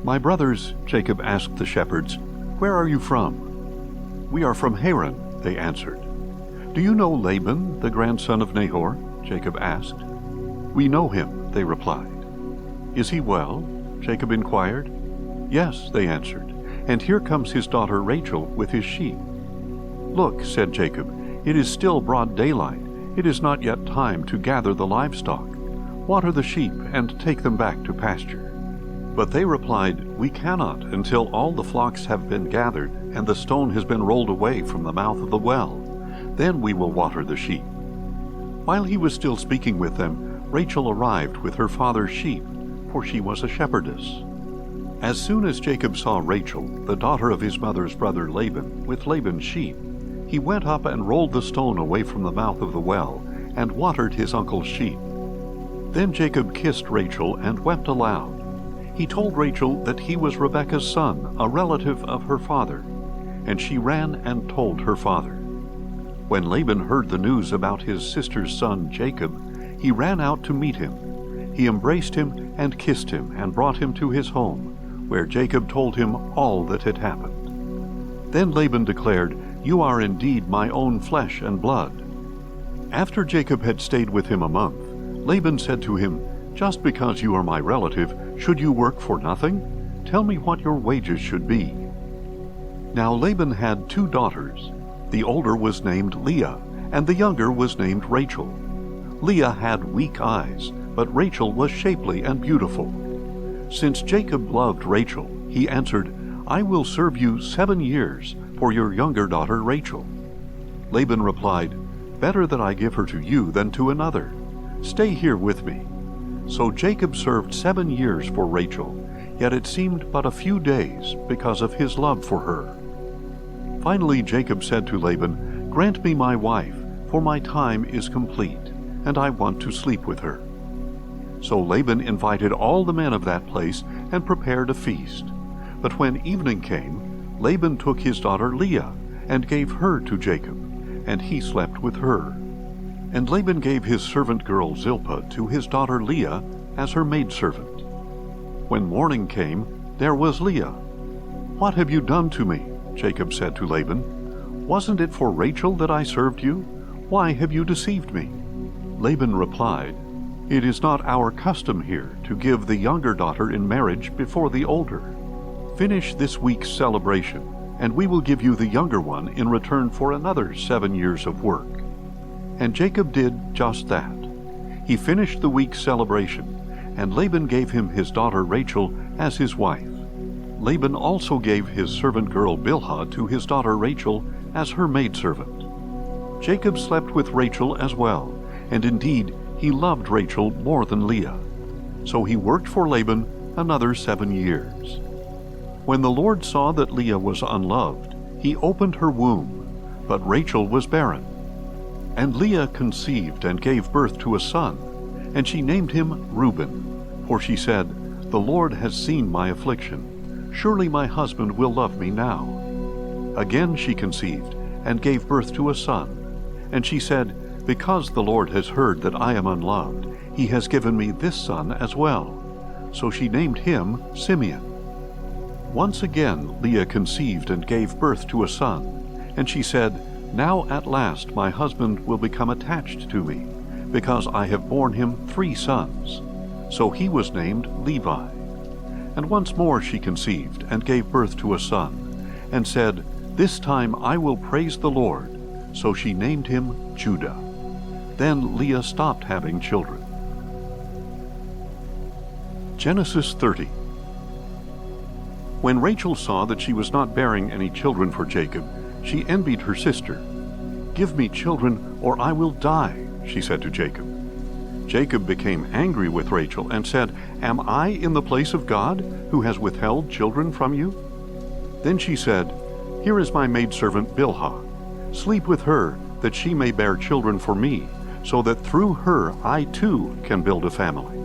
[SPEAKER 1] "My brothers," Jacob asked the shepherds, "where are you from?" "We are from Haran," they answered. "Do you know Laban, the grandson of Nahor?" Jacob asked. "We know him," they replied. "Is he well?" Jacob inquired. "Yes," they answered, "and here comes his daughter Rachel with his sheep." "Look," said Jacob, "it is still broad daylight. It is not yet time to gather the livestock. Water the sheep and take them back to pasture." But they replied, "We cannot until all the flocks have been gathered and the stone has been rolled away from the mouth of the well. Then we will water the sheep." While he was still speaking with them, Rachel arrived with her father's sheep, for she was a shepherdess. As soon as Jacob saw Rachel, the daughter of his mother's brother Laban, with Laban's sheep, he went up and rolled the stone away from the mouth of the well, and watered his uncle's sheep. Then Jacob kissed Rachel and wept aloud. He told Rachel that he was Rebekah's son, a relative of her father, and she ran and told her father. When Laban heard the news about his sister's son Jacob, he ran out to meet him. He embraced him and kissed him and brought him to his home, where Jacob told him all that had happened. Then Laban declared, "You are indeed my own flesh and blood." After Jacob had stayed with him a month, Laban said to him, "Just because you are my relative, should you work for nothing? Tell me what your wages should be." Now Laban had 2 daughters. The older was named Leah, and the younger was named Rachel. Leah had weak eyes, but Rachel was shapely and beautiful. Since Jacob loved Rachel, he answered, "I will serve you 7 years for your younger daughter Rachel." Laban replied, "Better that I give her to you than to another. Stay here with me." So Jacob served 7 years for Rachel. yet it seemed but a few days because of his love for her. Finally Jacob said to Laban, "Grant me my wife, for my time is complete, and I want to sleep with her." So Laban invited all the men of that place and prepared a feast. But when evening came, Laban took his daughter Leah and gave her to Jacob, and he slept with her. And Laban gave his servant girl Zilpah to his daughter Leah as her maidservant. When morning came, there was Leah. "What have you done to me?" Jacob said to Laban. "Wasn't it for Rachel that I served you? Why have you deceived me?" Laban replied, "It is not our custom here to give the younger daughter in marriage before the older. Finish this week's celebration, and we will give you the younger one in return for another 7 years of work." And Jacob did just that. He finished the week's celebration, and Laban gave him his daughter Rachel as his wife. Laban also gave his servant girl Bilhah to his daughter Rachel as her maidservant. Jacob slept with Rachel as well, and indeed he loved Rachel more than Leah. So he worked for Laban another 7 years. When the Lord saw that Leah was unloved, he opened her womb, but Rachel was barren. And Leah conceived and gave birth to a son, and she named him Reuben, for she said, "The Lord has seen my affliction. Surely my husband will love me now." Again she conceived and gave birth to a son, and she said, "Because the Lord has heard that I am unloved, he has given me this son as well." So she named him Simeon. Once again Leah conceived and gave birth to a son, and she said, "Now at last my husband will become attached to me, because I have borne him 3 sons." So he was named Levi. And once more she conceived and gave birth to a son, and said, "This time I will praise the Lord." So she named him Judah. Then Leah stopped having children. Genesis 30. When Rachel saw that she was not bearing any children for Jacob, she envied her sister. "Give me children, or I will die," she said to Jacob. Jacob became angry with Rachel and said, "Am I in the place of God, who has withheld children from you?" Then she said, "Here is my maidservant Bilhah. Sleep with her, that she may bear children for me, so that through her I too can build a family."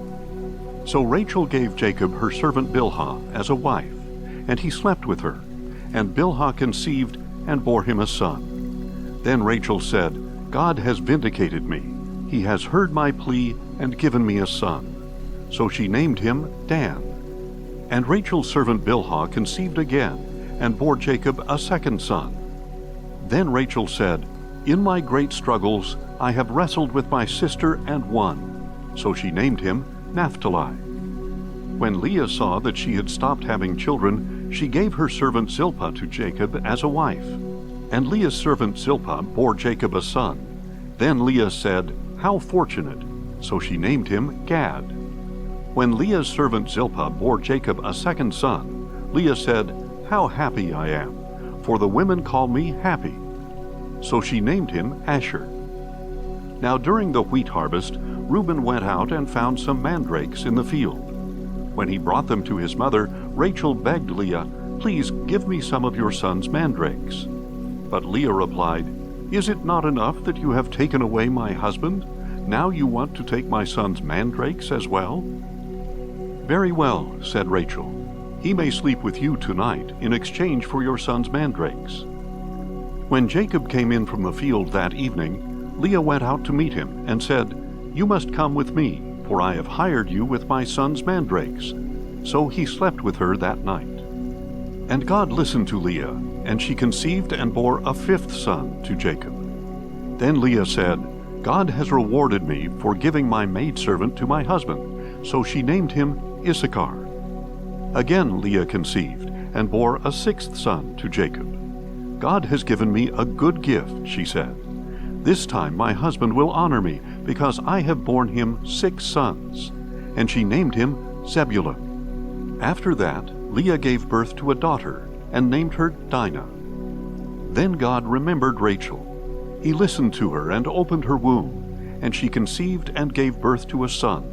[SPEAKER 1] So Rachel gave Jacob her servant Bilhah as a wife, and he slept with her, and Bilhah conceived and bore him a son. Then Rachel said, "God has vindicated me. He has heard my plea and given me a son." So she named him Dan. And Rachel's servant Bilhah conceived again and bore Jacob a second son. Then Rachel said, "In my great struggles I have wrestled with my sister and won." So she named him Naphtali. When Leah saw that she had stopped having children, she gave her servant Zilpah to Jacob as a wife. And Leah's servant Zilpah bore Jacob a son. Then Leah said, "How fortunate!" So she named him Gad. When Leah's servant Zilpah bore Jacob a second son, Leah said, "How happy I am, for the women call me happy." So she named him Asher. Now during the wheat harvest, Reuben went out and found some mandrakes in the field. When he brought them to his mother, Rachel begged Leah, "Please give me some of your son's mandrakes." But Leah replied, "Is it not enough that you have taken away my husband? Now you want to take my son's mandrakes as well?" "Very well," said Rachel. "He may sleep with you tonight in exchange for your son's mandrakes." When Jacob came in from the field that evening, Leah went out to meet him and said, "You must come with me, for I have hired you with my son's mandrakes." So he slept with her that night. And God listened to Leah, and she conceived and bore a 5th son to Jacob. Then Leah said, "God has rewarded me for giving my maidservant to my husband." So she named him Issachar. Again Leah conceived and bore a 6th son to Jacob. "God has given me a good gift," she said. "This time my husband will honor me, because I have borne him 6 sons." And she named him Zebulun. After that, Leah gave birth to a daughter, and named her Dinah. Then God remembered Rachel. He listened to her and opened her womb, and she conceived and gave birth to a son.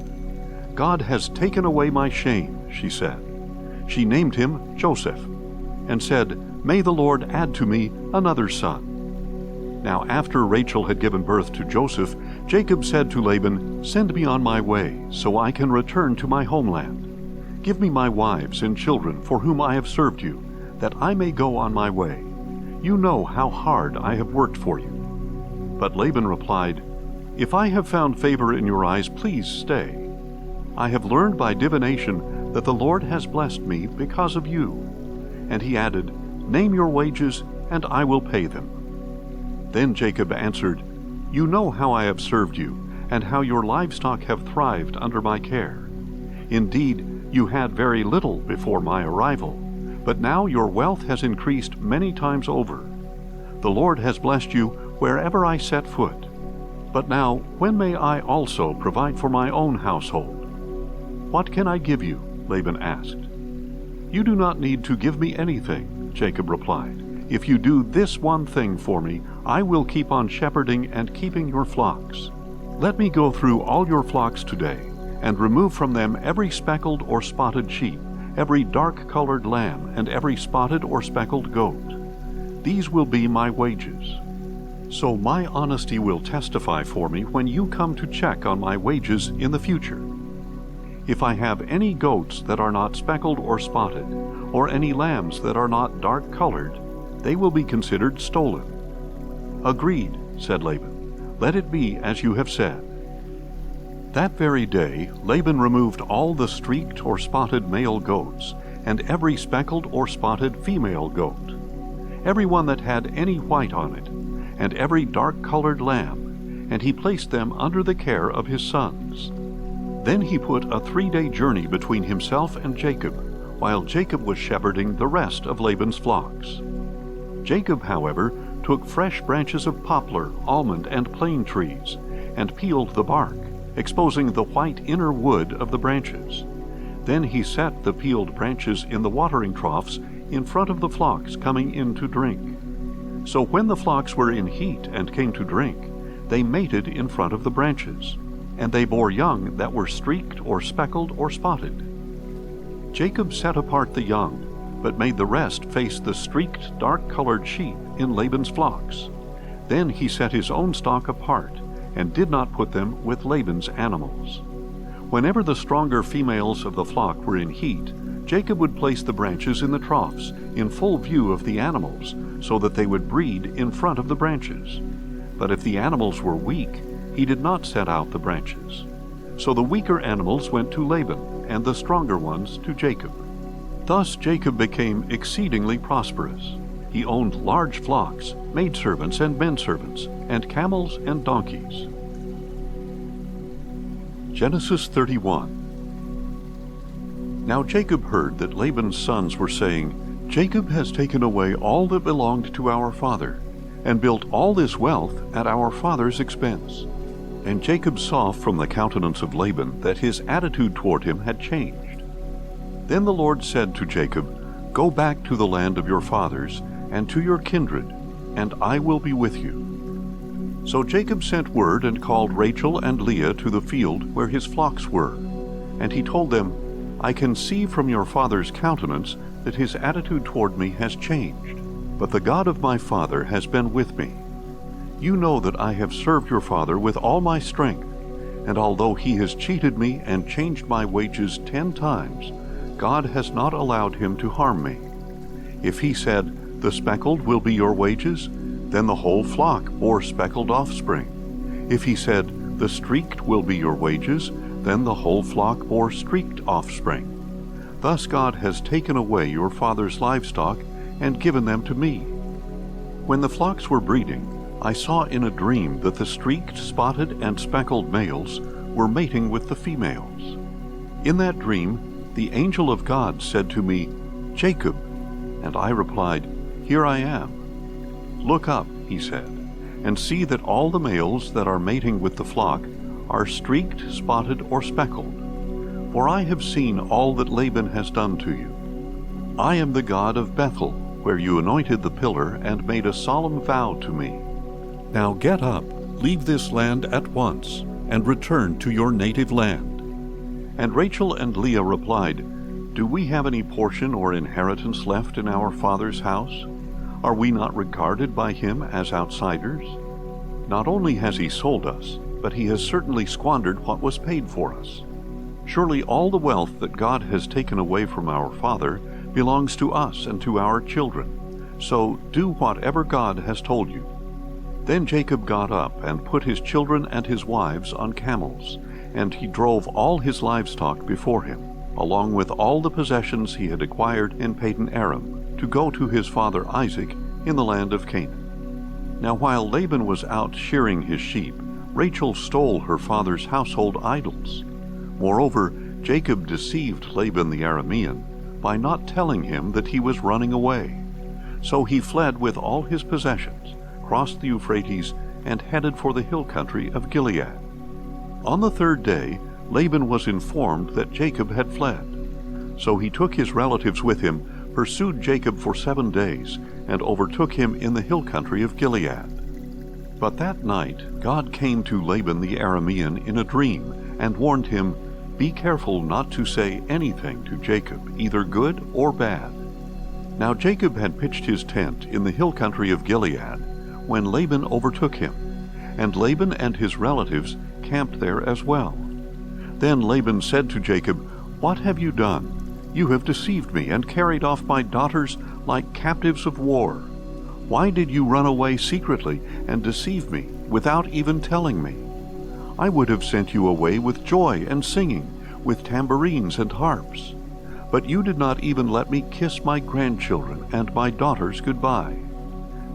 [SPEAKER 1] "God has taken away my shame," she said. She named him Joseph, and said, "May the Lord add to me another son." Now after Rachel had given birth to Joseph, Jacob said to Laban, "Send me on my way, so I can return to my homeland. Give me my wives and children for whom I have served you, that I may go on my way. You know how hard I have worked for you." But Laban replied, "If I have found favor in your eyes, please stay. I have learned by divination that the Lord has blessed me because of you." And he added, "Name your wages, and I will pay them." Then Jacob answered, "You know how I have served you, and how your livestock have thrived under my care. Indeed, you had very little before my arrival, but now your wealth has increased many times over. The Lord has blessed you wherever I set foot. But now, when may I also provide for my own household?" "What can I give you?" Laban asked. "You do not need to give me anything," Jacob replied. "If you do this one thing for me, I will keep on shepherding and keeping your flocks. Let me go through all your flocks today, and remove from them every speckled or spotted sheep, every dark-colored lamb, and every spotted or speckled goat. These will be my wages. So my honesty will testify for me when you come to check on my wages in the future. If I have any goats that are not speckled or spotted, or any lambs that are not dark-colored, they will be considered stolen." "Agreed," said Laban. "Let it be as you have said." That very day Laban removed all the streaked or spotted male goats, and every speckled or spotted female goat, every one that had any white on it, and every dark-colored lamb, and he placed them under the care of his sons. Then he put a 3-day journey between himself and Jacob, while Jacob was shepherding the rest of Laban's flocks. Jacob, however, took fresh branches of poplar, almond, and plane trees, and peeled the bark, exposing the white inner wood of the branches. Then he set the peeled branches in the watering troughs in front of the flocks coming in to drink. So when the flocks were in heat and came to drink, they mated in front of the branches, and they bore young that were streaked or speckled or spotted. Jacob set apart the young, but made the rest face the streaked, dark-colored sheep in Laban's flocks. Then he set his own stock apart, and did not put them with Laban's animals. Whenever the stronger females of the flock were in heat, Jacob would place the branches in the troughs, in full view of the animals, so that they would breed in front of the branches. But if the animals were weak, he did not set out the branches. So the weaker animals went to Laban, and the stronger ones to Jacob. Thus Jacob became exceedingly prosperous. He owned large flocks, maidservants and menservants, and camels and donkeys. Genesis 31. Now Jacob heard that Laban's sons were saying, "Jacob has taken away all that belonged to our father, and built all this wealth at our father's expense." And Jacob saw from the countenance of Laban that his attitude toward him had changed. Then the Lord said to Jacob, "Go back to the land of your fathers, and to your kindred, and I will be with you." So Jacob sent word and called Rachel and Leah to the field where his flocks were. And he told them, "I can see from your father's countenance that his attitude toward me has changed, but the God of my father has been with me. You know that I have served your father with all my strength, and although he has cheated me and changed my wages 10 times, God has not allowed him to harm me. If he said, 'The speckled will be your wages,' then the whole flock bore speckled offspring. If he said, 'The streaked will be your wages,' then the whole flock bore streaked offspring. Thus God has taken away your father's livestock and given them to me. When the flocks were breeding, I saw in a dream that the streaked, spotted, and speckled males were mating with the females. In that dream, the angel of God said to me, 'Jacob,' and I replied, 'Here I am.' 'Look up,' he said, 'and see that all the males that are mating with the flock are streaked, spotted, or speckled. For I have seen all that Laban has done to you. I am the God of Bethel, where you anointed the pillar and made a solemn vow to me. Now get up, leave this land at once, and return to your native land.' And Rachel and Leah replied, Do we have any portion or inheritance left in our Father's house? Are we not regarded by him as outsiders? Not only has he sold us, but he has certainly squandered what was paid for us. Surely all the wealth that God has taken away from our father belongs to us and to our children. So do whatever God has told you." Then Jacob got up and put his children and his wives on camels, and he drove all his livestock before him, along with all the possessions he had acquired in Padan Aram, to go to his father Isaac in the land of Canaan. Now while Laban was out shearing his sheep, Rachel stole her father's household idols. Moreover, Jacob deceived Laban the Aramean by not telling him that he was running away. So he fled with all his possessions, crossed the Euphrates, and headed for the hill country of Gilead. On the third day, Laban was informed that Jacob had fled. So he took his relatives with him, pursued Jacob for 7 days, and overtook him in the hill country of Gilead. But that night God came to Laban the Aramean in a dream, and warned him, "Be careful not to say anything to Jacob, either good or bad." Now Jacob had pitched his tent in the hill country of Gilead, when Laban overtook him, and Laban and his relatives camped there as well. Then Laban said to Jacob, "What have you done? You have deceived me and carried off my daughters like captives of war. Why did you run away secretly and deceive me without even telling me? I would have sent you away with joy and singing, with tambourines and harps. But you did not even let me kiss my grandchildren and my daughters goodbye.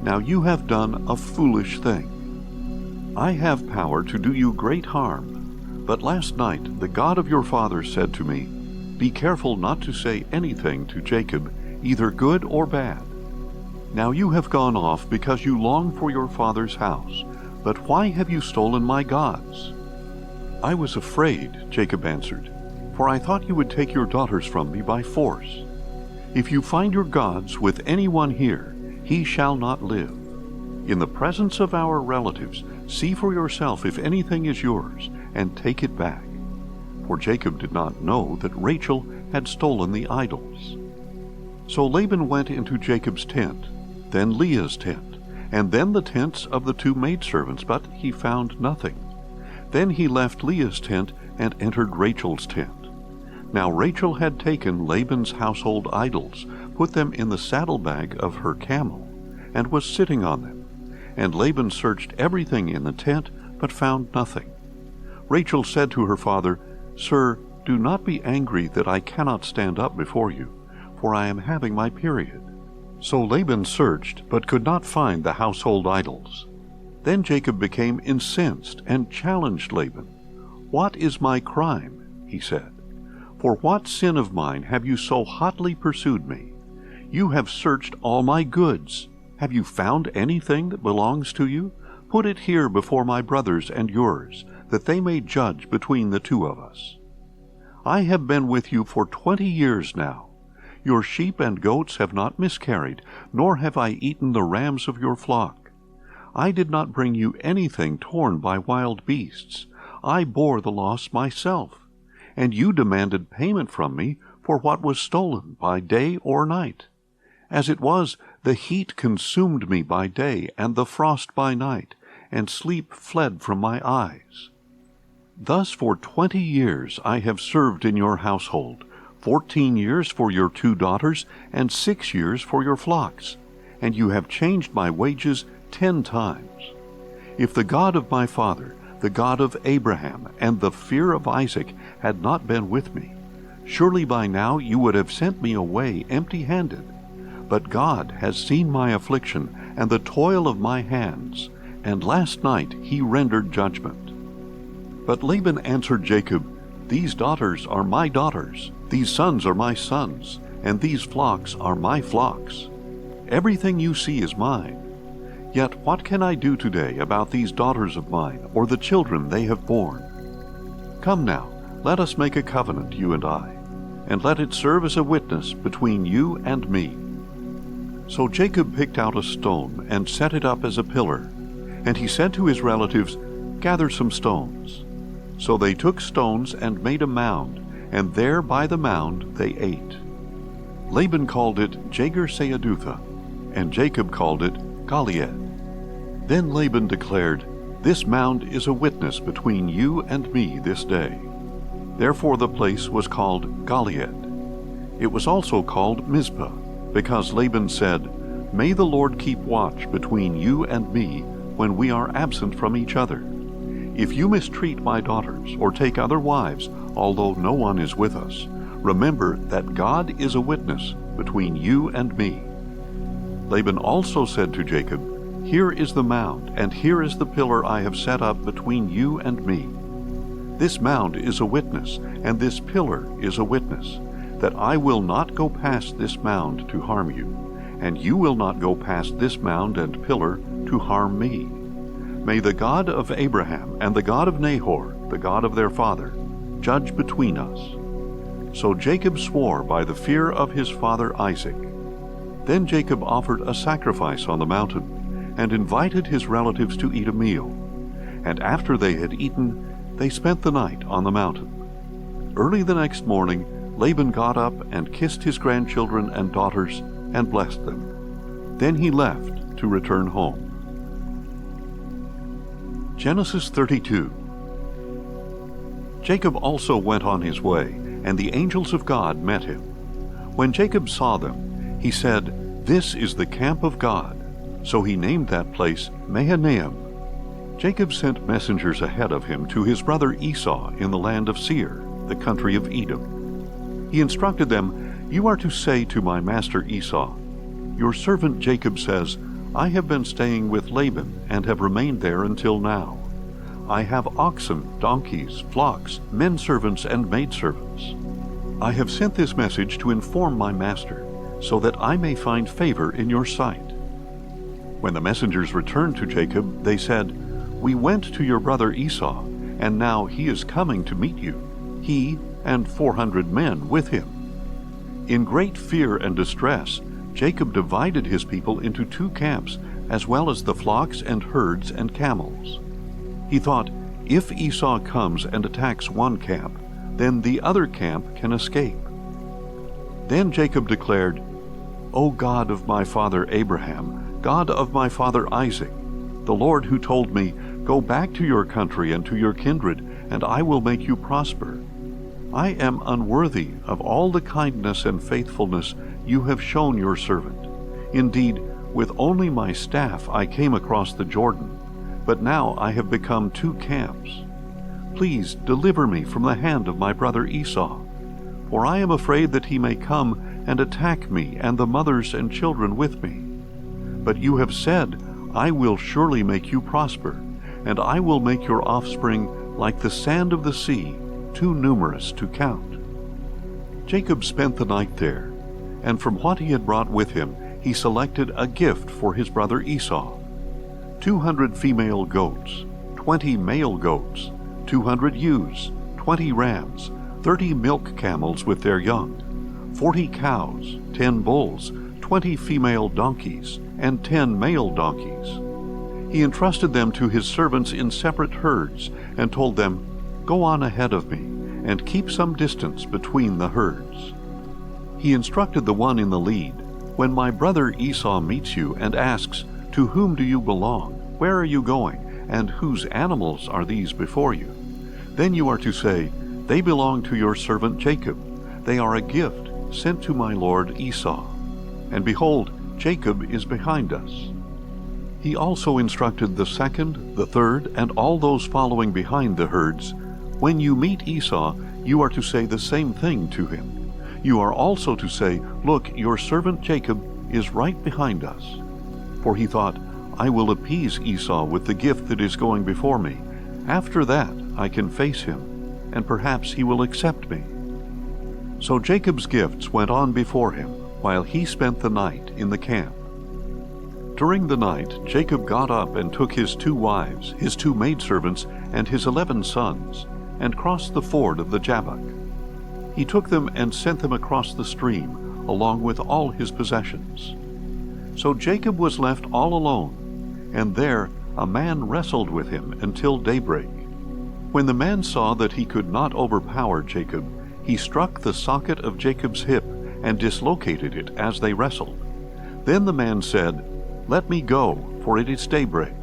[SPEAKER 1] Now you have done a foolish thing. I have power to do you great harm, but last night the God of your father said to me, 'Be careful not to say anything to Jacob, either good or bad.' Now you have gone off because you long for your father's house, but why have you stolen my gods?" "I was afraid," Jacob answered, "for I thought you would take your daughters from me by force. If you find your gods with anyone here, he shall not live. In the presence of our relatives, see for yourself if anything is yours, and take it back." For Jacob did not know that Rachel had stolen the idols. So Laban went into Jacob's tent, then Leah's tent, and then the tents of the 2 maidservants, but he found nothing. Then he left Leah's tent and entered Rachel's tent. Now Rachel had taken Laban's household idols, put them in the saddlebag of her camel, and was sitting on them. And Laban searched everything in the tent, but found nothing. Rachel said to her father, "Sir, do not be angry that I cannot stand up before you, for I am having my period." So Laban searched, but could not find the household idols. Then Jacob became incensed and challenged Laban. "What is my crime?" he said. "For what sin of mine have you so hotly pursued me? You have searched all my goods. Have you found anything that belongs to you? Put it here before my brothers and yours, that they may judge between the 2 of us. I have been with you for 20 years now. Your sheep and goats have not miscarried, nor have I eaten the rams of your flock. I did not bring you anything torn by wild beasts. I bore the loss myself, and you demanded payment from me for what was stolen by day or night. As it was, the heat consumed me by day, and the frost by night, and sleep fled from my eyes. Thus for 20 years I have served in your household, 14 years for your 2 daughters, and 6 years for your flocks, and you have changed my wages 10 times. If the God of my father, the God of Abraham, and the fear of Isaac had not been with me, surely by now you would have sent me away empty-handed. But God has seen my affliction and the toil of my hands, and last night he rendered judgment." But Laban answered Jacob, "These daughters are my daughters, these sons are my sons, and these flocks are my flocks. Everything you see is mine. Yet what can I do today about these daughters of mine, or the children they have borne? Come now, let us make a covenant, you and I, and let it serve as a witness between you and me." So Jacob picked out a stone and set it up as a pillar, and he said to his relatives, "Gather some stones." So they took stones and made a mound, and there by the mound they ate. Laban called it Jagar-Saadutha, and Jacob called it Galeed. Then Laban declared, "This mound is a witness between you and me this day." Therefore the place was called Galeed. It was also called Mizpah, because Laban said, "May the Lord keep watch between you and me when we are absent from each other. If you mistreat my daughters or take other wives, although no one is with us, remember that God is a witness between you and me." Laban also said to Jacob, "Here is the mound, and here is the pillar I have set up between you and me. This mound is a witness, and this pillar is a witness, that I will not go past this mound to harm you, and you will not go past this mound and pillar to harm me. May the God of Abraham and the God of Nahor, the God of their father, judge between us." So Jacob swore by the fear of his father Isaac. Then Jacob offered a sacrifice on the mountain, and invited his relatives to eat a meal. And after they had eaten, they spent the night on the mountain. Early the next morning, Laban got up and kissed his grandchildren and daughters and blessed them. Then he left to return home. Genesis 32. Jacob also went on his way, and the angels of God met him. When Jacob saw them, he said, "This is the camp of God." So he named that place Mahanaim. Jacob sent messengers ahead of him to his brother Esau in the land of Seir, the country of Edom. He instructed them, "You are to say to my master Esau, 'Your servant Jacob says, I have been staying with Laban and have remained there until now. I have oxen, donkeys, flocks, men servants, and maidservants. I have sent this message to inform my master, so that I may find favor in your sight.' When the messengers returned to Jacob, they said, 'We went to your brother Esau, and now he is coming to meet you, he and 400 men with him.' In great fear and distress, Jacob divided his people into 2 camps, as well as the flocks and herds and camels. He thought, if Esau comes and attacks one camp, then the other camp can escape. Then Jacob declared, 'O God of my father Abraham, God of my father Isaac, the Lord who told me, Go back to your country and to your kindred, and I will make you prosper. I am unworthy of all the kindness and faithfulness you have shown your servant. Indeed, with only my staff I came across the Jordan, but now I have become 2 camps. Please deliver me from the hand of my brother Esau, for I am afraid that he may come and attack me and the mothers and children with me. But you have said, I will surely make you prosper, and I will make your offspring like the sand of the sea, too numerous to count.' Jacob spent the night there, and from what he had brought with him he selected a gift for his brother Esau: 200 female goats, 20 male goats, 200 ewes, 20 rams, 30 milk camels with their young, 40 cows, 10 bulls, 20 female donkeys, and 10 male donkeys. He entrusted them to his servants in separate herds, and told them, Go on ahead of me, and keep some distance between the herds. He instructed the one in the lead, When my brother Esau meets you and asks, To whom do you belong? Where are you going? And whose animals are these before you? Then you are to say, They belong to your servant Jacob. They are a gift sent to my lord Esau. And behold, Jacob is behind us. He also instructed the second, the third, and all those following behind the herds, When you meet Esau, you are to say the same thing to him. You are also to say, Look, your servant Jacob is right behind us. For he thought, I will appease Esau with the gift that is going before me. After that I can face him, and perhaps he will accept me. So Jacob's gifts went on before him, while he spent the night in the camp. During the night Jacob got up and took his 2 wives, his 2 maidservants, and his 11 sons, and crossed the ford of the Jabbok. He took them and sent them across the stream, along with all his possessions. So Jacob was left all alone, and there a man wrestled with him until daybreak. When the man saw that he could not overpower Jacob, he struck the socket of Jacob's hip and dislocated it as they wrestled. Then the man said, "Let me go, for it is daybreak."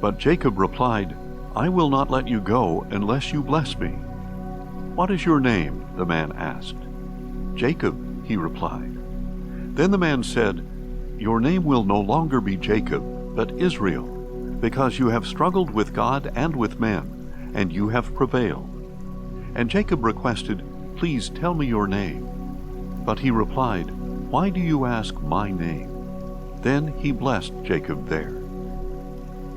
[SPEAKER 1] But Jacob replied, "I will not let you go unless you bless me." "What is your name?" the man asked. "Jacob," he replied. Then the man said, "Your name will no longer be Jacob, but Israel, because you have struggled with God and with men, and you have prevailed." And Jacob requested, "Please tell me your name." But he replied, "Why do you ask my name?" Then he blessed Jacob there.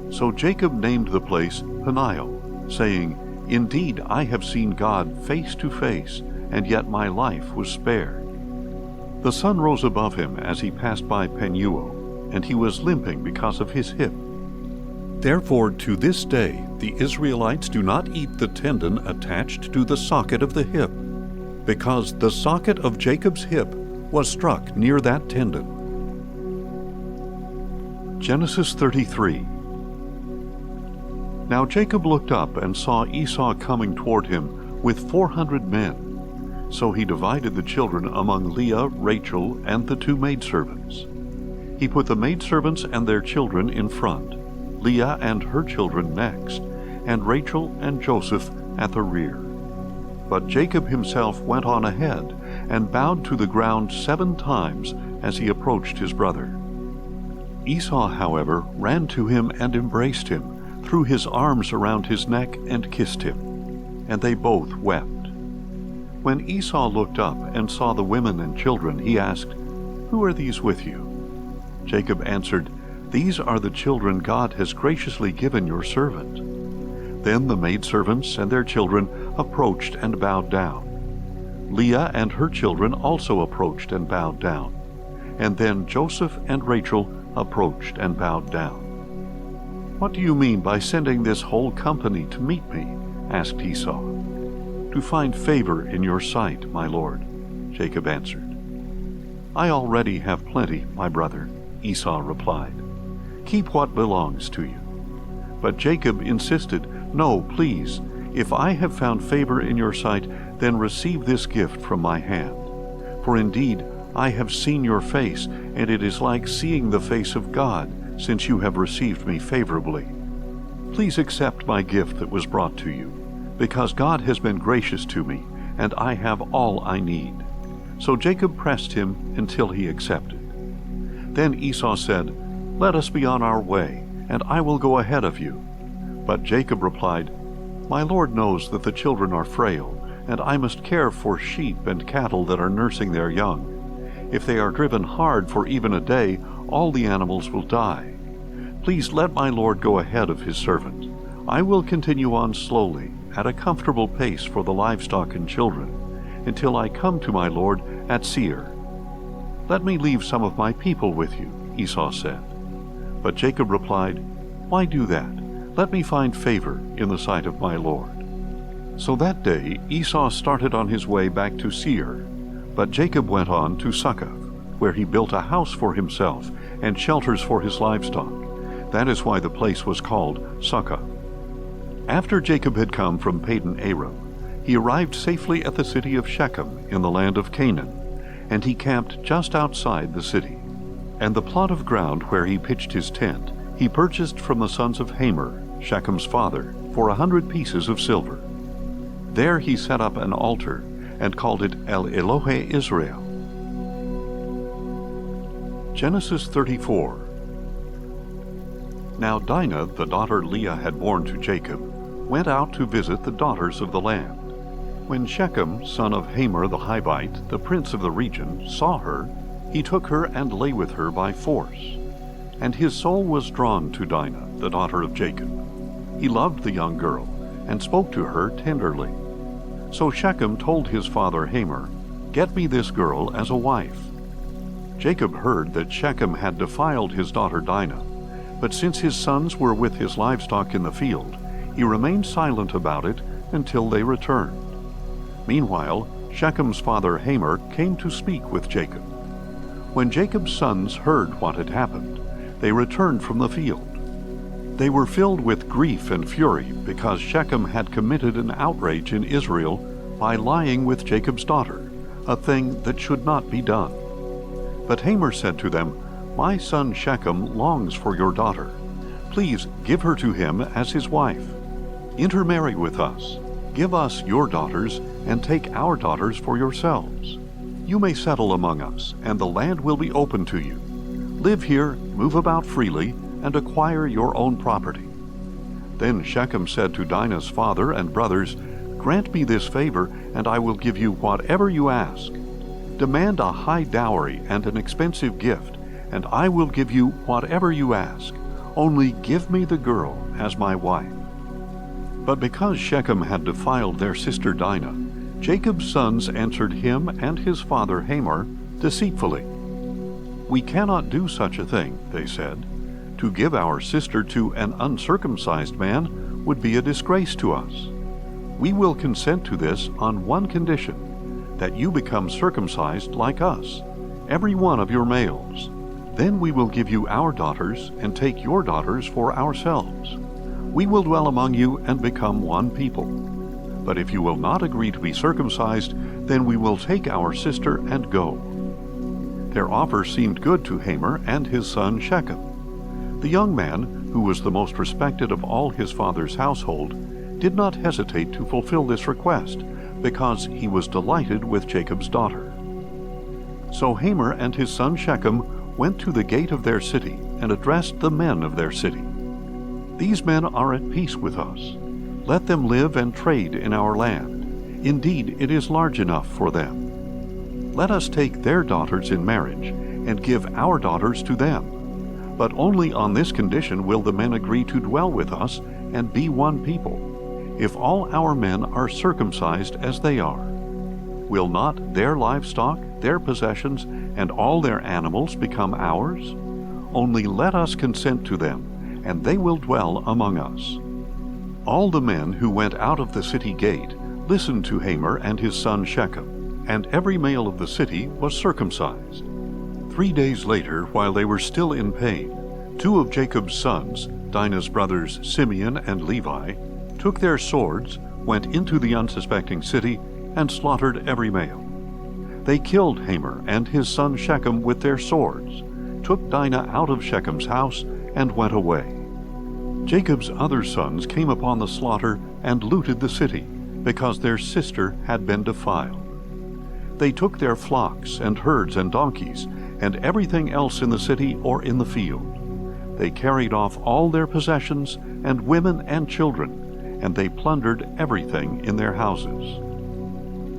[SPEAKER 1] So Jacob named the place Peniel, saying, "Indeed, I have seen God face to face, and yet my life was spared." The sun rose above him as he passed by Peniel, and he was limping because of his hip. Therefore, to this day, the Israelites do not eat the tendon attached to the socket of the hip, because the socket of Jacob's hip was struck near that tendon. Genesis 33. Now Jacob looked up and saw Esau coming toward him with 400 men. So he divided the children among Leah, Rachel, and the 2 maidservants. He put the maidservants and their children in front, Leah and her children next, and Rachel and Joseph at the rear. But Jacob himself went on ahead and bowed to the ground 7 times as he approached his brother. Esau, however, ran to him and embraced him, threw his arms around his neck and kissed him, and they both wept. When Esau looked up and saw the women and children, he asked, "Who are these with you?" Jacob answered, "These are the children God has graciously given your servant." Then the maidservants and their children approached and bowed down. Leah and her children also approached and bowed down. And then Joseph and Rachel approached and bowed down. "What do you mean by sending this whole company to meet me?" asked Esau. "To find favor in your sight, my lord," Jacob answered. "I already have plenty, my brother," Esau replied. "Keep what belongs to you." But Jacob insisted, "No, please, if I have found favor in your sight, then receive this gift from my hand. For indeed, I have seen your face, and it is like seeing the face of God, since you have received me favorably. Please accept my gift that was brought to you, because God has been gracious to me, and I have all I need." So Jacob pressed him until he accepted. Then Esau said, "Let us be on our way, and I will go ahead of you." But Jacob replied, "My Lord knows that the children are frail, and I must care for sheep and cattle that are nursing their young. If they are driven hard for even a day, all the animals will die. Please let my Lord go ahead of his servant. I will continue on slowly, at a comfortable pace for the livestock and children, until I come to my Lord at Seir." "Let me leave some of my people with you," Esau said. But Jacob replied, "Why do that? Let me find favor in the sight of my Lord." So that day Esau started on his way back to Seir, but Jacob went on to Succoth, where he built a house for himself and shelters for his livestock. That is why the place was called Succoth. After Jacob had come from Padan Aram, he arrived safely at the city of Shechem in the land of Canaan, and he camped just outside the city. And the plot of ground where he pitched his tent he purchased from the sons of Hamor, Shechem's father, for 100 pieces of silver. There he set up an altar and called it El Elohe Israel. Genesis 34. Now Dinah, the daughter Leah had borne to Jacob, went out to visit the daughters of the land. When Shechem, son of Hamor the Hivite, the prince of the region, saw her, he took her and lay with her by force. And his soul was drawn to Dinah, the daughter of Jacob. He loved the young girl, and spoke to her tenderly. So Shechem told his father Hamor, "Get me this girl as a wife." Jacob heard that Shechem had defiled his daughter Dinah, but since his sons were with his livestock in the field, he remained silent about it until they returned. Meanwhile, Shechem's father Hamor came to speak with Jacob. When Jacob's sons heard what had happened, they returned from the field. They were filled with grief and fury because Shechem had committed an outrage in Israel by lying with Jacob's daughter, a thing that should not be done. But Hamor said to them, My son Shechem longs for your daughter. Please give her to him as his wife. Intermarry with us. Give us your daughters, and take our daughters for yourselves. You may settle among us, and the land will be open to you. Live here, move about freely, and acquire your own property. Then Shechem said to Dinah's father and brothers, Grant me this favor, and I will give you whatever you ask. Demand a high dowry and an expensive gift, and I will give you whatever you ask. Only give me the girl as my wife. But because Shechem had defiled their sister Dinah, Jacob's sons answered him and his father Hamor deceitfully. We cannot do such a thing, they said. To give our sister to an uncircumcised man would be a disgrace to us. We will consent to this on one condition, that you become circumcised like us, every one of your males. Then we will give you our daughters and take your daughters for ourselves. We will dwell among you and become one people. But if you will not agree to be circumcised, then we will take our sister and go. Their offer seemed good to Hamor and his son Shechem. The young man, who was the most respected of all his father's household, did not hesitate to fulfill this request, because he was delighted with Jacob's daughter. So Hamor and his son Shechem went to the gate of their city and addressed the men of their city. These men are at peace with us. Let them live and trade in our land. Indeed, it is large enough for them. Let us take their daughters in marriage and give our daughters to them. But only on this condition will the men agree to dwell with us and be one people, if all our men are circumcised as they are. Will not their livestock, their possessions, and all their animals become ours? Only let us consent to them, and they will dwell among us. All the men who went out of the city gate listened to Hamor and his son Shechem, and every male of the city was circumcised. 3 days later, while they were still in pain, 2 of Jacob's sons, Dinah's brothers Simeon and Levi, took their swords, went into the unsuspecting city, and slaughtered every male. They killed Hamor and his son Shechem with their swords, took Dinah out of Shechem's house, and went away. Jacob's other sons came upon the slaughter and looted the city, because their sister had been defiled. They took their flocks and herds and donkeys, and everything else in the city or in the field. They carried off all their possessions, and women and children, and they plundered everything in their houses.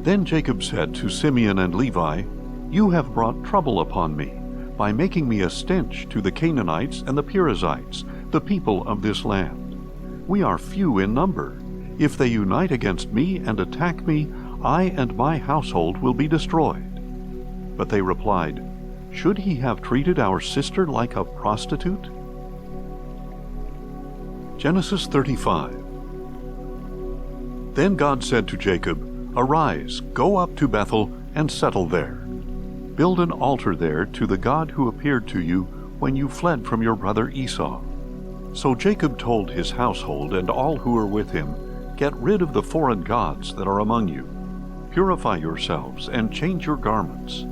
[SPEAKER 1] Then Jacob said to Simeon and Levi, You have brought trouble upon me, by making me a stench to the Canaanites and the Perizzites, the people of this land. We are few in number. If they unite against me and attack me, I and my household will be destroyed. But they replied, Should he have treated our sister like a prostitute? Genesis 35. Then God said to Jacob, Arise, go up to Bethel, and settle there. Build an altar there to the God who appeared to you when you fled from your brother Esau. So Jacob told his household and all who were with him, Get rid of the foreign gods that are among you. Purify yourselves and change your garments.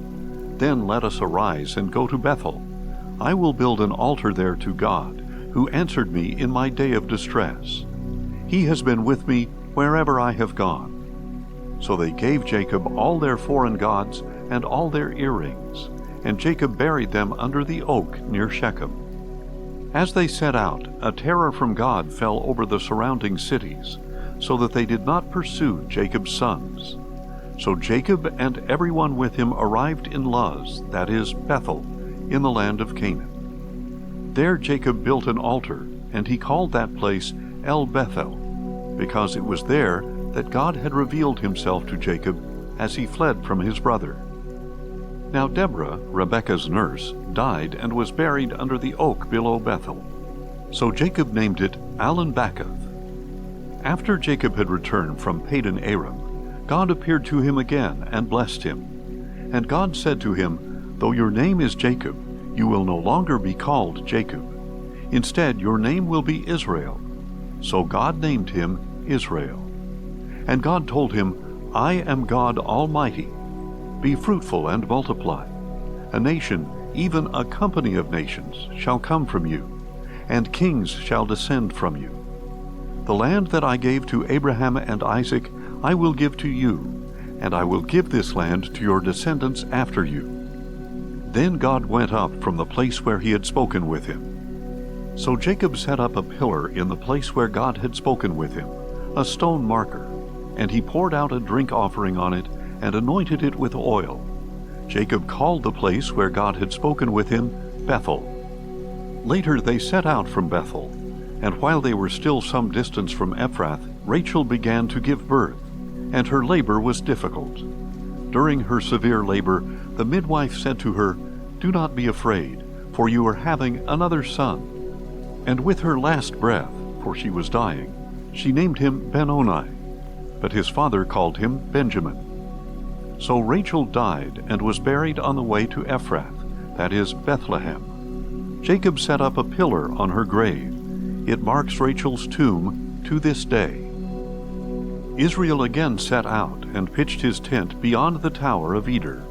[SPEAKER 1] Then let us arise and go to Bethel. I will build an altar there to God, who answered me in my day of distress. He has been with me wherever I have gone. So they gave Jacob all their foreign gods and all their earrings, and Jacob buried them under the oak near Shechem. As they set out, a terror from God fell over the surrounding cities, so that they did not pursue Jacob's sons. So Jacob and everyone with him arrived in Luz, that is, Bethel, in the land of Canaan. There Jacob built an altar, and he called that place El Bethel, because it was there that God had revealed himself to Jacob as he fled from his brother. Now Deborah, Rebekah's nurse, died and was buried under the oak below Bethel. So Jacob named it Alon-Bacuth. After Jacob had returned from Padan Aram, God appeared to him again and blessed him. And God said to him, Though your name is Jacob, you will no longer be called Jacob. Instead, your name will be Israel. So God named him Israel. And God told him, I am God Almighty. Be fruitful and multiply. A nation, even a company of nations, shall come from you, and kings shall descend from you. The land that I gave to Abraham and Isaac I will give to you, and I will give this land to your descendants after you." Then God went up from the place where he had spoken with him. So Jacob set up a pillar in the place where God had spoken with him, a stone marker, and he poured out a drink offering on it and anointed it with oil. Jacob called the place where God had spoken with him Bethel. Later they set out from Bethel, and while they were still some distance from Ephrath, Rachel began to give birth, and her labor was difficult. During her severe labor, the midwife said to her, "Do not be afraid, for you are having another son." And with her last breath, for she was dying, she named him Benoni, but his father called him Benjamin. So Rachel died and was buried on the way to Ephrath, that is, Bethlehem. Jacob set up a pillar on her grave. It marks Rachel's tomb to this day. Israel again set out and pitched his tent beyond the Tower of Eder.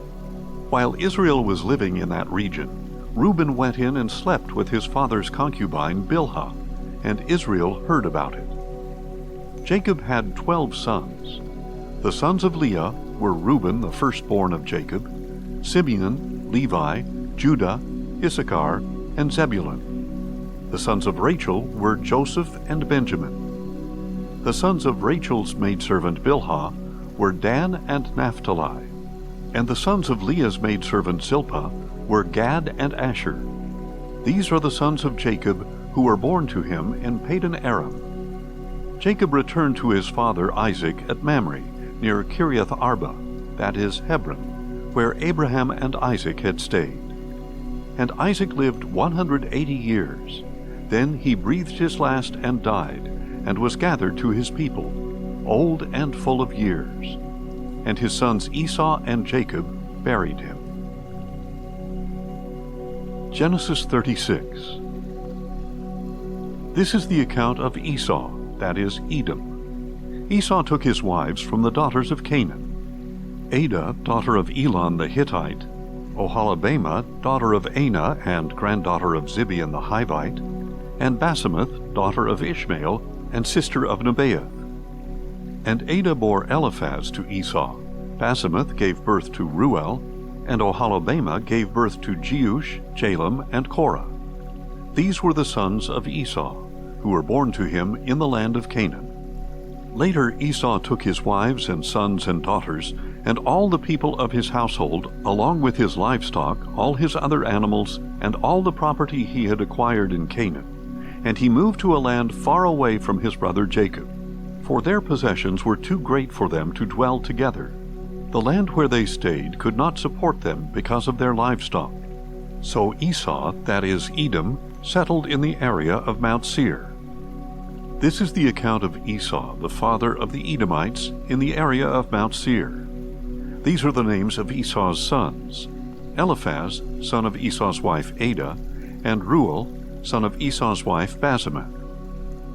[SPEAKER 1] While Israel was living in that region, Reuben went in and slept with his father's concubine Bilhah, and Israel heard about it. Jacob had 12 sons. The sons of Leah were Reuben, the firstborn of Jacob, Simeon, Levi, Judah, Issachar, and Zebulun. The sons of Rachel were Joseph and Benjamin. The sons of Rachel's maidservant Bilhah were Dan and Naphtali. And the sons of Leah's maidservant Zilpah were Gad and Asher. These are the sons of Jacob who were born to him in Padan Aram. Jacob returned to his father Isaac at Mamre, near Kiriath Arba, that is, Hebron, where Abraham and Isaac had stayed. And Isaac lived 180 years. Then he breathed his last and died, and was gathered to his people, old and full of years. And his sons Esau and Jacob buried him. Genesis 36. This is the account of Esau, that is, Edom. Esau took his wives from the daughters of Canaan: Adah, daughter of Elon the Hittite; Oholibamah, daughter of Anah and granddaughter of Zibeon the Hivite; and Basemath, daughter of Ishmael and sister of Nebaioth. And Adah bore Eliphaz to Esau. Basemath gave birth to Ruel, and Oholibamah gave birth to Jeush, Jalem, and Korah. These were the sons of Esau, who were born to him in the land of Canaan. Later Esau took his wives and sons and daughters, and all the people of his household, along with his livestock, all his other animals, and all the property he had acquired in Canaan. And he moved to a land far away from his brother Jacob, for their possessions were too great for them to dwell together. The land where they stayed could not support them because of their livestock. So Esau, that is, Edom, settled in the area of Mount Seir. This is the account of Esau, the father of the Edomites, in the area of Mount Seir. These are the names of Esau's sons: Eliphaz, son of Esau's wife Adah, and Ruel, son of Esau's wife Basemath.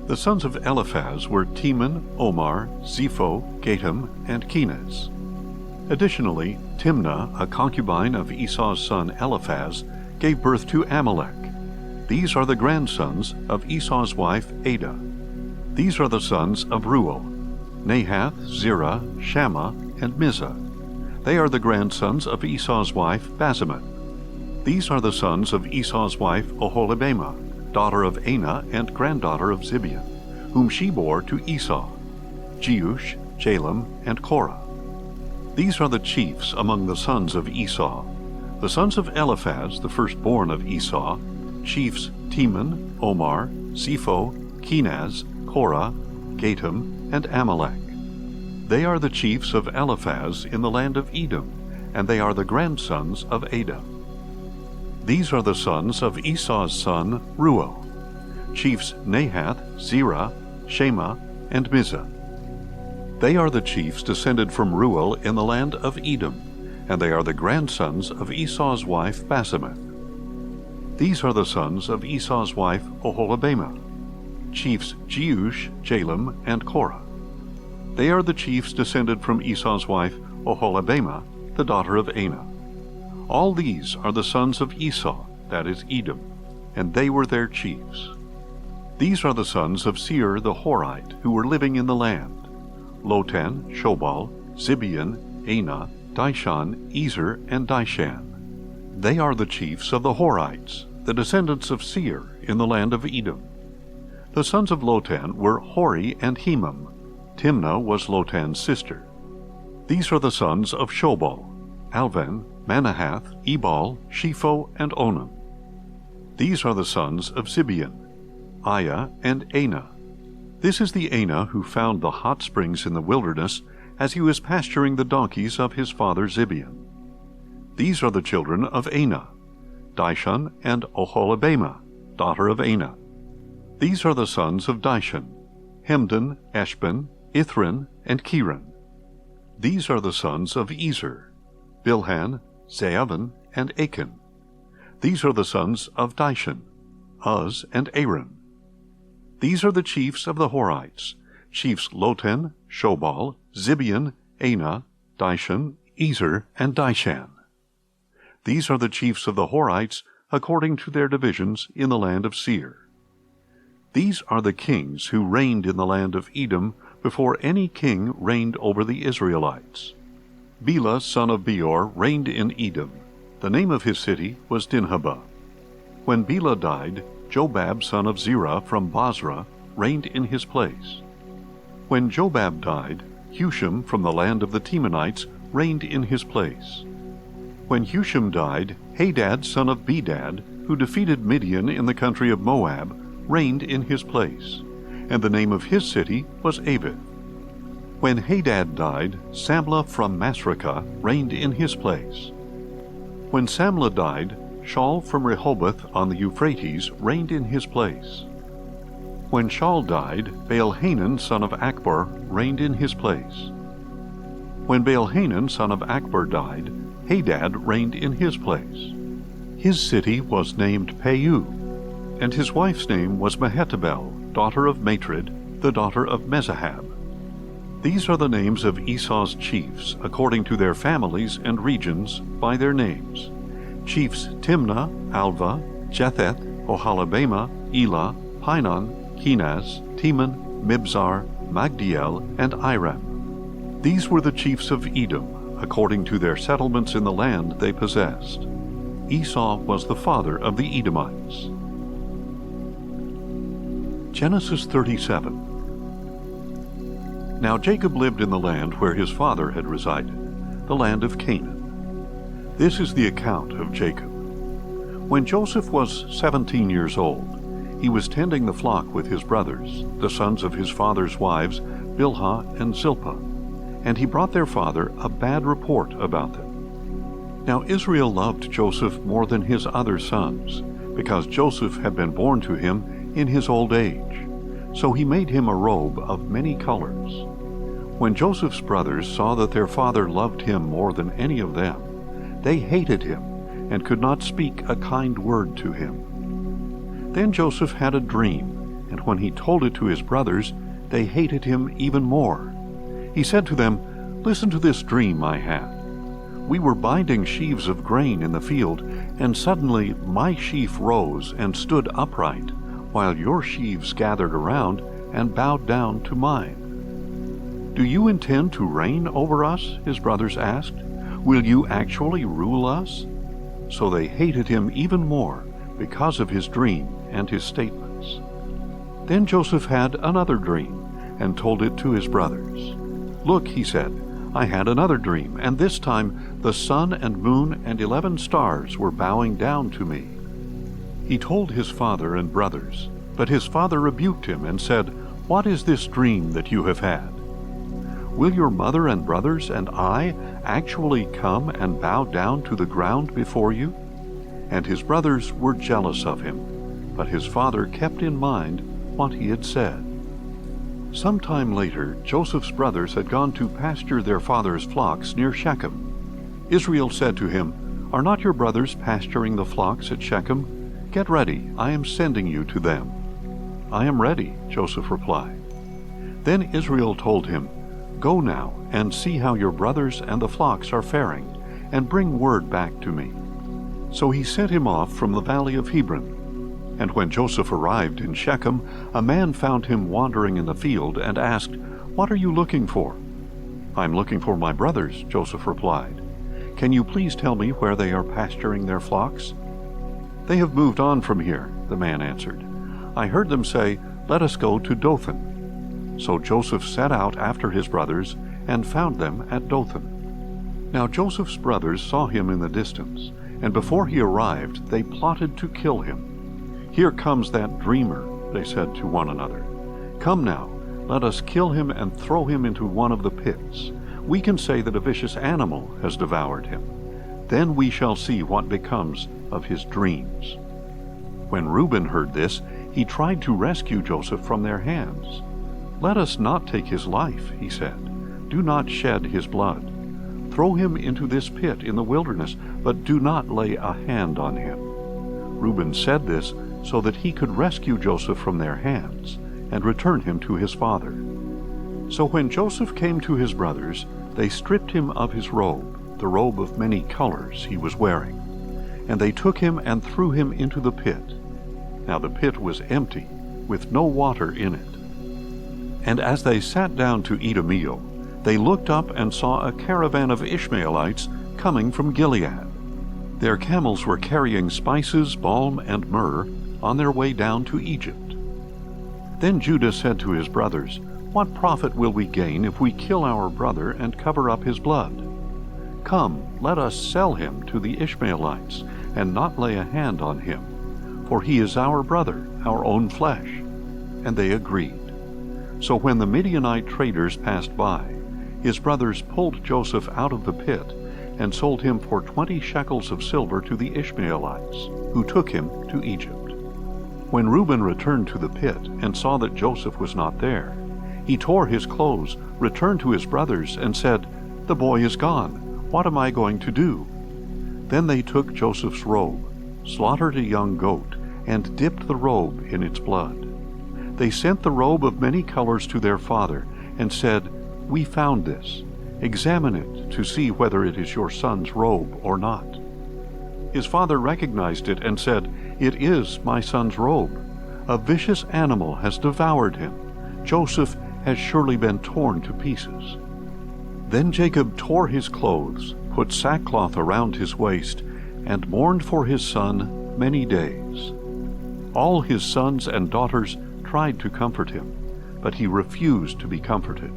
[SPEAKER 1] The sons of Eliphaz were Teman, Omar, Zepho, Gatam, and Kenaz. Additionally, Timnah, a concubine of Esau's son Eliphaz, gave birth to Amalek. These are the grandsons of Esau's wife Adah. These are the sons of Ruel: Nahath, Zerah, Shammah, and Mizah. They are the grandsons of Esau's wife Basemath. These are the sons of Esau's wife Oholibamah, daughter of Anah and granddaughter of Zibeon, whom she bore to Esau: Jeush, Jalem, and Korah. These are the chiefs among the sons of Esau. The sons of Eliphaz, the firstborn of Esau: chiefs Teman, Omar, Zepho, Kenaz, Korah, Gatam, and Amalek. They are the chiefs of Eliphaz in the land of Edom, and they are the grandsons of Adah. These are the sons of Esau's son Ruel: chiefs Nahath, Zerah, Shema, and Mizah. They are the chiefs descended from Ruel in the land of Edom, and they are the grandsons of Esau's wife Basemath. These are the sons of Esau's wife Oholibamah: chiefs Jeush, Jalem, and Korah. They are the chiefs descended from Esau's wife, Oholibamah, the daughter of Anah. All these are the sons of Esau, that is Edom, and they were their chiefs. These are the sons of Seir the Horite, who were living in the land: Lotan, Shobal, Zibeon, Anah, Dishon, Ezer, and Dishan. They are the chiefs of the Horites, the descendants of Seir, in the land of Edom. The sons of Lotan were Hori and Hemam. Timnah was Lotan's sister. These are the sons of Shobal: Alvan, Manahath, Ebal, Shepho, and Onam. These are the sons of Zibeon: Aiah and Anah. This is the Anah who found the hot springs in the wilderness as he was pasturing the donkeys of his father Zibeon. These are the children of Anah: Dishon and Oholibamah, daughter of Anah. These are the sons of Dishon: Hemdan, Eshban, Ithran, and Kiran. These are the sons of Ezer: Bilhan, Zeavan, and Achan. These are the sons of Dishon: Uz and Aaron. These are the chiefs of the Horites, chiefs Lotan, Shobal, Zibeon, Anah, Dishon, Ezer, and Dishan. These are the chiefs of the Horites according to their divisions in the land of Seir. These are the kings who reigned in the land of Edom before any king reigned over the Israelites. Bela son of Beor reigned in Edom. The name of his city was Dinhabah. When Bela died, Jobab son of Zerah from Basra reigned in his place. When Jobab died, Husham from the land of the Temanites reigned in his place. When Husham died, Hadad son of Bedad, who defeated Midian in the country of Moab, reigned in his place, and the name of his city was Avith. When Hadad died, Samlah from Masrekah reigned in his place. When Samlah died, Shaul from Rehoboth on the Euphrates reigned in his place. When Shaul died, Baal-Hanan son of Akbor reigned in his place. When Baal-Hanan son of Akbor died, Hadad reigned in his place. His city was named Pau, and his wife's name was Mehetabel, daughter of Matred, the daughter of Mezahab. These are the names of Esau's chiefs, according to their families and regions, by their names: chiefs Timnah, Alva, Jetheth, Oholibamah, Elah, Pinon, Kenaz, Teman, Mibzar, Magdiel, and Iram. These were the chiefs of Edom, according to their settlements in the land they possessed. Esau was the father of the Edomites. Genesis 37. Now Jacob lived in the land where his father had resided, the land of Canaan. This is the account of Jacob. When Joseph was 17 years old, he was tending the flock with his brothers, the sons of his father's wives, Bilhah and Zilpah, and he brought their father a bad report about them. Now Israel loved Joseph more than his other sons, because Joseph had been born to him in his old age. So he made him a robe of many colors. When Joseph's brothers saw that their father loved him more than any of them, they hated him and could not speak a kind word to him. Then Joseph had a dream, and when he told it to his brothers, they hated him even more. He said to them, "Listen to this dream I had. We were binding sheaves of grain in the field, and suddenly my sheaf rose and stood upright, while your sheaves gathered around and bowed down to mine. Do you intend to reign over us?" his brothers asked. "Will you actually rule us?" So they hated him even more because of his dream and his statements. Then Joseph had another dream and told it to his brothers. "Look," he said, "I had another dream, and this time the sun and moon and 11 stars were bowing down to me." He told his father and brothers, but his father rebuked him and said, "What is this dream that you have had? Will your mother and brothers and I actually come and bow down to the ground before you?" And his brothers were jealous of him, but his father kept in mind what he had said. Some time later, Joseph's brothers had gone to pasture their father's flocks near Shechem. Israel said to him, "Are not your brothers pasturing the flocks at Shechem? Get ready, I am sending you to them." "I am ready," Joseph replied. Then Israel told him, Go now, and see how your brothers and the flocks are faring, and bring word back to me." So he sent him off from the valley of Hebron. And when Joseph arrived in Shechem, a man found him wandering in the field, and asked, "What are you looking for?" "I'm looking for my brothers," Joseph replied. "Can you please tell me where they are pasturing their flocks?" "They have moved on from here," the man answered. "I heard them say, 'Let us go to Dothan.'" So Joseph set out after his brothers, and found them at Dothan. Now Joseph's brothers saw him in the distance, and before he arrived they plotted to kill him. "Here comes that dreamer," they said to one another. "Come now, let us kill him and throw him into one of the pits. We can say that a vicious animal has devoured him. Then we shall see what becomes of his dreams." When Reuben heard this, he tried to rescue Joseph from their hands. "Let us not take his life," he said. "Do not shed his blood. Throw him into this pit in the wilderness, but do not lay a hand on him." Reuben said this so that he could rescue Joseph from their hands and return him to his father. So when Joseph came to his brothers, they stripped him of his robe, the robe of many colors he was wearing, and they took him and threw him into the pit. Now the pit was empty, with no water in it. And as they sat down to eat a meal, they looked up and saw a caravan of Ishmaelites coming from Gilead. Their camels were carrying spices, balm, and myrrh on their way down to Egypt. Then Judah said to his brothers, "What profit will we gain if we kill our brother and cover up his blood? Come, let us sell him to the Ishmaelites, and not lay a hand on him, for he is our brother, our own flesh." And they agreed. So when the Midianite traders passed by, his brothers pulled Joseph out of the pit and sold him for 20 shekels of silver to the Ishmaelites, who took him to Egypt. When Reuben returned to the pit and saw that Joseph was not there, he tore his clothes, returned to his brothers, and said, "The boy is gone. What am I going to do?" Then they took Joseph's robe, slaughtered a young goat, and dipped the robe in its blood. They sent the robe of many colors to their father, and said, "We found this. Examine it to see whether it is your son's robe or not." His father recognized it and said, "It is my son's robe. A vicious animal has devoured him. Joseph has surely been torn to pieces." Then Jacob tore his clothes, put sackcloth around his waist, and mourned for his son many days. All his sons and daughters tried to comfort him, but he refused to be comforted.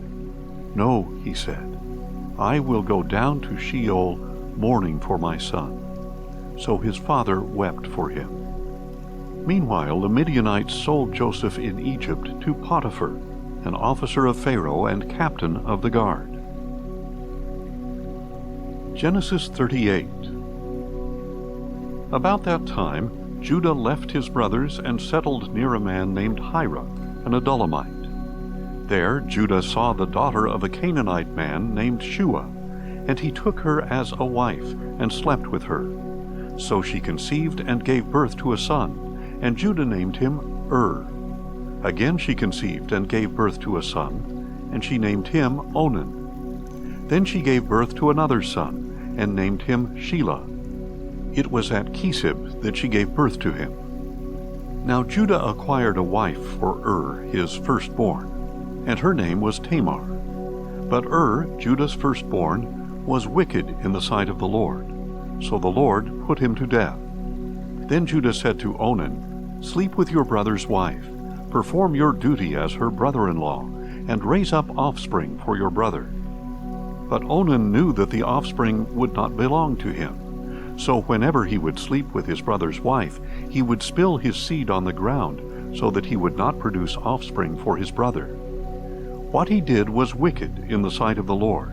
[SPEAKER 1] "No," he said, "I will go down to Sheol mourning for my son." So his father wept for him. Meanwhile, the Midianites sold Joseph in Egypt to Potiphar, an officer of Pharaoh and captain of the guard. Genesis 38. About that time, Judah left his brothers and settled near a man named Hira, an Adullamite. There Judah saw the daughter of a Canaanite man named Shua, and he took her as a wife and slept with her. So she conceived and gave birth to a son, and Judah named him Again she conceived and gave birth to a son, and she named him Onan. Then she gave birth to another son, and named him Shelah. It was at Kisib that she gave birth to him. Now Judah acquired a wife for his firstborn, and her name was Tamar. But Judah's firstborn, was wicked in the sight of the Lord, so the Lord put him to death. Then Judah said to Onan, "Sleep with your brother's wife, perform your duty as her brother-in-law, and raise up offspring for your brother." But Onan knew that the offspring would not belong to him. So whenever he would sleep with his brother's wife, he would spill his seed on the ground, so that he would not produce offspring for his brother. What he did was wicked in the sight of the Lord,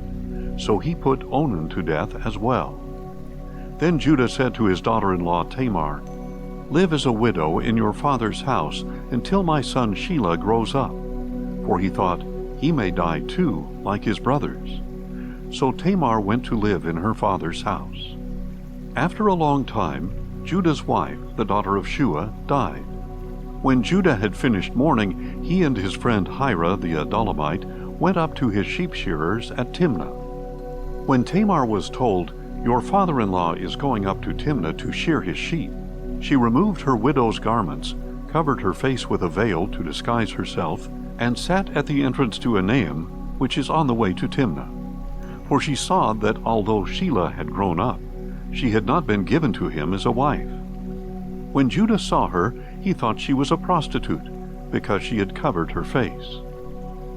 [SPEAKER 1] so he put Onan to death as well. Then Judah said to his daughter-in-law Tamar, "Live as a widow in your father's house until my son Shelah grows up," for he thought, "He may die too, like his brothers." So Tamar went to live in her father's house. After a long time, Judah's wife, the daughter of Shua, died. When Judah had finished mourning, he and his friend Hira the Adullamite went up to his sheep shearers at Timnah. When Tamar was told, "Your father-in-law is going up to Timnah to shear his sheep," she removed her widow's garments, covered her face with a veil to disguise herself, and sat at the entrance to Enaim, which is on the way to Timnah. For she saw that although Shelah had grown up, she had not been given to him as a wife. When Judah saw her, he thought she was a prostitute, because she had covered her face.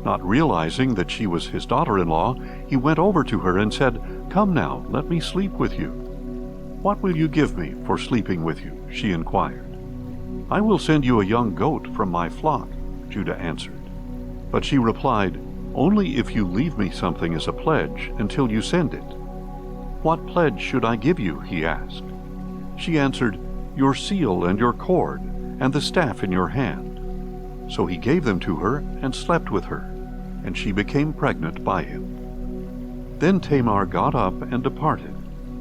[SPEAKER 1] Not realizing that she was his daughter-in-law, he went over to her and said, "Come now, let me sleep with you." "What will you give me for sleeping with you?" she inquired. "I will send you a young goat from my flock," Judah answered. But she replied, "Only if you leave me something as a pledge until you send it." "What pledge should I give you?" he asked. She answered, "Your seal and your cord, and the staff in your hand." So he gave them to her and slept with her, and she became pregnant by him. Then Tamar got up and departed,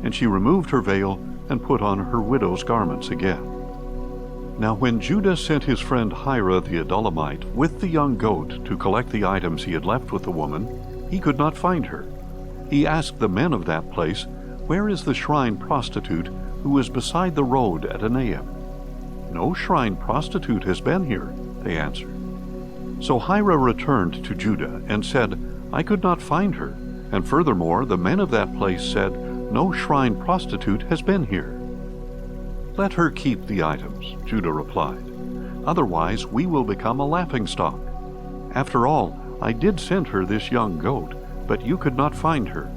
[SPEAKER 1] and she removed her veil and put on her widow's garments again. Now when Judah sent his friend Hira the Adullamite with the young goat to collect the items he had left with the woman, he could not find her. He asked the men of that place, "Where is the shrine prostitute who is beside the road at Enaim?" "No shrine prostitute has been here," they answered. So Hira returned to Judah and said, "I could not find her, and furthermore the men of that place said, 'No shrine prostitute has been here.'" "Let her keep the items," Judah replied. "Otherwise we will become a laughingstock. After all, I did send her this young goat, but you could not find her."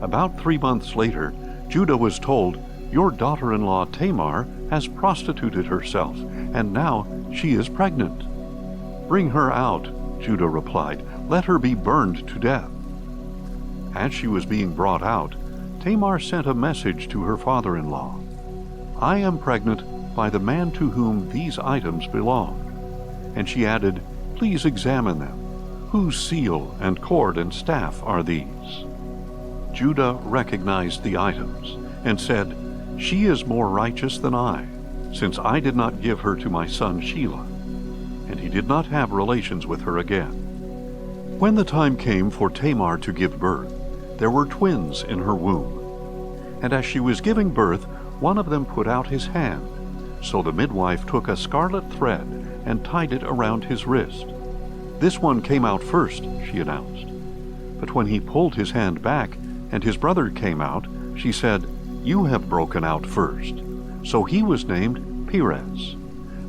[SPEAKER 1] About 3 months later, Judah was told, "Your daughter-in-law Tamar has prostituted herself, and now she is pregnant." "Bring her out," Judah replied. "Let her be burned to death." As she was being brought out, Tamar sent a message to her father-in-law. "I am pregnant by the man to whom these items belong." And she added, "Please examine them. Whose seal and cord and staff are these?" Judah recognized the items and said, "She is more righteous than I, since I did not give her to my son Shelah." And he did not have relations with her again. When the time came for Tamar to give birth, there were twins in her womb. And as she was giving birth, one of them put out his hand. So the midwife took a scarlet thread and tied it around his wrist. "This one came out first," she announced. But when he pulled his hand back and his brother came out, she said, "You have broken out first." So he was named Perez.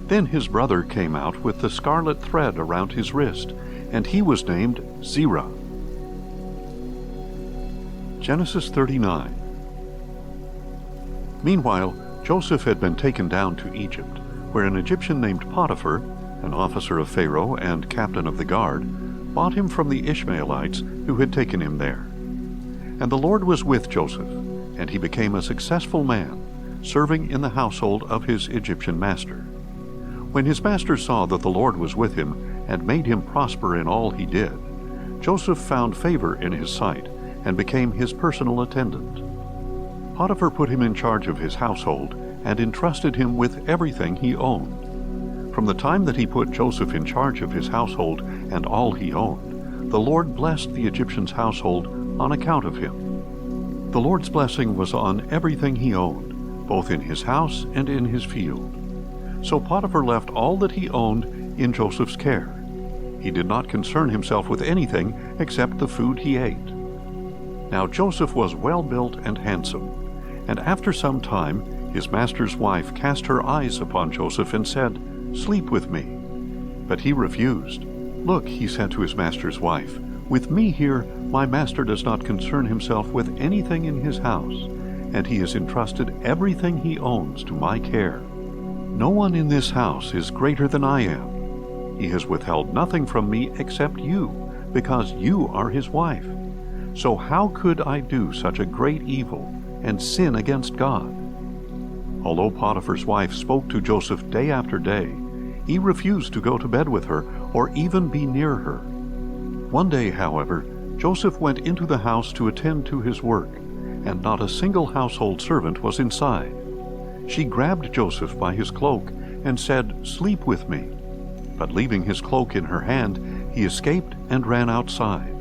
[SPEAKER 1] Then his brother came out with the scarlet thread around his wrist, and he was named Zerah. Genesis 39. Meanwhile, Joseph had been taken down to Egypt, where an Egyptian named Potiphar, an officer of Pharaoh and captain of the guard, bought him from the Ishmaelites who had taken him there. And the Lord was with Joseph, and he became a successful man, serving in the household of his Egyptian master. When his master saw that the Lord was with him and made him prosper in all he did, Joseph found favor in his sight and became his personal attendant. Potiphar put him in charge of his household and entrusted him with everything he owned. From the time that he put Joseph in charge of his household and all he owned, the Lord blessed the Egyptian's household on account of him. The Lord's blessing was on everything he owned, both in his house and in his field. So Potiphar left all that he owned in Joseph's care. He did not concern himself with anything except the food he ate. Now Joseph was well-built and handsome, and after some time his master's wife cast her eyes upon Joseph and said, "Sleep with me." But he refused. "Look," he said to his master's wife, "with me here my master does not concern himself with anything in his house, and he has entrusted everything he owns to my care. No one in this house is greater than I am. He has withheld nothing from me except you, because you are his wife. So how could I do such a great evil and sin against God?" Although Potiphar's wife spoke to Joseph day after day, he refused to go to bed with her or even be near her. One day, however, Joseph went into the house to attend to his work, and not a single household servant was inside. She grabbed Joseph by his cloak and said, "Sleep with me." But leaving his cloak in her hand, he escaped and ran outside.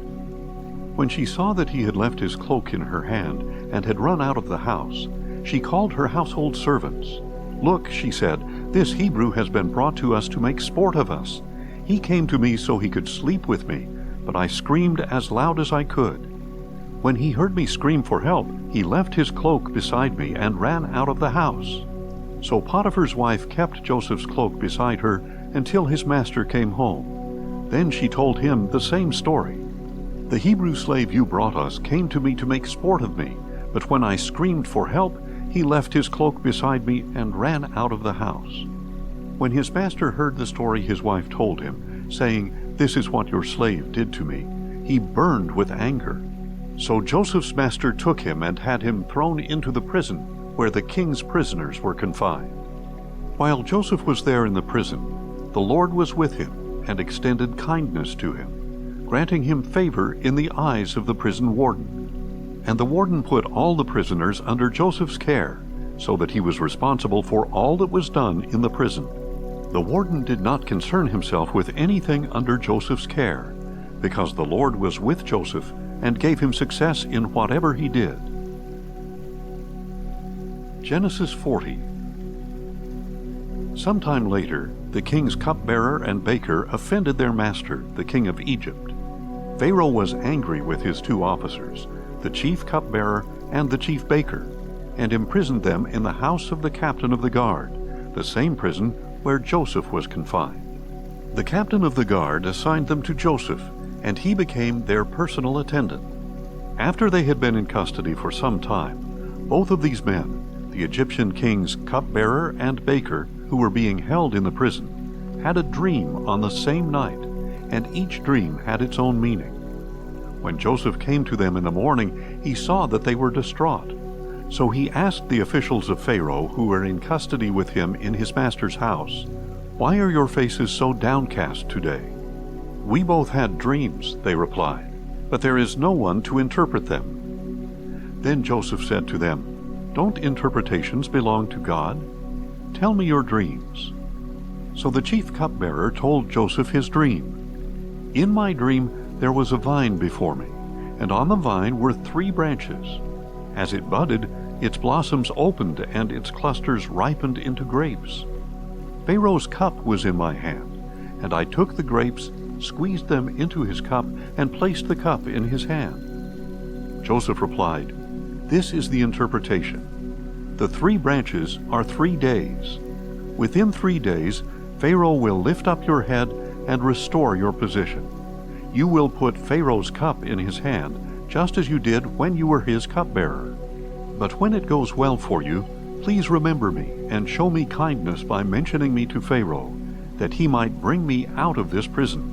[SPEAKER 1] When she saw that he had left his cloak in her hand and had run out of the house, she called her household servants. "Look," she said, "this Hebrew has been brought to us to make sport of us. He came to me so he could sleep with me, but I screamed as loud as I could. When he heard me scream for help, he left his cloak beside me and ran out of the house." So Potiphar's wife kept Joseph's cloak beside her until his master came home. Then she told him the same story. "The Hebrew slave you brought us came to me to make sport of me, but when I screamed for help, he left his cloak beside me and ran out of the house." When his master heard the story his wife told him, saying, "This is what your slave did to me," he burned with anger. So Joseph's master took him and had him thrown into the prison, where the king's prisoners were confined. While Joseph was there in the prison, the Lord was with him and extended kindness to him, granting him favor in the eyes of the prison warden. And the warden put all the prisoners under Joseph's care, so that he was responsible for all that was done in the prison. The warden did not concern himself with anything under Joseph's care, because the Lord was with Joseph and gave him success in whatever he did. Genesis 40. Sometime later, the king's cupbearer and baker offended their master, the king of Egypt. Pharaoh was angry with his two officers, the chief cupbearer and the chief baker, and imprisoned them in the house of the captain of the guard, the same prison where Joseph was confined. The captain of the guard assigned them to Joseph, and he became their personal attendant. After they had been in custody for some time, both of these men, the Egyptian king's cupbearer and baker, who were being held in the prison, had a dream on the same night, and each dream had its own meaning. When Joseph came to them in the morning, he saw that they were distraught. So he asked the officials of Pharaoh, who were in custody with him in his master's house, "Why are your faces so downcast today?" "We both had dreams," they replied, "but there is no one to interpret them." Then Joseph said to them, "Don't interpretations belong to God? Tell me your dreams." So the chief cupbearer told Joseph his dream. "In my dream there was a vine before me, and on the vine were 3 branches. As it budded, its blossoms opened and its clusters ripened into grapes. Pharaoh's cup was in my hand, and I took the grapes, squeezed them into his cup, and placed the cup in his hand." Joseph replied, "This is the interpretation. The 3 branches are 3 days. Within 3 days, Pharaoh will lift up your head and restore your position. You will put Pharaoh's cup in his hand, just as you did when you were his cupbearer. But when it goes well for you, please remember me and show me kindness by mentioning me to Pharaoh, that he might bring me out of this prison.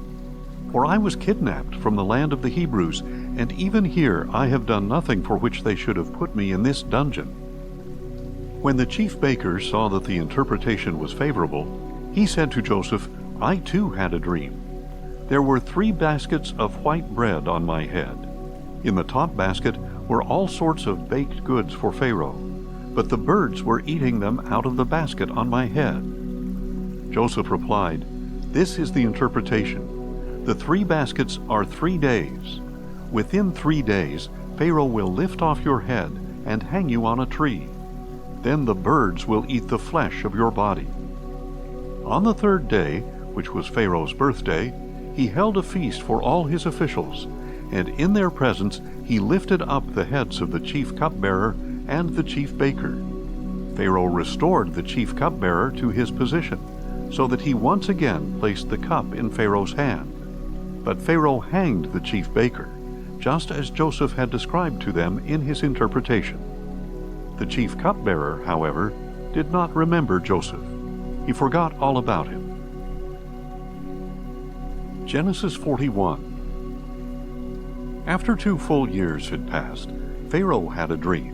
[SPEAKER 1] For I was kidnapped from the land of the Hebrews, and even here I have done nothing for which they should have put me in this dungeon." When the chief baker saw that the interpretation was favorable, he said to Joseph, "I too had a dream. There were 3 baskets of white bread on my head. In the top basket were all sorts of baked goods for Pharaoh, but the birds were eating them out of the basket on my head." Joseph replied, "This is the interpretation. The 3 baskets are 3 days. Within 3 days, Pharaoh will lift off your head and hang you on a tree. Then the birds will eat the flesh of your body." On the 3rd day, which was Pharaoh's birthday, he held a feast for all his officials, and in their presence he lifted up the heads of the chief cupbearer and the chief baker. Pharaoh restored the chief cupbearer to his position, so that he once again placed the cup in Pharaoh's hand. But Pharaoh hanged the chief baker, just as Joseph had described to them in his interpretation. The chief cupbearer, however, did not remember Joseph. He forgot all about him. Genesis 41. After 2 full years had passed, Pharaoh had a dream.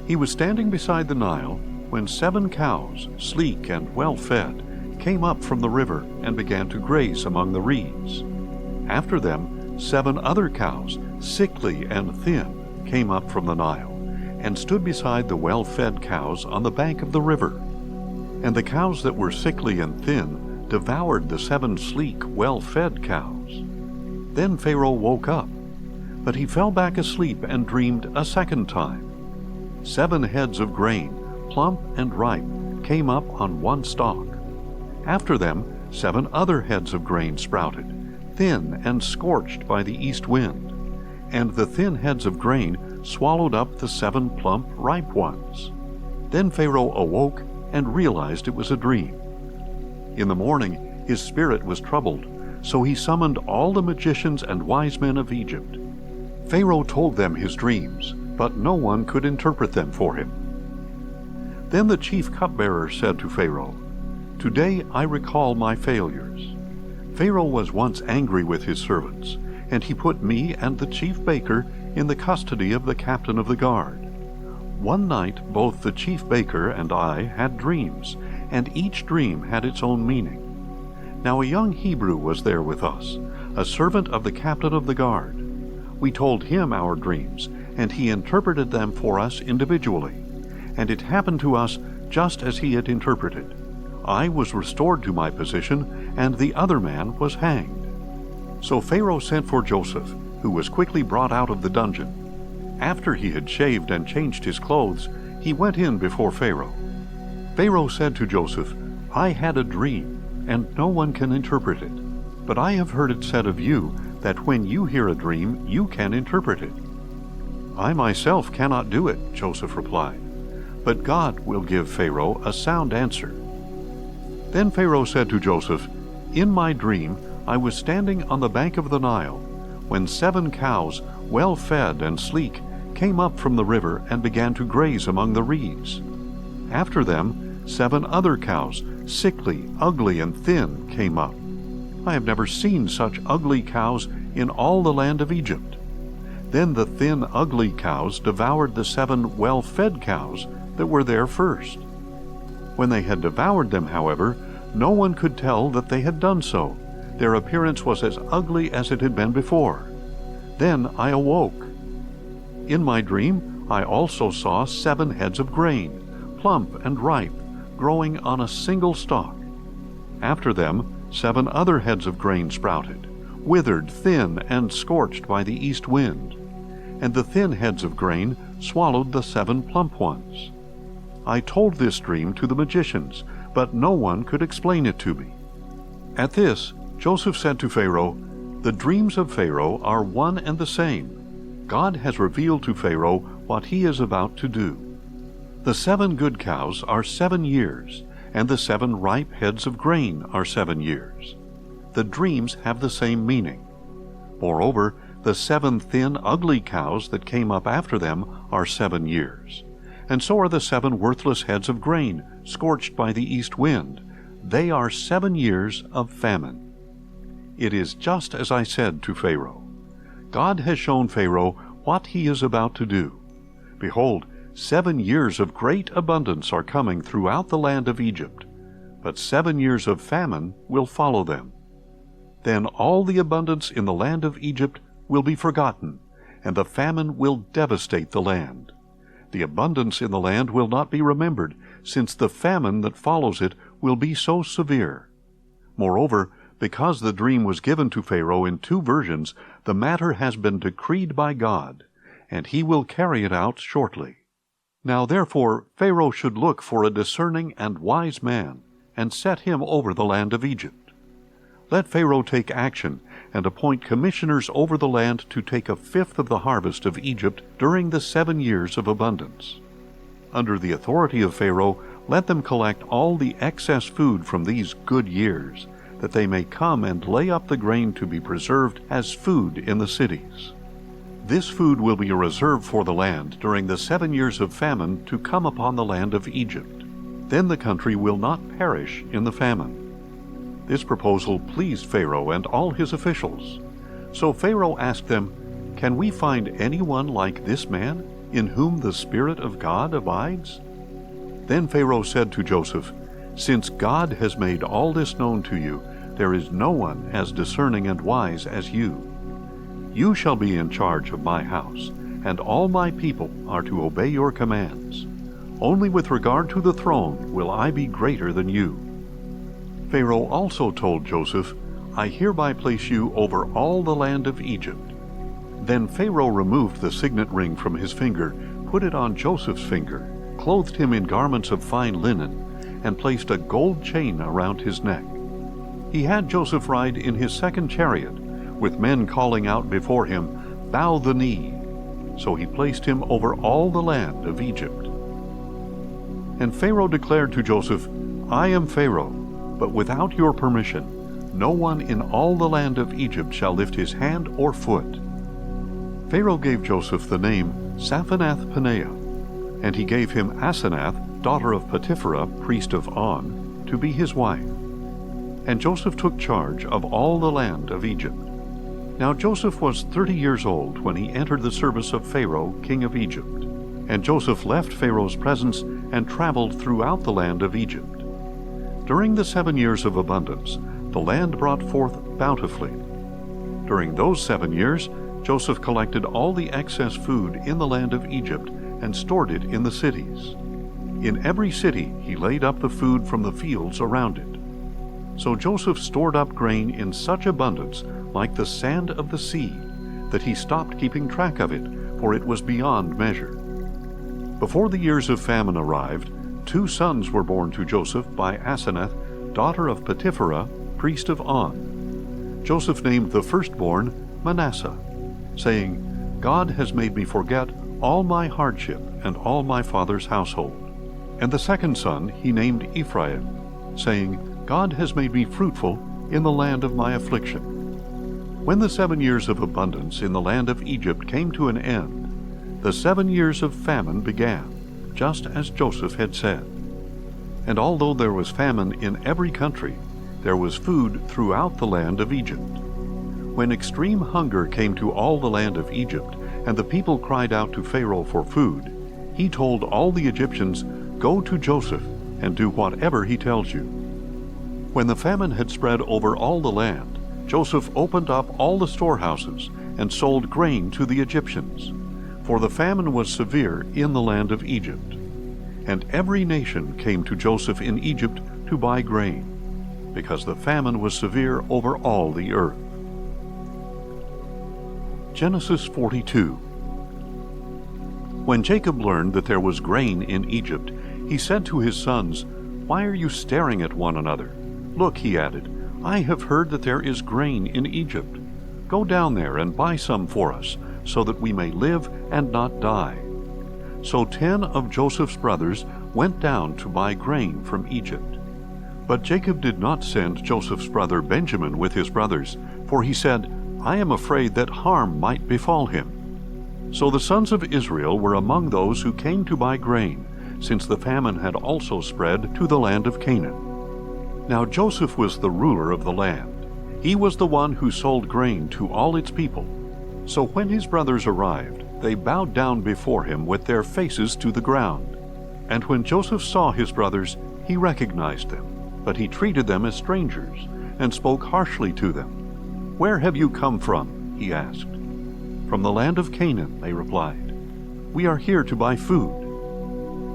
[SPEAKER 1] He was standing beside the Nile when 7 cows, sleek and well-fed, came up from the river and began to graze among the reeds. After them, 7 other cows, sickly and thin, came up from the Nile and stood beside the well-fed cows on the bank of the river. And the cows that were sickly and thin devoured the 7 sleek, well-fed cows. Then Pharaoh woke up, but he fell back asleep and dreamed a second time. 7 heads of grain, plump and ripe, came up on one stalk. After them 7 other heads of grain sprouted, thin and scorched by the east wind, and the thin heads of grain swallowed up the 7 plump, ripe ones. Then Pharaoh awoke and realized it was a dream. In the morning his spirit was troubled, so he summoned all the magicians and wise men of Egypt. Pharaoh told them his dreams, but no one could interpret them for him. Then the chief cupbearer said to Pharaoh, "Today I recall my failures. Pharaoh was once angry with his servants, and he put me and the chief baker in the custody of the captain of the guard. One night both the chief baker and I had dreams, and each dream had its own meaning. Now a young Hebrew was there with us, a servant of the captain of the guard. We told him our dreams, and he interpreted them for us individually. And it happened to us just as he had interpreted. I was restored to my position, and the other man was hanged." So Pharaoh sent for Joseph, who was quickly brought out of the dungeon. After he had shaved and changed his clothes, he went in before Pharaoh. Pharaoh said to Joseph, "I had a dream, and no one can interpret it. But I have heard it said of you that when you hear a dream, you can interpret it." "I myself cannot do it," Joseph replied. "But God will give Pharaoh a sound answer." Then Pharaoh said to Joseph, "In my dream I was standing on the bank of the Nile, when 7 cows, well fed and sleek, came up from the river and began to graze among the reeds. After them 7 other cows, sickly, ugly, and thin, came up. I have never seen such ugly cows in all the land of Egypt. Then the thin, ugly cows devoured the 7 well-fed cows that were there first. When they had devoured them, however, no one could tell that they had done so. Their appearance was as ugly as it had been before. Then I awoke. In my dream I also saw 7 heads of grain, plump and ripe, growing on a single stalk. After them 7 other heads of grain sprouted, withered, thin, and scorched by the east wind. And the thin heads of grain swallowed the 7 plump ones. I told this dream to the magicians, but no one could explain it to me." At this, Joseph said to Pharaoh, "The dreams of Pharaoh are one and the same. God has revealed to Pharaoh what he is about to do. The 7 good cows are 7 years, and the 7 ripe heads of grain are 7 years. The dreams have the same meaning. Moreover, the 7 thin, ugly cows that came up after them are 7 years. And so are the 7 worthless heads of grain, scorched by the east wind. They are 7 years of famine. It is just as I said to Pharaoh. God has shown Pharaoh what he is about to do. Behold, 7 years of great abundance are coming throughout the land of Egypt, but 7 years of famine will follow them. Then all the abundance in the land of Egypt will be forgotten, and the famine will devastate the land. The abundance in the land will not be remembered, since the famine that follows it will be so severe. Moreover, because the dream was given to Pharaoh in 2 versions, the matter has been decreed by God, and he will carry it out shortly. Now therefore Pharaoh should look for a discerning and wise man, and set him over the land of Egypt. Let Pharaoh take action, and appoint commissioners over the land to take 1/5 of the harvest of Egypt during the 7 years of abundance. Under the authority of Pharaoh, let them collect all the excess food from these good years, that they may come and lay up the grain to be preserved as food in the cities. This food will be a reserve for the land during the 7 years of famine to come upon the land of Egypt. Then the country will not perish in the famine." This proposal pleased Pharaoh and all his officials. So Pharaoh asked them, "Can we find anyone like this man, in whom the Spirit of God abides?" Then Pharaoh said to Joseph, "Since God has made all this known to you, there is no one as discerning and wise as you. You shall be in charge of my house, and all my people are to obey your commands. Only with regard to the throne will I be greater than you." Pharaoh also told Joseph, I hereby place you over all the land of Egypt. Then Pharaoh removed the signet ring from his finger, put it on Joseph's finger, clothed him in garments of fine linen, and placed a gold chain around his neck. He had Joseph ride in his second chariot, with men calling out before him, Bow the knee. So he placed him over all the land of Egypt. And Pharaoh declared to Joseph, I am Pharaoh, but without your permission, no one in all the land of Egypt shall lift his hand or foot. Pharaoh gave Joseph the name Zaphenath-Paneah, and he gave him Asenath, daughter of Potipherah, priest of On, to be his wife. And Joseph took charge of all the land of Egypt. Now Joseph was 30 years old when he entered the service of Pharaoh, king of Egypt. And Joseph left Pharaoh's presence and traveled throughout the land of Egypt. During the 7 years of abundance, the land brought forth bountifully. During those 7 years, Joseph collected all the excess food in the land of Egypt and stored it in the cities. In every city he laid up the food from the fields around it. So Joseph stored up grain in such abundance, like the sand of the sea, that he stopped keeping track of it, for it was beyond measure. Before the years of famine arrived, 2 sons were born to Joseph by Asenath, daughter of Potipherah, priest of On. Joseph named the firstborn Manasseh, saying, God has made me forget all my hardship and all my father's household. And the second son he named Ephraim, saying, God has made me fruitful in the land of my affliction. When the 7 years of abundance in the land of Egypt came to an end, the 7 years of famine began, just as Joseph had said. And although there was famine in every country, there was food throughout the land of Egypt. When extreme hunger came to all the land of Egypt, and the people cried out to Pharaoh for food, he told all the Egyptians, Go to Joseph, and do whatever he tells you. When the famine had spread over all the land, Joseph opened up all the storehouses and sold grain to the Egyptians, for the famine was severe in the land of Egypt. And every nation came to Joseph in Egypt to buy grain, because the famine was severe over all the earth. Genesis 42. When Jacob learned that there was grain in Egypt, he said to his sons, Why are you staring at one another? Look, he added, I have heard that there is grain in Egypt. Go down there and buy some for us, so that we may live and not die. So 10 of Joseph's brothers went down to buy grain from Egypt. But Jacob did not send Joseph's brother Benjamin with his brothers, for he said, I am afraid that harm might befall him. So the sons of Israel were among those who came to buy grain, since the famine had also spread to the land of Canaan. Now Joseph was the ruler of the land. He was the one who sold grain to all its people. So when his brothers arrived, they bowed down before him with their faces to the ground. And when Joseph saw his brothers, he recognized them, but he treated them as strangers, and spoke harshly to them. Where have you come from? He asked. From the land of Canaan, they replied. We are here to buy food.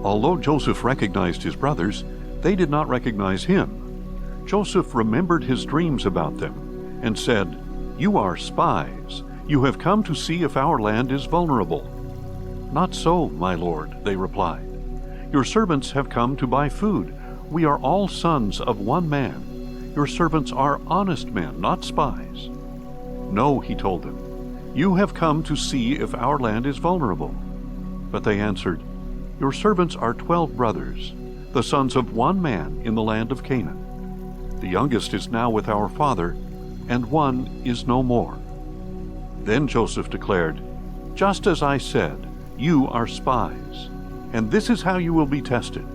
[SPEAKER 1] Although Joseph recognized his brothers, they did not recognize him. Joseph remembered his dreams about them, and said, You are spies. You have come to see if our land is vulnerable. Not so, my lord, they replied. Your servants have come to buy food. We are all sons of one man. Your servants are honest men, not spies. No, he told them, you have come to see if our land is vulnerable. But they answered, Your servants are 12 brothers, the sons of one man in the land of Canaan. The youngest is now with our father, and one is no more. Then Joseph declared, Just as I said, you are spies, and this is how you will be tested.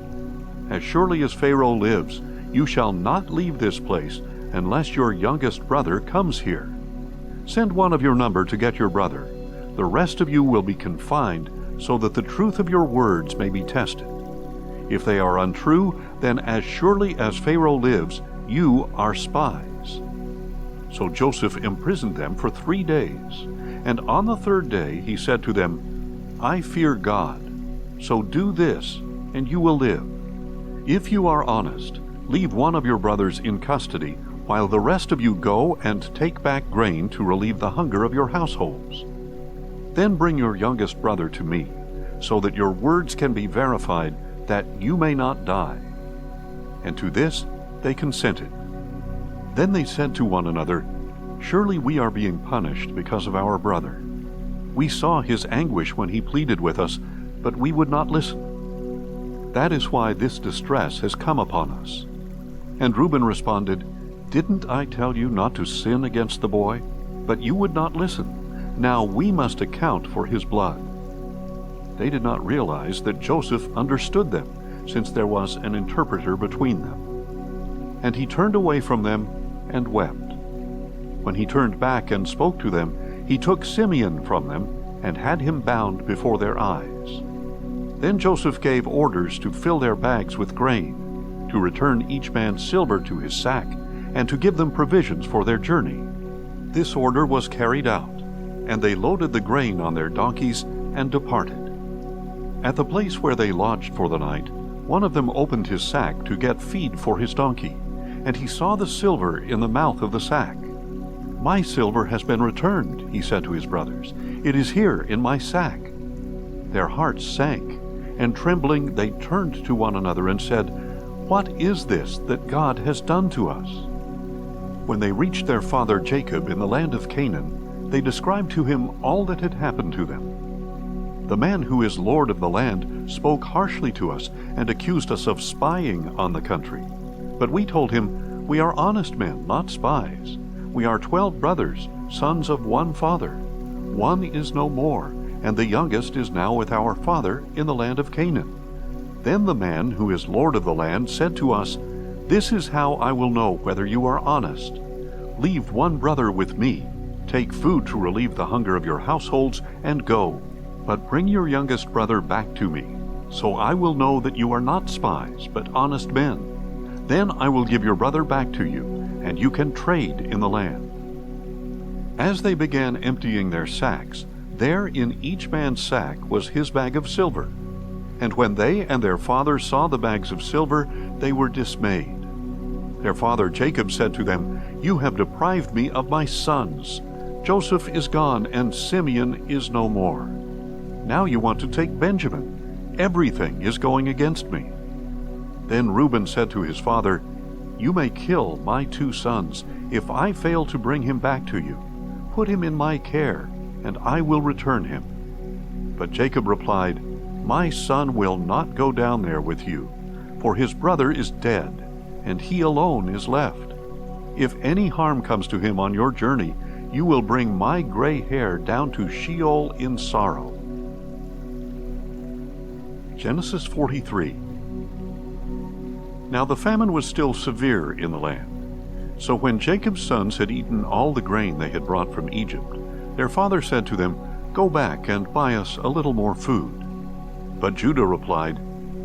[SPEAKER 1] As surely as Pharaoh lives, you shall not leave this place unless your youngest brother comes here. Send one of your number to get your brother. The rest of you will be confined, so that the truth of your words may be tested. If they are untrue, then as surely as Pharaoh lives, you are spies. So Joseph imprisoned them for 3 days, and on the 3rd day he said to them, I fear God, so do this, and you will live. If you are honest, Leave one of your brothers in custody, while the rest of you go and take back grain to relieve the hunger of your households. Then bring your youngest brother to me, so that your words can be verified, that you may not die." And to this they consented. Then they said to one another, "Surely we are being punished because of our brother. We saw his anguish when he pleaded with us, but we would not listen. That is why this distress has come upon us." And Reuben responded, "Didn't I tell you not to sin against the boy? But you would not listen. Now we must account for his blood." They did not realize that Joseph understood them, since there was an interpreter between them. And he turned away from them and wept. When he turned back and spoke to them, he took Simeon from them and had him bound before their eyes. Then Joseph gave orders to fill their bags with grain, to return each man silver to his sack, and to give them provisions for their journey. This order was carried out, and they loaded the grain on their donkeys and departed. At the place where they lodged for the night, one of them opened his sack to get feed for his donkey, and he saw the silver in the mouth of the sack. "My silver has been returned," he said to his brothers. "It is here in my sack." Their hearts sank, and trembling they turned to one another and said, "What is this that God has done to us?" When they reached their father Jacob in the land of Canaan, they described to him all that had happened to them. "The man who is lord of the land spoke harshly to us and accused us of spying on the country. But we told him, 'We are honest men, not spies. We are 12 brothers, sons of one father. One is no more, and the youngest is now with our father in the land of Canaan.' Then the man who is lord of the land said to us, 'This is how I will know whether you are honest. Leave one brother with me, take food to relieve the hunger of your households, and go. But bring your youngest brother back to me, so I will know that you are not spies, but honest men. Then I will give your brother back to you, and you can trade in the land.' As they began emptying their sacks, there in each man's sack was his bag of silver. And when they and their father saw the bags of silver, they were dismayed. Their father Jacob said to them, 'You have deprived me of my sons. Joseph is gone, and Simeon is no more. Now you want to take Benjamin. Everything is going against me.' Then Reuben said to his father, 'You may kill my 2 sons if I fail to bring him back to you. Put him in my care, and I will return him.' But Jacob replied, 'My son will not go down there with you, for his brother is dead, and he alone is left. If any harm comes to him on your journey, you will bring my gray hair down to Sheol in sorrow.'" Genesis 43. Now the famine was still severe in the land. So when Jacob's sons had eaten all the grain they had brought from Egypt, their father said to them, "Go back and buy us a little more food." But Judah replied,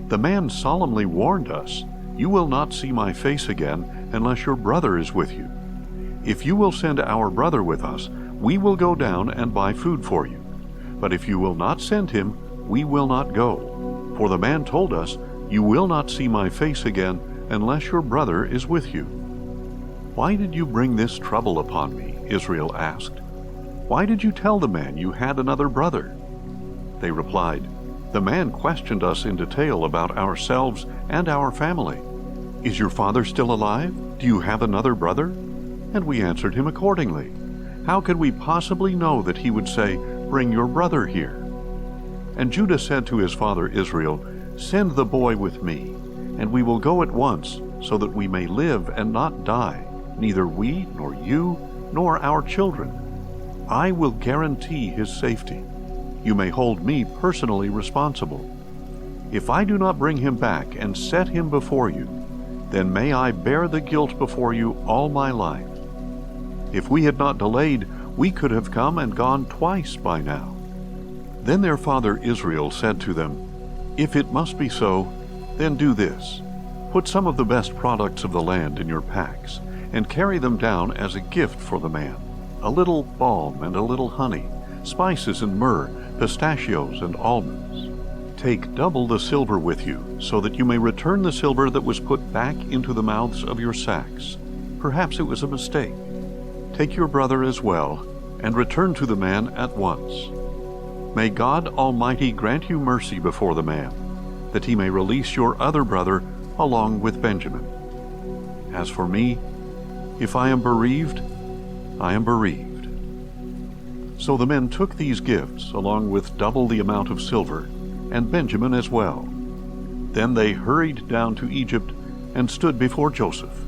[SPEAKER 1] "The man solemnly warned us, 'You will not see my face again unless your brother is with you. If you will send our brother with us, we will go down and buy food for you. But if you will not send him, we will not go. For the man told us, "You will not see my face again unless your brother is with you." "Why did you bring this trouble upon me?" Israel asked. "Why did you tell the man you had another brother?" They replied, "The man questioned us in detail about ourselves and our family. 'Is your father still alive? Do you have another brother?' And we answered him accordingly. How could we possibly know that he would say, 'Bring your brother here'?" And Judah said to his father Israel, "Send the boy with me, and we will go at once, so that we may live and not die, neither we, nor you, nor our children. I will guarantee his safety. You may hold me personally responsible. If I do not bring him back and set him before you, then may I bear the guilt before you all my life. If we had not delayed, we could have come and gone twice by now." Then their father Israel said to them, "If it must be so, then do this. Put some of the best products of the land in your packs, and carry them down as a gift for the man, a little balm and a little honey, spices and myrrh, pistachios and almonds. Take double the silver with you, so that you may return the silver that was put back into the mouths of your sacks. Perhaps it was a mistake. Take your brother as well, and return to the man at once. May God Almighty grant you mercy before the man, that he may release your other brother along with Benjamin. As for me, if I am bereaved, I am bereaved." So the men took these gifts, along with double the amount of silver, and Benjamin as well. Then they hurried down to Egypt and stood before Joseph.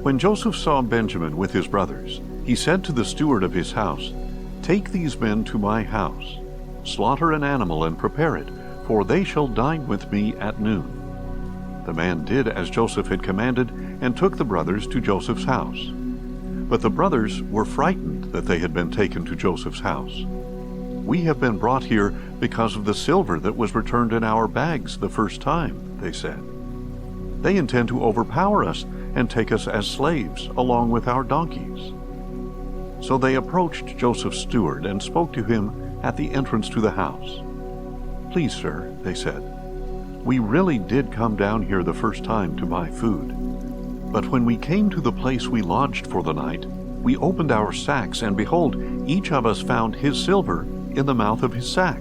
[SPEAKER 1] When Joseph saw Benjamin with his brothers, he said to the steward of his house, "Take these men to my house. Slaughter an animal and prepare it, for they shall dine with me at noon." The man did as Joseph had commanded and took the brothers to Joseph's house. But the brothers were frightened that they had been taken to Joseph's house. "We have been brought here because of the silver that was returned in our bags the first time," they said. "They intend to overpower us and take us as slaves, along with our donkeys." So they approached Joseph's steward and spoke to him at the entrance to the house. "Please, sir," they said, "we really did come down here the first time to buy food. But when we came to the place we lodged for the night, we opened our sacks, and behold, each of us found his silver in the mouth of his sack.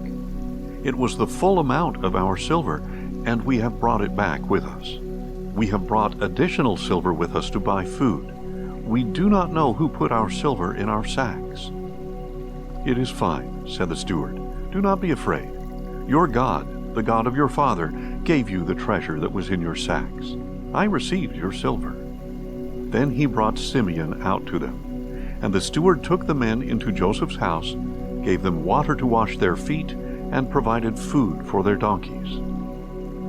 [SPEAKER 1] It was the full amount of our silver, and we have brought it back with us. We have brought additional silver with us to buy food. We do not know who put our silver in our sacks." "It is fine," said the steward. "Do not be afraid. Your God, the God of your father, gave you the treasure that was in your sacks. I received your silver." Then he brought Simeon out to them. And the steward took the men into Joseph's house, gave them water to wash their feet, and provided food for their donkeys.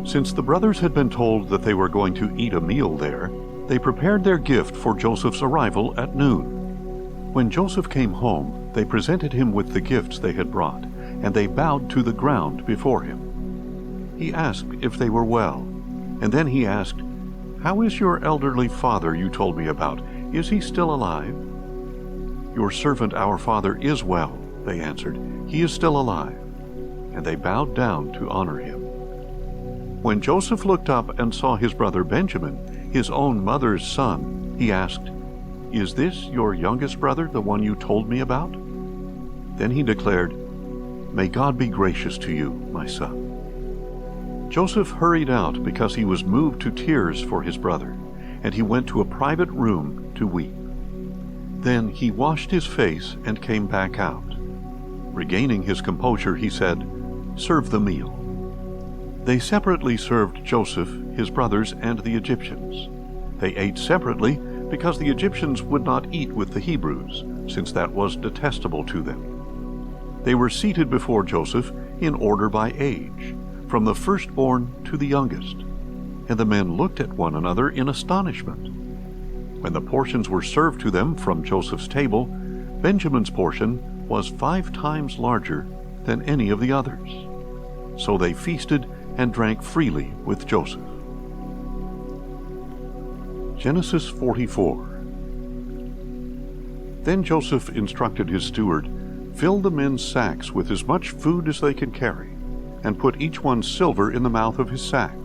[SPEAKER 1] Since the brothers had been told that they were going to eat a meal there, they prepared their gift for Joseph's arrival at noon. When Joseph came home, they presented him with the gifts they had brought, and they bowed to the ground before him. He asked if they were well, and then he asked, "How is your elderly father you told me about? Is he still alive?" "Your servant our father is well," they answered. "He is still alive." And they bowed down to honor him. When Joseph looked up and saw his brother Benjamin, his own mother's son, he asked, "Is this your youngest brother, the one you told me about?" Then he declared, "May God be gracious to you, my son." Joseph hurried out because he was moved to tears for his brother, and he went to a private room to weep. Then he washed his face and came back out. Regaining his composure, he said, "Serve the meal." They separately served Joseph, his brothers, and the Egyptians. They ate separately because the Egyptians would not eat with the Hebrews, since that was detestable to them. They were seated before Joseph in order by age, from the firstborn to the youngest, and the men looked at one another in astonishment. When the portions were served to them from Joseph's table, Benjamin's portion was 5 times larger than any of the others. So they feasted and drank freely with Joseph. Genesis 44. Then Joseph instructed his steward, "Fill the men's sacks with as much food as they can carry, and put each one's silver in the mouth of his sack.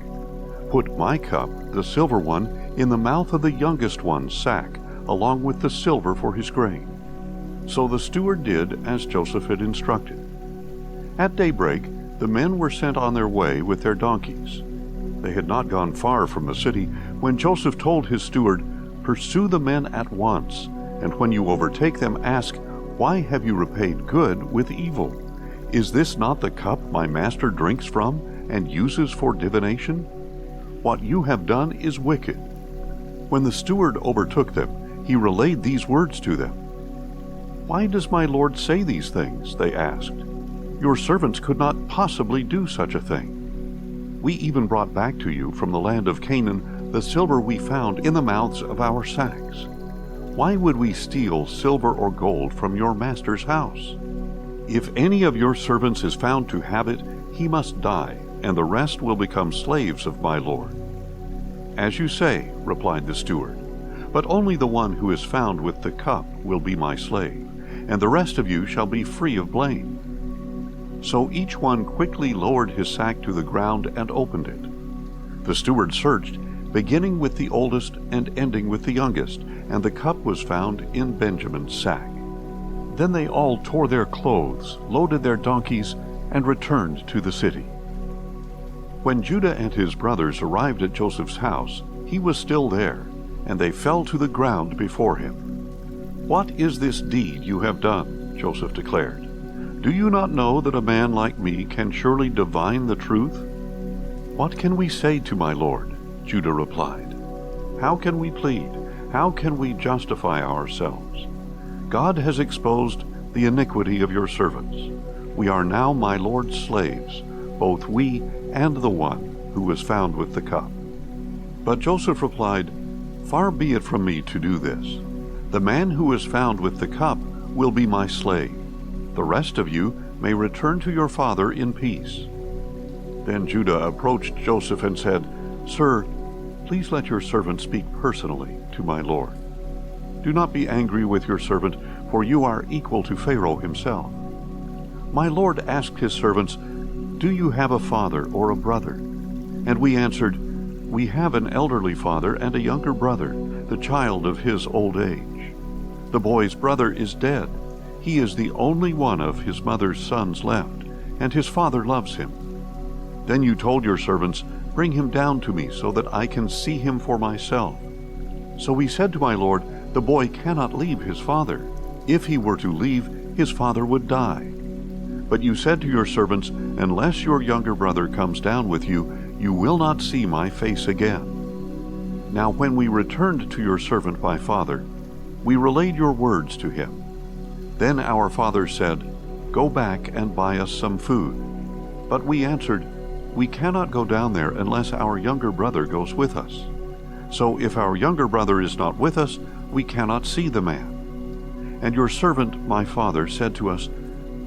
[SPEAKER 1] Put my cup, the silver one, in the mouth of the youngest one's sack, along with the silver for his grain." So the steward did as Joseph had instructed. At daybreak, the men were sent on their way with their donkeys. They had not gone far from the city when Joseph told his steward, "Pursue the men at once, and when you overtake them, ask, 'Why have you repaid good with evil? Is this not the cup my master drinks from and uses for divination? What you have done is wicked.'" When the steward overtook them, he relayed these words to them. "Why does my lord say these things?" they asked. "Your servants could not possibly do such a thing. We even brought back to you from the land of Canaan the silver we found in the mouths of our sacks. Why would we steal silver or gold from your master's house? If any of your servants is found to have it, he must die, and the rest will become slaves of my lord." "As you say," replied the steward, "but only the one who is found with the cup will be my slave, and the rest of you shall be free of blame." So each one quickly lowered his sack to the ground and opened it. The steward searched, beginning with the oldest and ending with the youngest, and the cup was found in Benjamin's sack. Then they all tore their clothes, loaded their donkeys, and returned to the city. When Judah and his brothers arrived at Joseph's house, he was still there, and they fell to the ground before him. "What is this deed you have done?" Joseph declared. "Do you not know that a man like me can surely divine the truth?" "What can we say to my lord?" Judah replied. "How can we plead? How can we justify ourselves? God has exposed the iniquity of your servants. We are now my lord's slaves, both we and the one who was found with the cup." But Joseph replied, "Far be it from me to do this. The man who is found with the cup will be my slave. The rest of you may return to your father in peace." Then Judah approached Joseph and said, "Sir, please let your servant speak personally to my lord. Do not be angry with your servant, for you are equal to Pharaoh himself. My lord asked his servants, 'Do you have a father or a brother?' And we answered, 'We have an elderly father and a younger brother, the child of his old age. The boy's brother is dead. He is the only one of his mother's sons left, and his father loves him.' Then you told your servants, 'Bring him down to me so that I can see him for myself.' So we said to my lord, 'The boy cannot leave his father. If he were to leave, his father would die.' But you said to your servants, 'Unless your younger brother comes down with you, you will not see my face again.' Now when we returned to your servant my father, we relayed your words to him. Then our father said, 'Go back and buy us some food.' But we answered, 'We cannot go down there unless our younger brother goes with us. So if our younger brother is not with us, we cannot see the man.' And your servant my father said to us,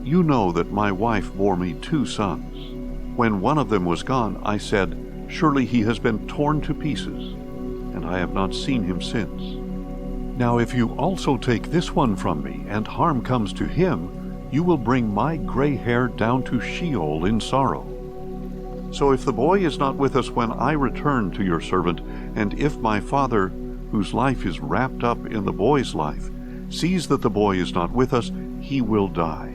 [SPEAKER 1] 'You know that my wife bore me 2 sons. When one of them was gone, I said, Surely he has been torn to pieces, and I have not seen him since. Now if you also take this one from me, and harm comes to him, you will bring my gray hair down to Sheol in sorrow. So if the boy is not with us when I return to your servant, and if my father, whose life is wrapped up in the boy's life, sees that the boy is not with us, he will die.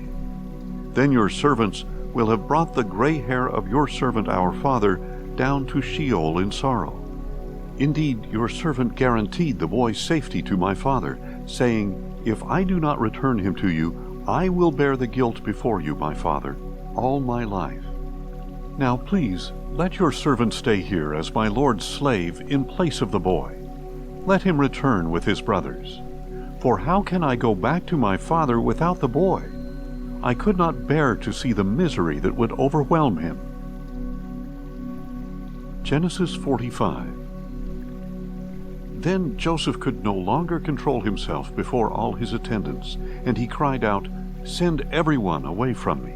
[SPEAKER 1] Then your servants will have brought the gray hair of your servant our father down to Sheol in sorrow. Indeed, your servant guaranteed the boy's safety to my father, saying, If I do not return him to you, I will bear the guilt before you, my father, all my life. Now please, let your servant stay here as my lord's slave in place of the boy. Let him return with his brothers. For how can I go back to my father without the boy? I could not bear to see the misery that would overwhelm him." Genesis 45. Then Joseph could no longer control himself before all his attendants, and he cried out, "Send everyone away from me."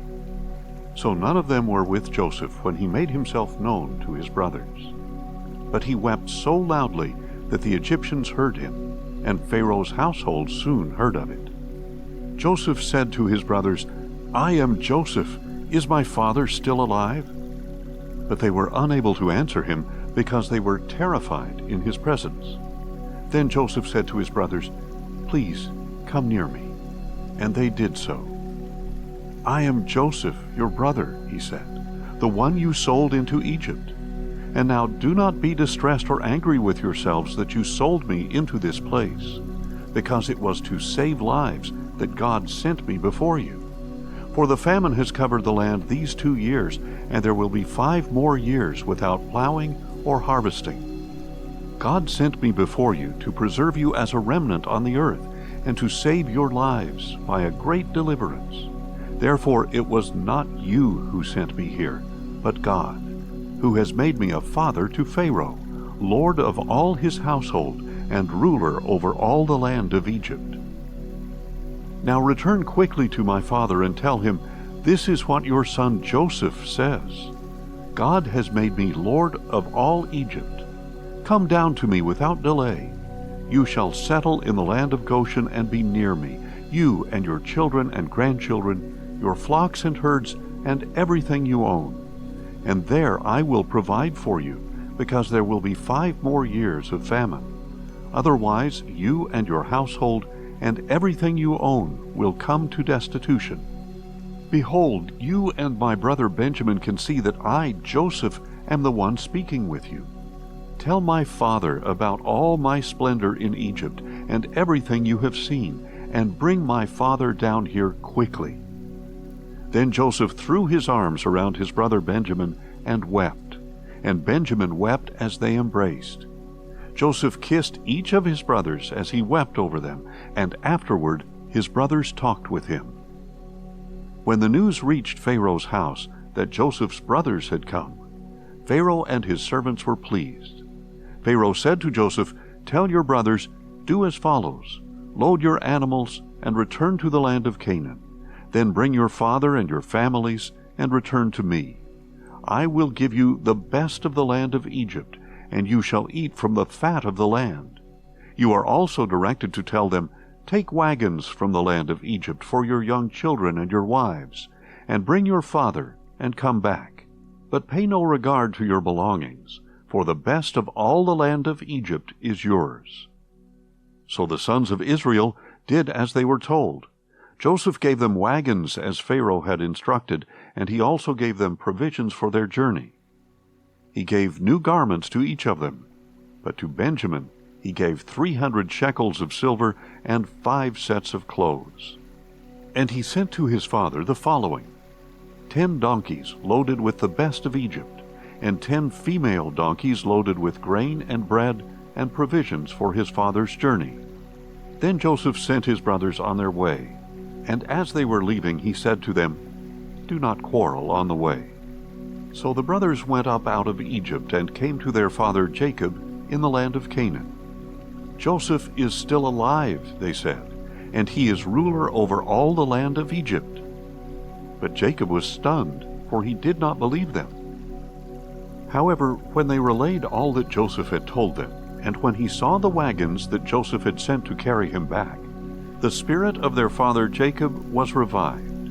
[SPEAKER 1] So none of them were with Joseph when he made himself known to his brothers. But he wept so loudly that the Egyptians heard him, and Pharaoh's household soon heard of it. Joseph said to his brothers, "I am Joseph. Is my father still alive?" But they were unable to answer him because they were terrified in his presence. Then Joseph said to his brothers, "Please, come near me." And they did so. "I am Joseph, your brother," he said, "the one you sold into Egypt. And now do not be distressed or angry with yourselves that you sold me into this place, because it was to save lives that God sent me before you. For the famine has covered the land these 2 years, and there will be 5 more years without plowing or harvesting. God sent me before you to preserve you as a remnant on the earth, and to save your lives by a great deliverance. Therefore it was not you who sent me here, but God, who has made me a father to Pharaoh, lord of all his household, and ruler over all the land of Egypt. Now return quickly to my father and tell him, This is what your son Joseph says. God has made me lord of all Egypt. Come down to me without delay. You shall settle in the land of Goshen and be near me, you and your children and grandchildren, your flocks and herds, and everything you own. And there I will provide for you, because there will be 5 more years of famine. Otherwise, you and your household and everything you own will come to destitution. Behold, you and my brother Benjamin can see that I, Joseph, am the one speaking with you. Tell my father about all my splendor in Egypt and everything you have seen, and bring my father down here quickly." Then Joseph threw his arms around his brother Benjamin and wept, and Benjamin wept as they embraced. Joseph kissed each of his brothers as he wept over them, and afterward his brothers talked with him. When the news reached Pharaoh's house that Joseph's brothers had come, Pharaoh and his servants were pleased. Pharaoh said to Joseph, "Tell your brothers, do as follows: load your animals and return to the land of Canaan. Then bring your father and your families and return to me. I will give you the best of the land of Egypt, and you shall eat from the fat of the land. You are also directed to tell them, 'Take wagons from the land of Egypt for your young children and your wives, and bring your father and come back. But pay no regard to your belongings, for the best of all the land of Egypt is yours.'" So the sons of Israel did as they were told. Joseph gave them wagons as Pharaoh had instructed, and he also gave them provisions for their journey. He gave new garments to each of them, but to Benjamin he gave 300 shekels of silver and 5 sets of clothes. And he sent to his father the following: 10 donkeys loaded with the best of Egypt, and 10 female donkeys loaded with grain and bread and provisions for his father's journey. Then Joseph sent his brothers on their way, and as they were leaving he said to them, "Do not quarrel on the way." So the brothers went up out of Egypt and came to their father Jacob in the land of Canaan. "Joseph is still alive," they said, "and he is ruler over all the land of Egypt." But Jacob was stunned, for he did not believe them. However, when they relayed all that Joseph had told them, and when he saw the wagons that Joseph had sent to carry him back, the spirit of their father Jacob was revived.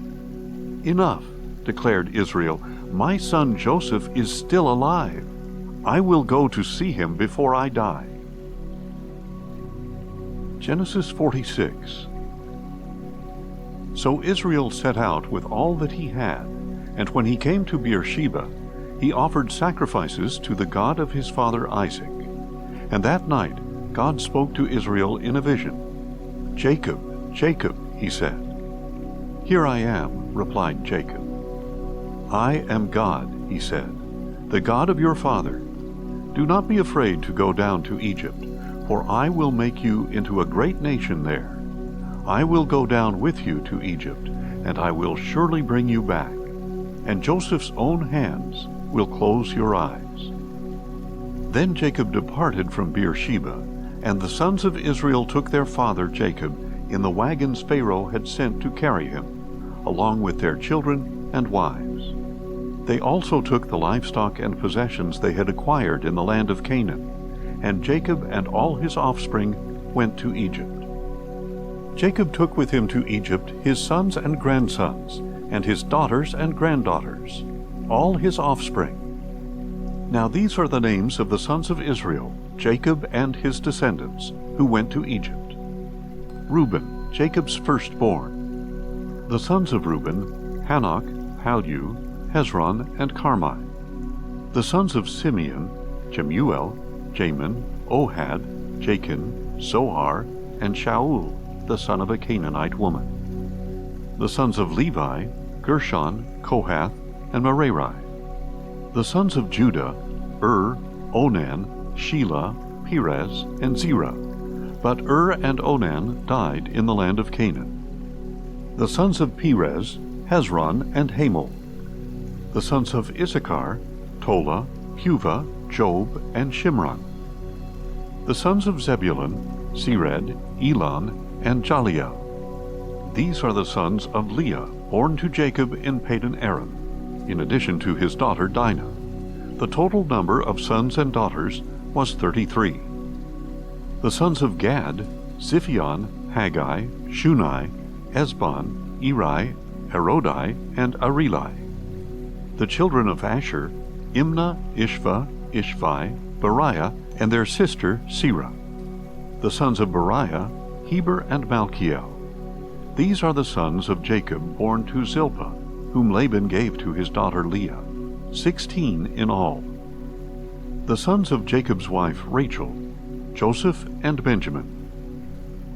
[SPEAKER 1] "Enough," declared Israel, "my son Joseph is still alive. I will go to see him before I die." Genesis 46. So Israel set out with all that he had, and when he came to Beersheba, he offered sacrifices to the God of his father Isaac. And that night God spoke to Israel in a vision. "Jacob, Jacob," he said. "Here I am," replied Jacob. "I am God," he said, "the God of your father. Do not be afraid to go down to Egypt, for I will make you into a great nation there. I will go down with you to Egypt, and I will surely bring you back, and Joseph's own hands will close your eyes." Then Jacob departed from Beersheba, and the sons of Israel took their father Jacob in the wagons Pharaoh had sent to carry him, along with their children and wives. They also took the livestock and possessions they had acquired in the land of Canaan, and Jacob and all his offspring went to Egypt. Jacob took with him to Egypt his sons and grandsons, and his daughters and granddaughters, all his offspring. Now these are the names of the sons of Israel, Jacob and his descendants, who went to Egypt. Reuben, Jacob's firstborn. The sons of Reuben, Hanok, Palu, Hezron, and Carmi. The sons of Simeon, Jemuel, Jamin, Ohad, Jachin, Zohar, and Shaul, the son of a Canaanite woman. The sons of Levi, Gershon, Kohath, and Merari. The sons of Judah, Onan, Shelah, Perez, and Zerah. But and Onan died in the land of Canaan. The sons of Perez, Hezron, and Hamul. The sons of Issachar, Tola, Puvah, Job, and Shimron. The sons of Zebulun, Sered, Elon, and Jaliel. These are the sons of Leah, born to Jacob in Padan Aram, in addition to his daughter Dinah. The total number of sons and daughters was 33. The sons of Gad, Ziphion, Haggai, Shunai, Esbon, Eri, Arodi, and Areli. The children of Asher, Imnah, Ishva, Ishvi, Beriah, and their sister Serah. The sons of Beriah, Heber and Malchiel. These are the sons of Jacob born to Zilpah, whom Laban gave to his daughter Leah, 16 in all. The sons of Jacob's wife Rachel, Joseph and Benjamin.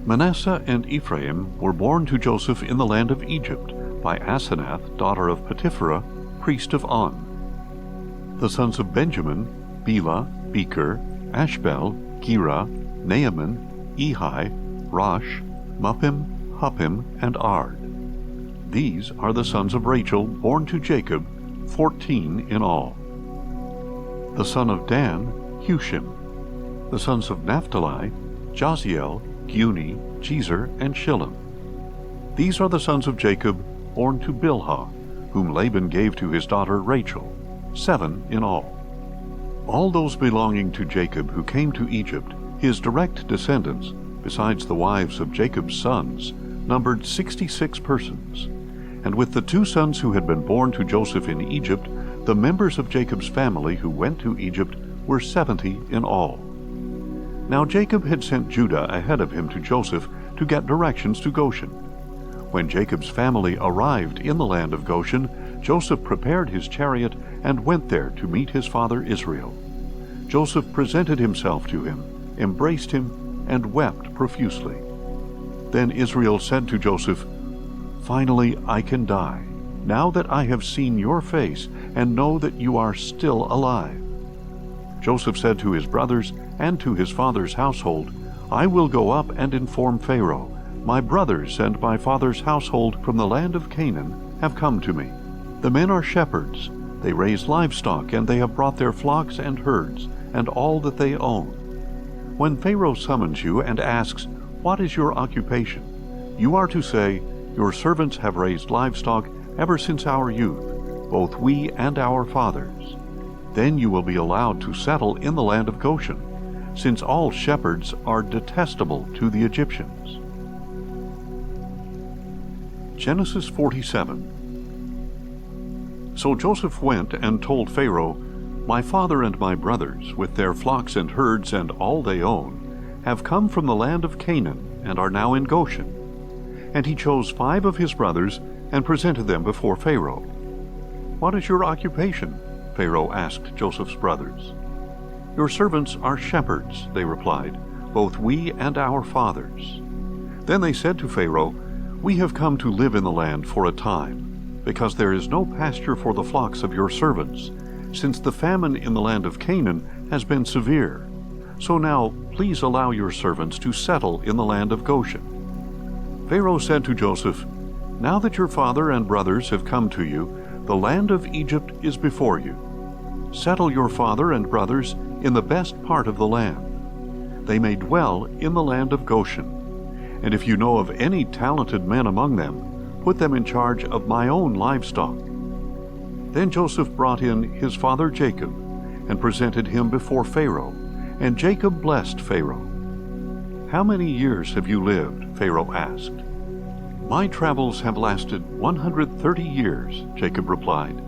[SPEAKER 1] Manasseh and Ephraim were born to Joseph in the land of Egypt by Asenath, daughter of Potipherah, priest of On. The sons of Benjamin, Bela, Becher, Ashbel, Gera, Naaman, Ehi, Rosh, Muppim, Huppim, and Ard. These are the sons of Rachel, born to Jacob, 14 in all. The son of Dan, Hushim. The sons of Naphtali, Jaziel, Guni, Jezer, and Shillem. These are the sons of Jacob, born to Bilhah, whom Laban gave to his daughter Rachel, 7 in all. All those belonging to Jacob who came to Egypt, his direct descendants, besides the wives of Jacob's sons, numbered 66 persons. And with the 2 sons who had been born to Joseph in Egypt, the members of Jacob's family who went to Egypt were 70 in all. Now Jacob had sent Judah ahead of him to Joseph to get directions to Goshen. When Jacob's family arrived in the land of Goshen, Joseph prepared his chariot and went there to meet his father Israel. Joseph presented himself to him, embraced him, and wept profusely. Then Israel said to Joseph, "Finally I can die, now that I have seen your face and know that you are still alive." Joseph said to his brothers and to his father's household, "I will go up and inform Pharaoh. My brothers and my father's household from the land of Canaan have come to me. The men are shepherds. They raise livestock, and they have brought their flocks and herds, and all that they own. When Pharaoh summons you and asks, 'What is your occupation?' you are to say, 'Your servants have raised livestock ever since our youth, both we and our fathers.' Then you will be allowed to settle in the land of Goshen, since all shepherds are detestable to the Egyptians." Genesis 47. So Joseph went and told Pharaoh, "My father and my brothers, with their flocks and herds and all they own, have come from the land of Canaan and are now in Goshen." And he chose 5 of his brothers and presented them before Pharaoh. "What is your occupation?" Pharaoh asked Joseph's brothers. "Your servants are shepherds," they replied, "both we and our fathers." Then they said to Pharaoh, "We have come to live in the land for a time, because there is no pasture for the flocks of your servants, since the famine in the land of Canaan has been severe. So now please allow your servants to settle in the land of Goshen." Pharaoh said to Joseph, "Now that your father and brothers have come to you, the land of Egypt is before you. Settle your father and brothers in the best part of the land. They may dwell in the land of Goshen. And if you know of any talented men among them, put them in charge of my own livestock." Then Joseph brought in his father Jacob and presented him before Pharaoh, and Jacob blessed Pharaoh. "How many years have you lived?" Pharaoh asked. "My travels have lasted 130 years," Jacob replied.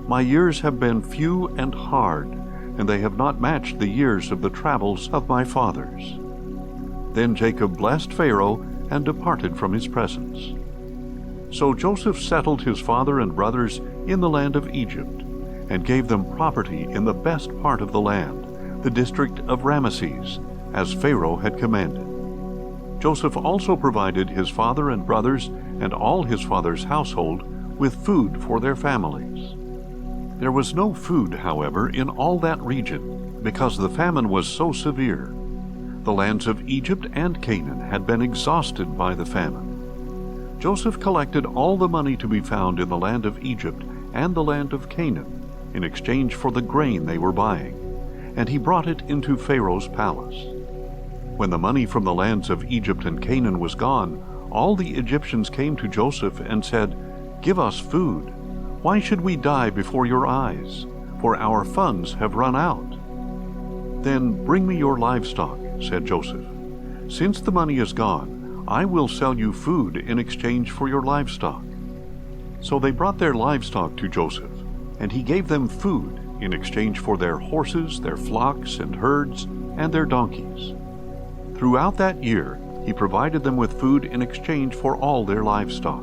[SPEAKER 1] "My years have been few and hard, and they have not matched the years of the travels of my fathers." Then Jacob blessed Pharaoh and departed from his presence. So Joseph settled his father and brothers in the land of Egypt, and gave them property in the best part of the land, the district of Ramesses, as Pharaoh had commanded. Joseph also provided his father and brothers and all his father's household with food for their families. There was no food, however, in all that region, because the famine was so severe. The lands of Egypt and Canaan had been exhausted by the famine. Joseph collected all the money to be found in the land of Egypt and the land of Canaan in exchange for the grain they were buying, and he brought it into Pharaoh's palace. When the money from the lands of Egypt and Canaan was gone, all the Egyptians came to Joseph and said, "Give us food. Why should we die before your eyes? For our funds have run out." "Then bring me your livestock," said Joseph. "Since the money is gone, I will sell you food in exchange for your livestock." So they brought their livestock to Joseph, and he gave them food in exchange for their horses, their flocks and herds, and their donkeys. Throughout that year, he provided them with food in exchange for all their livestock.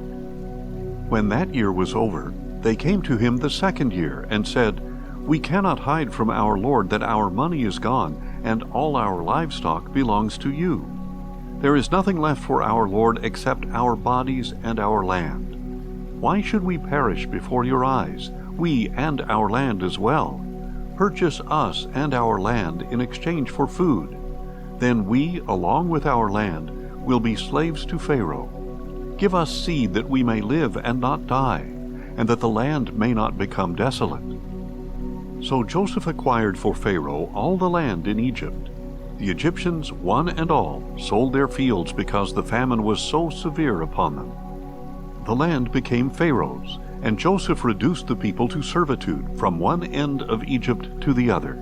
[SPEAKER 1] When that year was over, they came to him the second year and said, "We cannot hide from our Lord that our money is gone, and all our livestock belongs to you. There is nothing left for our Lord except our bodies and our land. Why should we perish before your eyes, we and our land as well? Purchase us and our land in exchange for food. Then we, along with our land, will be slaves to Pharaoh. Give us seed that we may live and not die, and that the land may not become desolate." So Joseph acquired for Pharaoh all the land in Egypt. The Egyptians, one and all, sold their fields because the famine was so severe upon them. The land became Pharaoh's, and Joseph reduced the people to servitude from one end of Egypt to the other.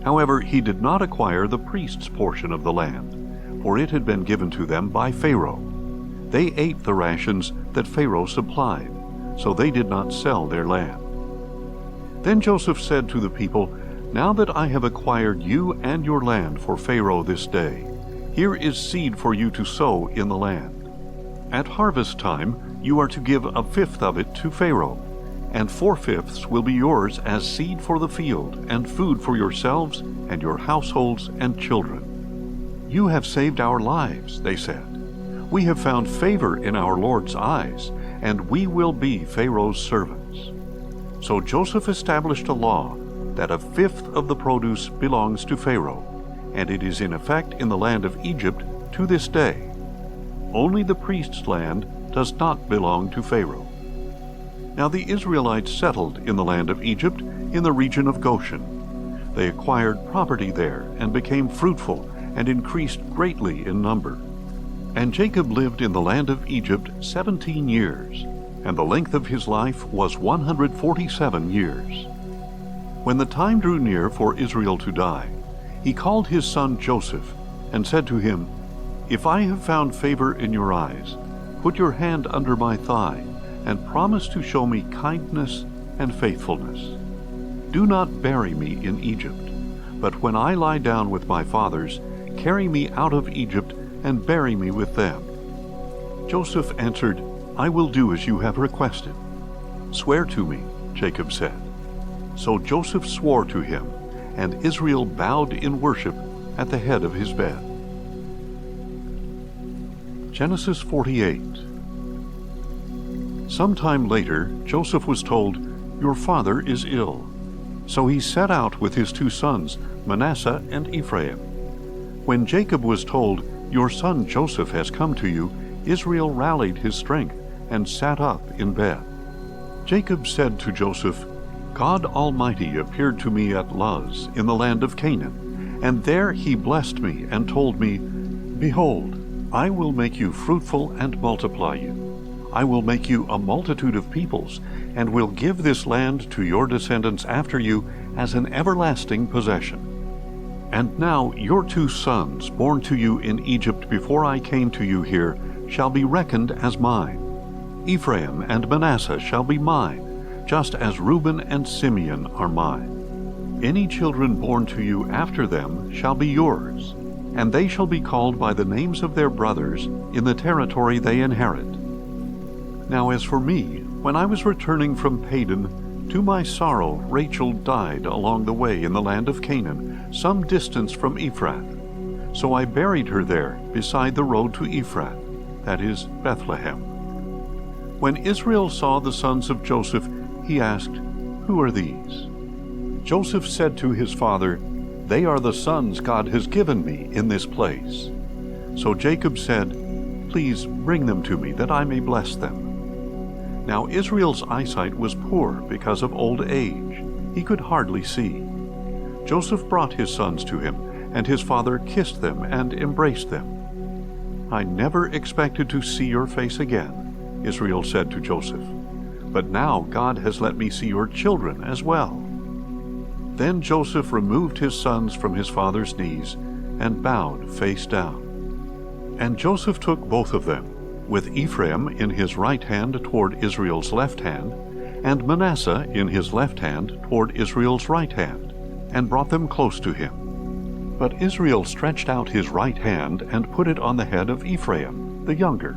[SPEAKER 1] However, he did not acquire the priest's portion of the land, for it had been given to them by Pharaoh. They ate the rations that Pharaoh supplied, so they did not sell their land. Then Joseph said to the people, "Now that I have acquired you and your land for Pharaoh this day, here is seed for you to sow in the land. At harvest time you are to give a fifth of it to Pharaoh, and 4/5 will be yours as seed for the field and food for yourselves and your households and children." "You have saved our lives," they said. "We have found favor in our Lord's eyes, and we will be Pharaoh's servants." So Joseph established a law that a fifth of the produce belongs to Pharaoh, and it is in effect in the land of Egypt to this day. Only the priest's land does not belong to Pharaoh. Now the Israelites settled in the land of Egypt in the region of Goshen. They acquired property there and became fruitful and increased greatly in number. And Jacob lived in the land of Egypt 17 years, and the length of his life was 147 years. When the time drew near for Israel to die, he called his son Joseph and said to him, "If I have found favor in your eyes, put your hand under my thigh and promise to show me kindness and faithfulness. Do not bury me in Egypt, but when I lie down with my fathers, carry me out of Egypt and bury me with them." Joseph answered, "I will do as you have requested." "Swear to me," Jacob said. So Joseph swore to him, and Israel bowed in worship at the head of his bed. Genesis 48. Sometime later, Joseph was told, "Your father is ill." So he set out with his 2 sons, Manasseh and Ephraim. When Jacob was told, "Your son Joseph has come to you," Israel rallied his strength and sat up in bed. Jacob said to Joseph, "God Almighty appeared to me at Luz in the land of Canaan, and there he blessed me and told me, 'Behold, I will make you fruitful and multiply you. I will make you a multitude of peoples, and will give this land to your descendants after you as an everlasting possession. And now your 2 sons, born to you in Egypt before I came to you here, shall be reckoned as mine. Ephraim and Manasseh shall be mine, just as Reuben and Simeon are mine. Any children born to you after them shall be yours, and they shall be called by the names of their brothers in the territory they inherit. Now as for me, when I was returning from Padan, to my sorrow Rachel died along the way in the land of Canaan, some distance from Ephrath. So I buried her there beside the road to Ephrath, that is, Bethlehem." When Israel saw the sons of Joseph, he asked, "Who are these?" Joseph said to his father, "They are the sons God has given me in this place." So Jacob said, "Please bring them to me, that I may bless them." Now Israel's eyesight was poor because of old age. He could hardly see. Joseph brought his sons to him, and his father kissed them and embraced them. "I never expected to see your face again," Israel said to Joseph, "but now God has let me see your children as well." Then Joseph removed his sons from his father's knees and bowed face down. And Joseph took both of them, with Ephraim in his right hand toward Israel's left hand, and Manasseh in his left hand toward Israel's right hand, and brought them close to him. But Israel stretched out his right hand and put it on the head of Ephraim, the younger,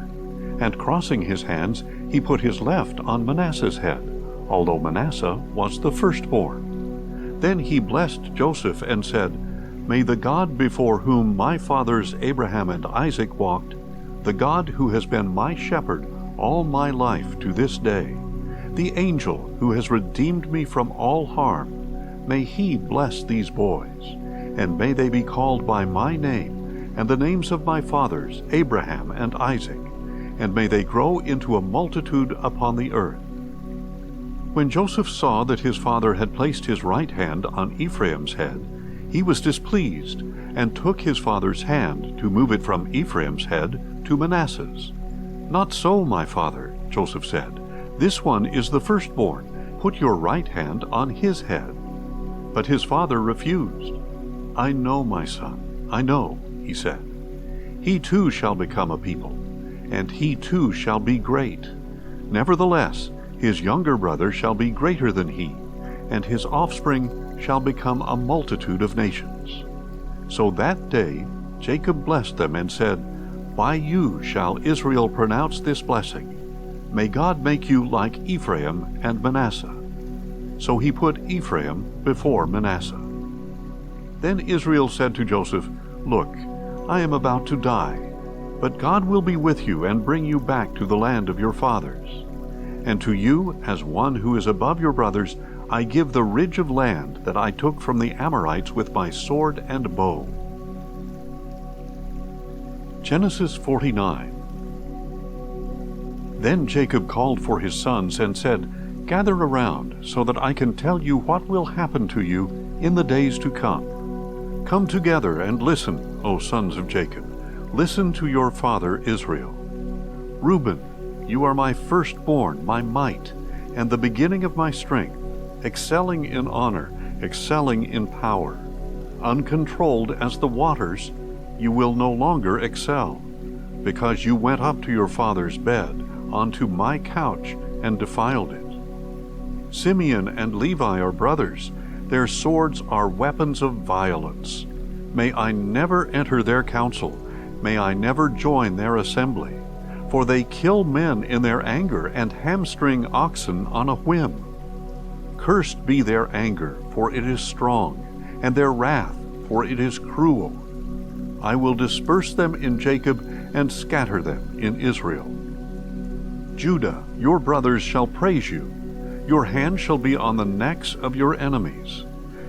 [SPEAKER 1] and crossing his hands, he put his left on Manasseh's head, although Manasseh was the firstborn. Then he blessed Joseph and said, May the God before whom my fathers Abraham and Isaac walked, the God who has been my shepherd all my life to this day, the angel who has redeemed me from all harm, may he bless these boys, and may they be called by my name and the names of my fathers Abraham and Isaac, and may they grow into a multitude upon the earth. When Joseph saw that his father had placed his right hand on Ephraim's head, he was displeased, and took his father's hand to move it from Ephraim's head to Manasseh's. Not so, my father, Joseph said. This one is the firstborn. Put your right hand on his head. But his father refused. I know, my son, I know, he said. He too shall become a people, and he too shall be great. Nevertheless, his younger brother shall be greater than he, and his offspring shall become a multitude of nations. So that day Jacob blessed them and said, By you shall Israel pronounce this blessing. May God make you like Ephraim and Manasseh. So he put Ephraim before Manasseh. Then Israel said to Joseph, Look, I am about to die, but God will be with you and bring you back to the land of your fathers. And to you, as one who is above your brothers, I give the ridge of land that I took from the Amorites with my sword and bow. Genesis 49. Then Jacob called for his sons and said, Gather around, so that I can tell you what will happen to you in the days to come. Come together and listen, O sons of Jacob. Listen to your father Israel. Reuben, you are my firstborn, my might, and the beginning of my strength, excelling in honor, excelling in power. Uncontrolled as the waters, you will no longer excel, because you went up to your father's bed, onto my couch, and defiled it. Simeon and Levi are brothers. Their swords are weapons of violence. May I never enter their council. May I never join their assembly. For they kill men in their anger and hamstring oxen on a whim. Cursed be their anger, for it is strong, and their wrath, for it is cruel. I will disperse them in Jacob and scatter them in Israel. Judah, your brothers shall praise you. Your hand shall be on the necks of your enemies.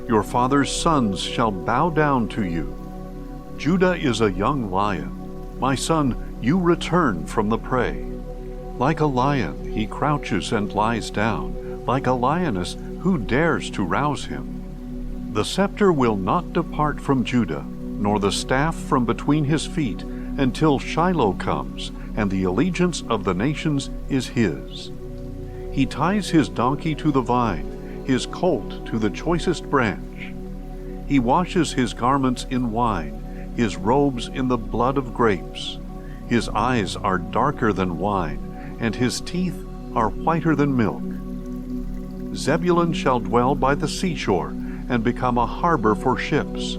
[SPEAKER 1] Your father's sons shall bow down to you. Judah is a young lion. My son, you return from the prey. Like a lion, he crouches and lies down. Like a lioness, who dares to rouse him? The scepter will not depart from Judah, nor the staff from between his feet, until Shiloh comes, and the allegiance of the nations is his. He ties his donkey to the vine, his colt to the choicest branch. He washes his garments in wine, his robes in the blood of grapes. His eyes are darker than wine, and his teeth are whiter than milk. Zebulun shall dwell by the seashore, and become a harbor for ships.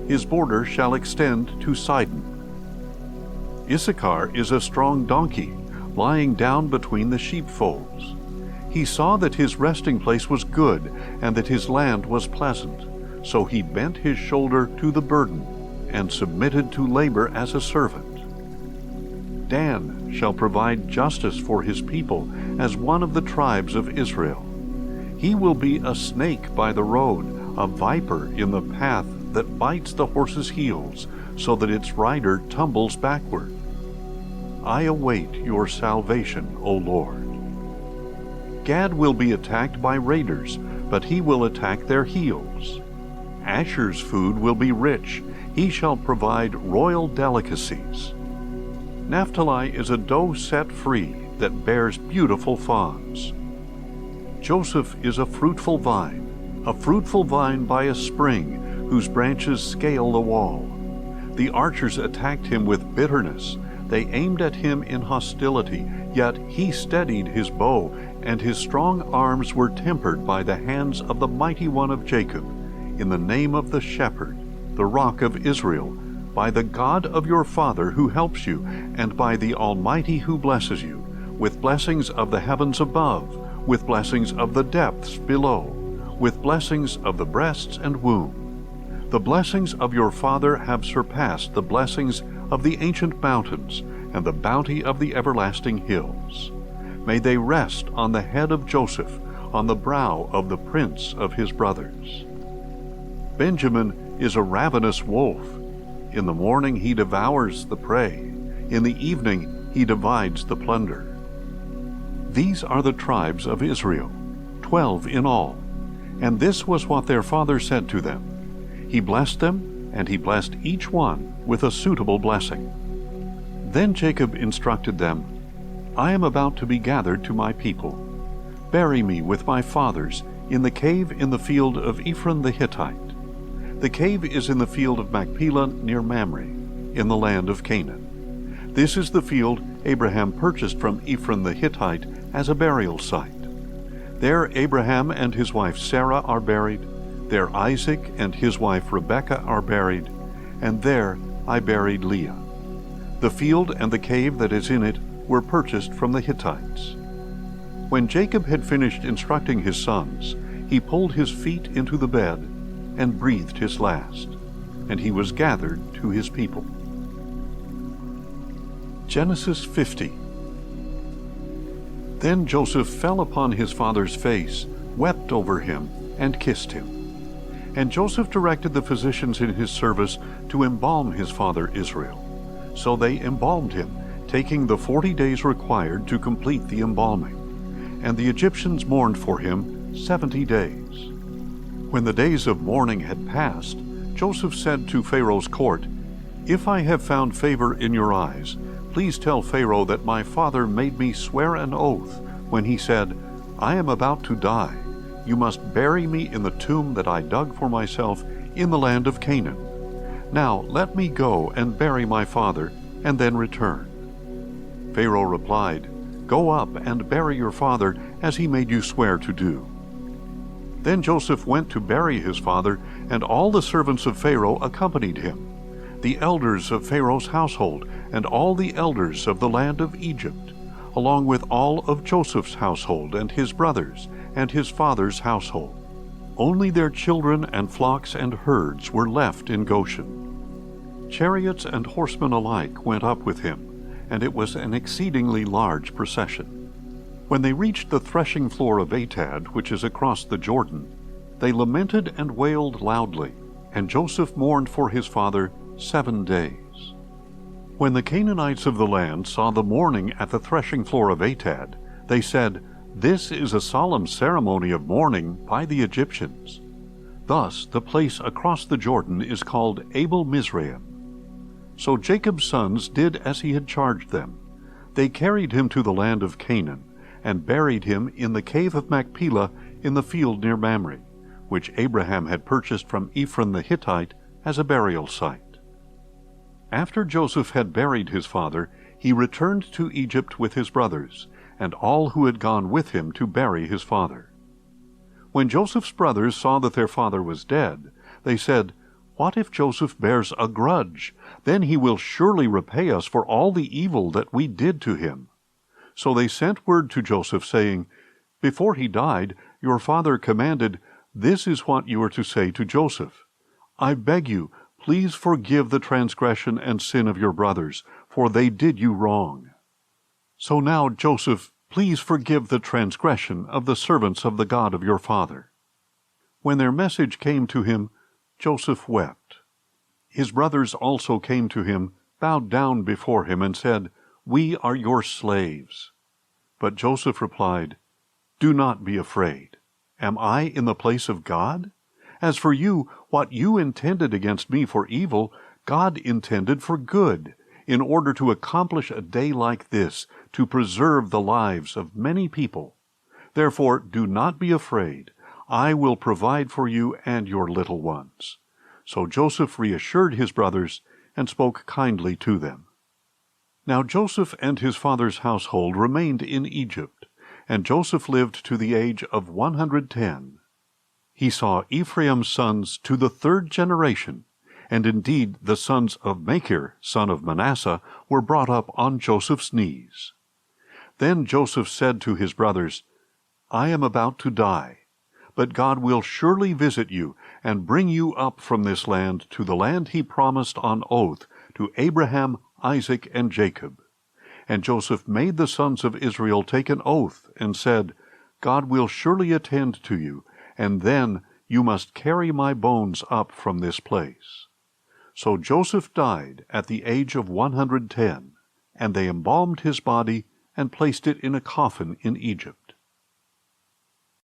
[SPEAKER 1] His border shall extend to Sidon. Issachar is a strong donkey, lying down between the sheepfolds. He saw that his resting place was good, and that his land was pleasant. So he bent his shoulder to the burden, and submitted to labor as a servant. Dan shall provide justice for his people as one of the tribes of Israel. He will be a snake by the road, a viper in the path that bites the horse's heels, so that its rider tumbles backward. I await your salvation, O Lord. Gad will be attacked by raiders, but he will attack their heels. Asher's food will be rich. He shall provide royal delicacies. Naphtali is a doe set free that bears beautiful fawns. Joseph is a fruitful vine by a spring, whose branches scale the wall. The archers attacked him with bitterness. They aimed at him in hostility, yet he steadied his bow and his strong arms were tempered by the hands of the mighty one of Jacob, in the name of the shepherd, the rock of Israel, by the God of your father who helps you, and by the Almighty who blesses you, with blessings of the heavens above, with blessings of the depths below, with blessings of the breasts and womb. The blessings of your father have surpassed the blessings of the ancient mountains, and the bounty of the everlasting hills. May they rest on the head of Joseph, on the brow of the prince of his brothers. Benjamin is a ravenous wolf. In the morning he devours the prey. In the evening he divides the plunder. These are the tribes of Israel, 12 in all. And this was what their father said to them. He blessed them, and he blessed each one with a suitable blessing. Then Jacob instructed them, I am about to be gathered to my people. Bury me with my fathers in the cave in the field of Ephron the Hittite. The cave is in the field of Machpelah near Mamre, in the land of Canaan. This is the field Abraham purchased from Ephron the Hittite as a burial site. There Abraham and his wife Sarah are buried. There Isaac and his wife Rebekah are buried. And there I buried Leah. The field and the cave that is in it were purchased from the Hittites. When Jacob had finished instructing his sons, he pulled his feet into the bed and breathed his last, and he was gathered to his people. Genesis 50. Then Joseph fell upon his father's face, wept over him, and kissed him. And Joseph directed the physicians in his service to embalm his father Israel. So they embalmed him, taking the 40 days required to complete the embalming. And the Egyptians mourned for him 70 days. When the days of mourning had passed, Joseph said to Pharaoh's court, If I have found favor in your eyes, please tell Pharaoh that my father made me swear an oath when he said, I am about to die. You must bury me in the tomb that I dug for myself in the land of Canaan. Now let me go and bury my father, and then return. Pharaoh replied, Go up and bury your father as he made you swear to do. Then Joseph went to bury his father, and all the servants of Pharaoh accompanied him, the elders of Pharaoh's household, and all the elders of the land of Egypt, along with all of Joseph's household and his brothers and his father's household. Only their children and flocks and herds were left in Goshen. Chariots and horsemen alike went up with him, and it was an exceedingly large procession. When they reached the threshing floor of Atad, which is across the Jordan, they lamented and wailed loudly, and Joseph mourned for his father 7 days. When the Canaanites of the land saw the mourning at the threshing floor of Atad, they said, This is a solemn ceremony of mourning by the Egyptians. Thus the place across the Jordan is called Abel Mizraim. So Jacob's sons did as he had charged them. They carried him to the land of Canaan, and buried him in the cave of Machpelah in the field near Mamre, which Abraham had purchased from Ephron the Hittite as a burial site. After Joseph had buried his father, he returned to Egypt with his brothers, and all who had gone with him to bury his father. When Joseph's brothers saw that their father was dead, they said, What if Joseph bears a grudge? Then he will surely repay us for all the evil that we did to him. So they sent word to Joseph, saying, Before he died, your father commanded, This is what you are to say to Joseph. I beg you, please forgive the transgression and sin of your brothers, for they did you wrong. So now, Joseph, please forgive the transgression of the servants of the God of your father. When their message came to him, Joseph wept. His brothers also came to him, bowed down before him, and said, We are your slaves. But Joseph replied, Do not be afraid. Am I in the place of God? As for you, what you intended against me for evil, God intended for good, in order to accomplish a day like this, to preserve the lives of many people. Therefore, do not be afraid. I will provide for you and your little ones. So Joseph reassured his brothers and spoke kindly to them. Now Joseph and his father's household remained in Egypt, And Joseph lived to the age of 110. He saw Ephraim's sons to the third generation, and indeed the sons of Machir, son of Manasseh, were brought up on Joseph's knees. Then Joseph said to his brothers, I am about to die, but God will surely visit you, and bring you up from this land to the land he promised on oath to Abraham, Isaac, and Jacob. And Joseph made the sons of Israel take an oath, and said, God will surely attend to you, and then you must carry my bones up from this place. So Joseph died at the age of 110, and they embalmed his body and placed it in a coffin in Egypt.